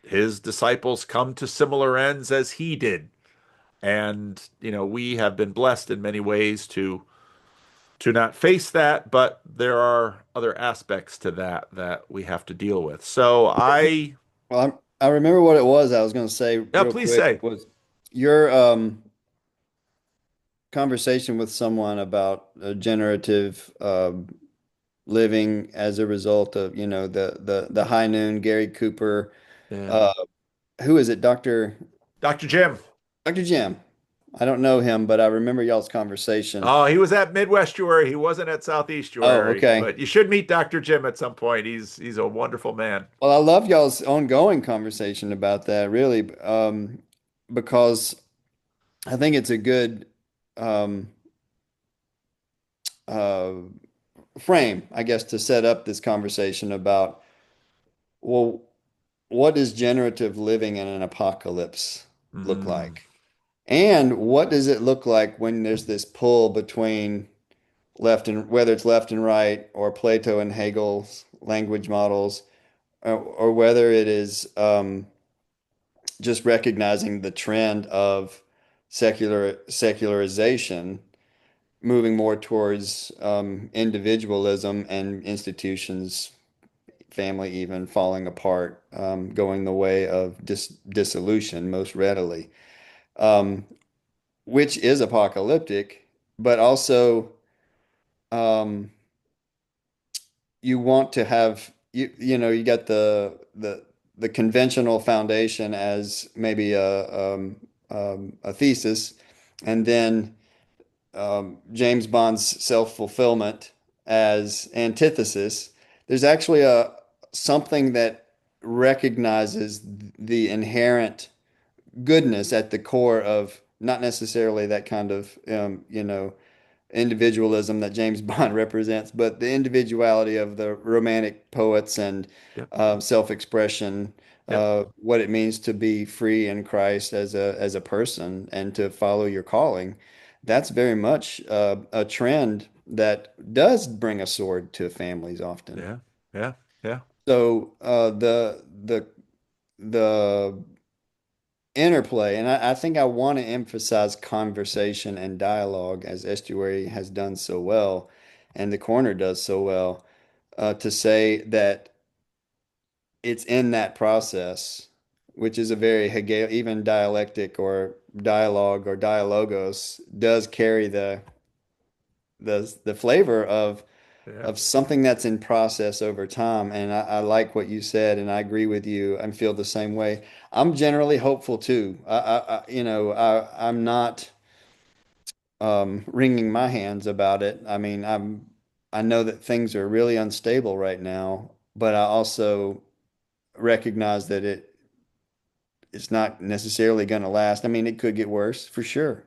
his disciples come to similar ends as he did. And, we have been blessed in many ways to not face that, but there are other aspects to that we have to deal with. So I remember what it was I was going to say yeah, real please quick say. was your conversation with someone about generative living as a result of, the high noon, Gary Cooper, Yeah. uh, who is it, Dr. Dr. Jim. Dr. Jim. I don't know him, but I remember y'all's conversation. Oh, he was at Midwest. He wasn't at Oh, Southeast. okay. But you should meet Dr. Jim at some point. He's a wonderful man. Well, I love y'all's ongoing conversation about that, really, because I think it's a good um, uh, frame, I guess, to set up this conversation about, well, what does generative living in an apocalypse look Mm, like? And what does it look like when there's this pull between left and whether it's left and right or Plato and Hegel's language models, or whether it is just recognizing the trend of secularization, moving more towards individualism and institutions, family even falling apart, going the way of dissolution most readily, um, which is apocalyptic, but also um, you want to have you got the conventional foundation as maybe a thesis, and then James Bond's self-fulfillment as antithesis. There's actually a something that recognizes the inherent goodness at the core of not necessarily that kind of individualism that James Bond represents, but the individuality of the romantic poets and yep, self-expression, yep, what it means to be free in Christ as a person and to follow your calling. That's very much a trend that does bring a sword to families often. yeah, yeah, yeah. So the interplay, and I think I want to emphasize conversation and dialogue as Estuary has done so well, and the corner does so well, to say that it's in that process, which is a very Hegel, even dialectic or dialogue or dialogos does carry the flavor Yeah. of something that's in process over time. And I like what you said, and I agree with you and feel the same way. I'm generally hopeful too. I'm not wringing my hands about it. I mean, I know that things are really unstable right now, but I also recognize that it's not necessarily going to last. I mean, it could get worse for sure,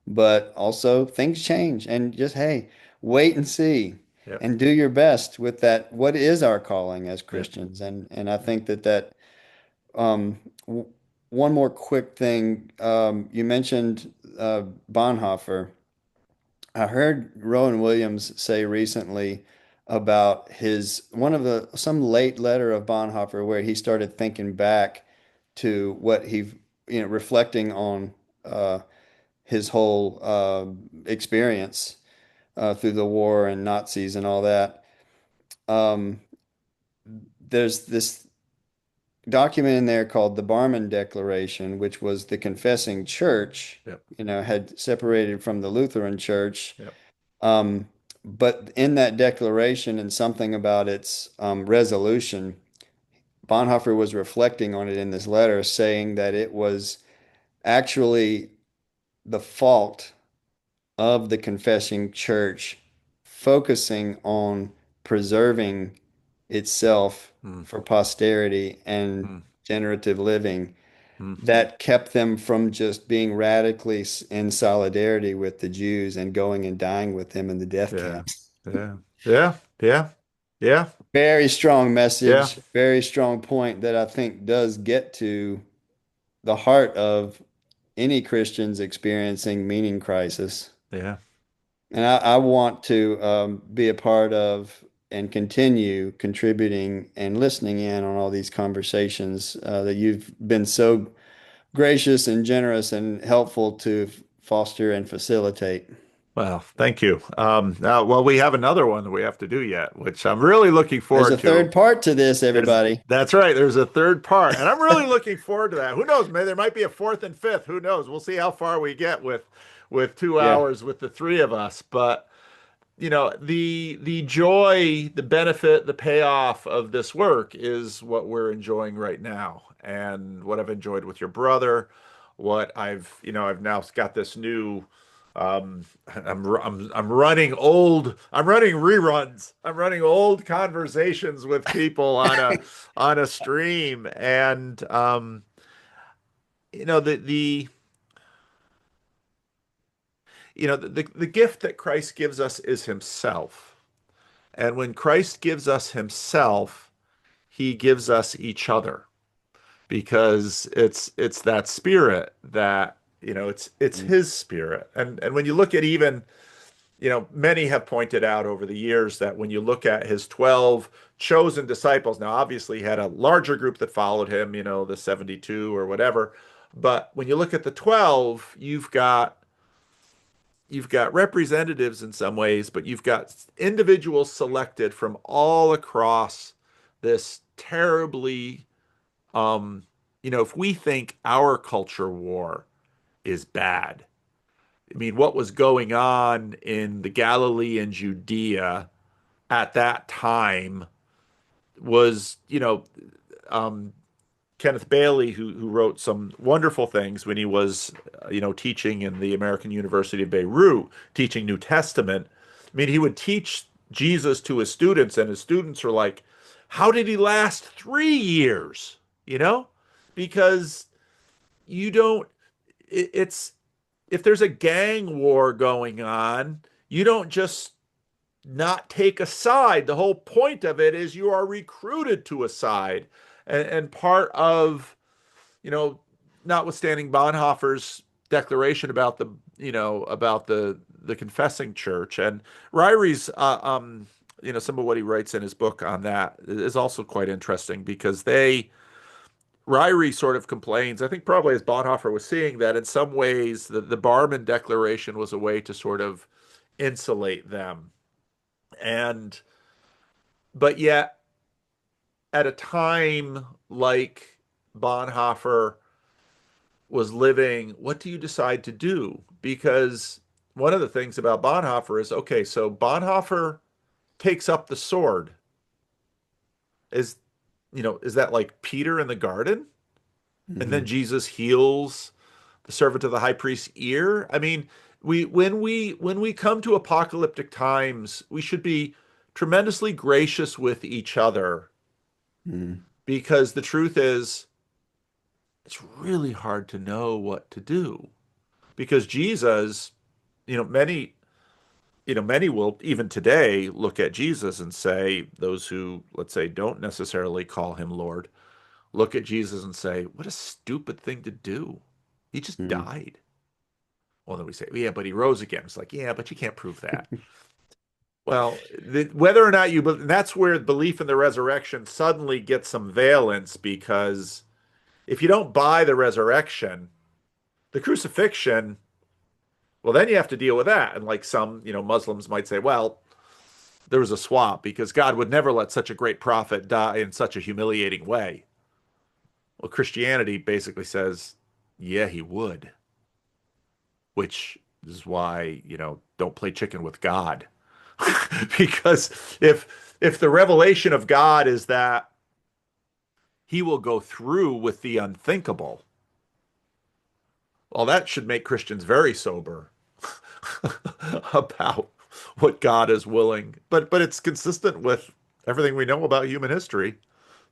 but also things change and just, hey, wait and see Yep. and do your best with that. What is our calling as Yep. Christians? And I Yep. think that w one more quick thing. You mentioned Bonhoeffer. I heard Rowan Williams say recently about his one of the some late letter of Bonhoeffer where he started thinking back to what reflecting on his whole experience through the war and Nazis and all that. Um, there's this document in there called the Barmen Declaration, which was the confessing church, Yep. had separated from the Lutheran church. Yep. Um, but in that declaration and something about its resolution, Bonhoeffer was reflecting on it in this letter, saying that it was actually the fault of the confessing church focusing on preserving itself Mm, for posterity and mm, generative living mm. that kept them from just being radically in solidarity with the Jews and going and dying with them in the death Yeah. camps. Yeah. Yeah. Yeah. Yeah. Very strong Yeah. message, very strong point that I think does get to the heart of any Christians experiencing meaning crisis. Yeah. And I want to be a part of and continue contributing and listening in on all these conversations that you've been so gracious and generous and helpful to foster and facilitate. Well, thank you. Well, we have another one that we have to do yet, which I'm really looking There's a forward to. third part to this, everybody. That's right. There's a third part, and I'm really looking forward to that. Who knows? Maybe there might be a fourth and fifth. Who knows? We'll see how far we get with two Yeah. hours with the three of us. But the joy, the benefit, the payoff of this work is what we're enjoying right now, and what I've enjoyed with your brother, what I've now got this new I'm running I'm running reruns. I'm running old conversations with people on a stream, and you know the the gift that Christ gives us is himself. And when Christ gives us himself, he gives us each other, because it's that spirit that, it's Mm. his spirit. And when you look at, even, many have pointed out over the years that when you look at his 12 chosen disciples, now obviously he had a larger group that followed him, the 72 or whatever. But when you look at the 12, you've got representatives in some ways, but you've got individuals selected from all across this terribly, if we think our culture war is bad, I mean, what was going on in the Galilee and Judea at that time was, um, Kenneth Bailey, who wrote some wonderful things when he was, teaching in the American University of Beirut, teaching New Testament. I mean, he would teach Jesus to his students, and his students were like, "How did he last 3 years?" You know, because you don't. It's if there's a gang war going on, you don't just not take a side. The whole point of it is you are recruited to a side. And part of, you know, notwithstanding Bonhoeffer's declaration about the confessing church, and Ryrie's, some of what he writes in his book on that is also quite interesting, because Ryrie sort of complains, I think probably as Bonhoeffer was seeing, that in some ways the Barmen Declaration was a way to sort of insulate them. And but yet, at a time like Bonhoeffer was living, what do you decide to do? Because one of the things about Bonhoeffer is, okay, so Bonhoeffer takes up the sword. Is is that like Peter in the garden? And then Mhm. Jesus heals the servant of the high priest's ear? I mean, when we come to apocalyptic times, we should be tremendously gracious with each other, Mhm. because the truth is, it's really hard to know what to do, because Jesus, many many will even today look at Jesus and say, those who, let's say, don't necessarily call him Lord, look at Jesus and say, what a stupid thing to do. He just Mhm. died. Well, then we say, yeah, but he rose again. It's like, yeah, but you can't prove that. Well, whether or not you, but that's where belief in the resurrection suddenly gets some valence, because if you don't buy the resurrection, the crucifixion, well, then you have to deal with that. And like some, Muslims might say, well, there was a swap, because God would never let such a great prophet die in such a humiliating way. Well, Christianity basically says, yeah, he would, which is why, don't play chicken with God. Because if the revelation of God is that he will go through with the unthinkable, well, that should make Christians very sober about what God is willing. But it's consistent with everything we know about human history.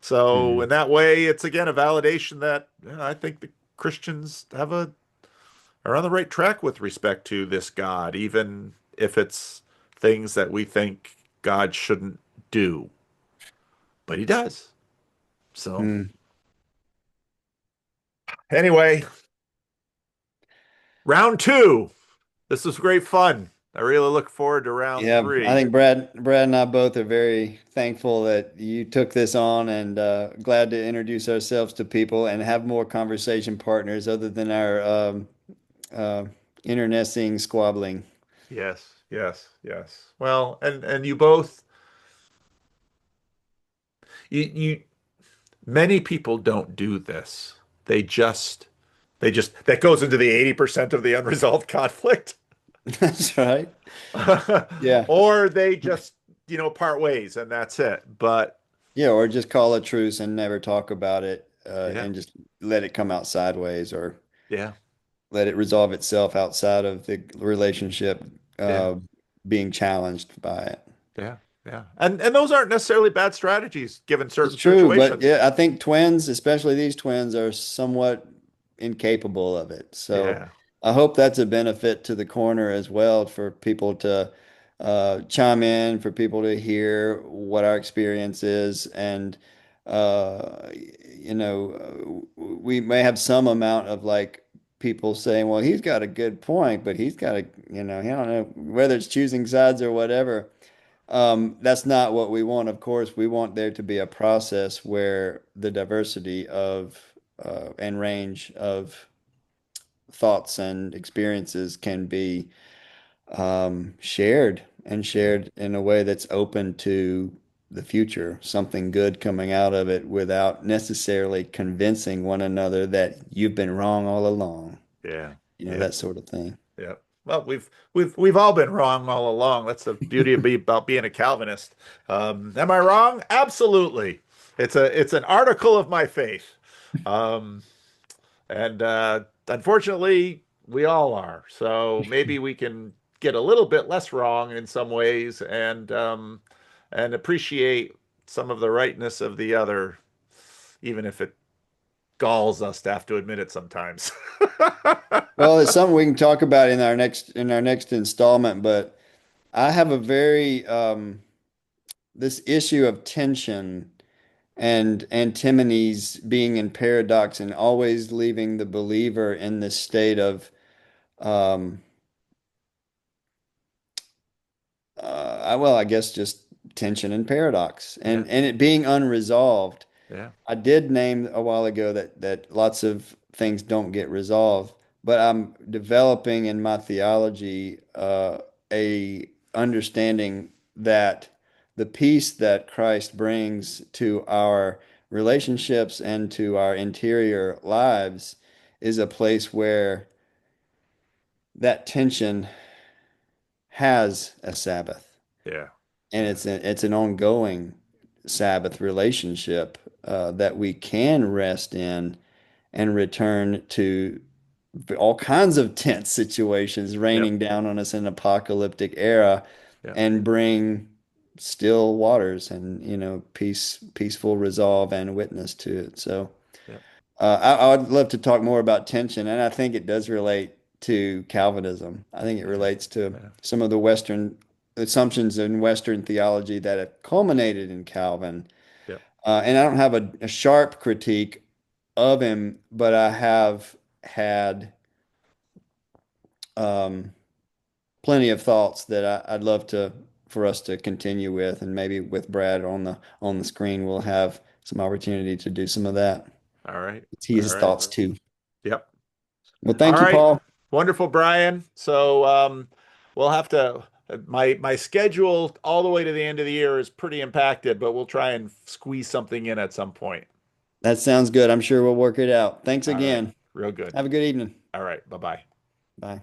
So in Mhm. that way, it's again a validation that, I think the Christians are on the right track with respect to this God, even if it's things that we think God shouldn't do, but he does. So Mhm. anyway, round two. This was great fun. I really look forward to round Yeah, I three. think Brad and I both are very thankful that you took this on, and glad to introduce ourselves to people and have more conversation partners other than our uh, internecine squabbling. Yes, yes, yes. Well, and you both, you many people don't do this. They just that goes into the 80% of the unresolved conflict. That's right. Yeah. Or they just, part ways and that's it. But Yeah, or just call a truce and never talk about it, yeah, and just let it come out sideways, or Yeah. let it resolve itself outside of the relationship Yeah. uh, being challenged by it. Yeah. Yeah. And those aren't necessarily bad strategies given It's certain true, but situations. yeah, I think twins, especially these twins, are somewhat incapable of it. So Yeah. I hope that's a benefit to the corner as well for people to chime in, for people to hear what our experience is. And, we may have some amount of like people saying, well, he's got a good point, but he's got a, I don't know whether it's choosing sides or whatever. That's not what we want, of course. We want there to be a process where the diversity of and range of thoughts and experiences can be shared and Yeah. shared in a way that's open to the future, something good coming out of it without necessarily convincing one another that you've been wrong all along, Yeah. Yeah. that sort of thing. Yeah. Well, we've all been wrong all along. That's the beauty of about being a Calvinist. Am I wrong? Absolutely. It's an article of my faith. Um, and unfortunately, we all are. So maybe we can get a little bit less wrong in some ways and appreciate some of the rightness of the other, even if it galls us to have to admit it sometimes. Well, it's something we can talk about in our next installment, but I have a very this issue of tension and antinomies being in paradox and always leaving the believer in this state of um I guess just tension and paradox Yeah. and it being unresolved. Yeah. I did name a while ago that lots of things don't get resolved, but I'm developing in my theology a understanding that the peace that Christ brings to our relationships and to our interior lives is a place where that tension has a Sabbath, Yeah. and Yeah. it's an ongoing Sabbath relationship that we can rest in and return to all kinds of tense situations Yep. raining down on us in an apocalyptic era Yep. and bring still waters and peaceful resolve and witness to it. So Yep. I would love to talk more about tension, and I think it does relate to Calvinism. I think it Yeah. relates to Yeah. some of the Western assumptions in Western theology that have culminated in Calvin. Yep. And I don't have a sharp critique of him, but I have had um, plenty of thoughts that I'd love to for us to continue with, and maybe with Brad on the screen, we'll have some opportunity to do some of that. All right. See All his right. thoughts too. Yep. Well, All thank you, right. Paul. Wonderful, Brian. So we'll have to my schedule all the way to the end of the year is pretty impacted, but we'll try and squeeze something in at some point. That sounds good. I'm sure we'll work it out. Thanks All right. again. Real good. Have a good evening. All right. Bye-bye. Bye.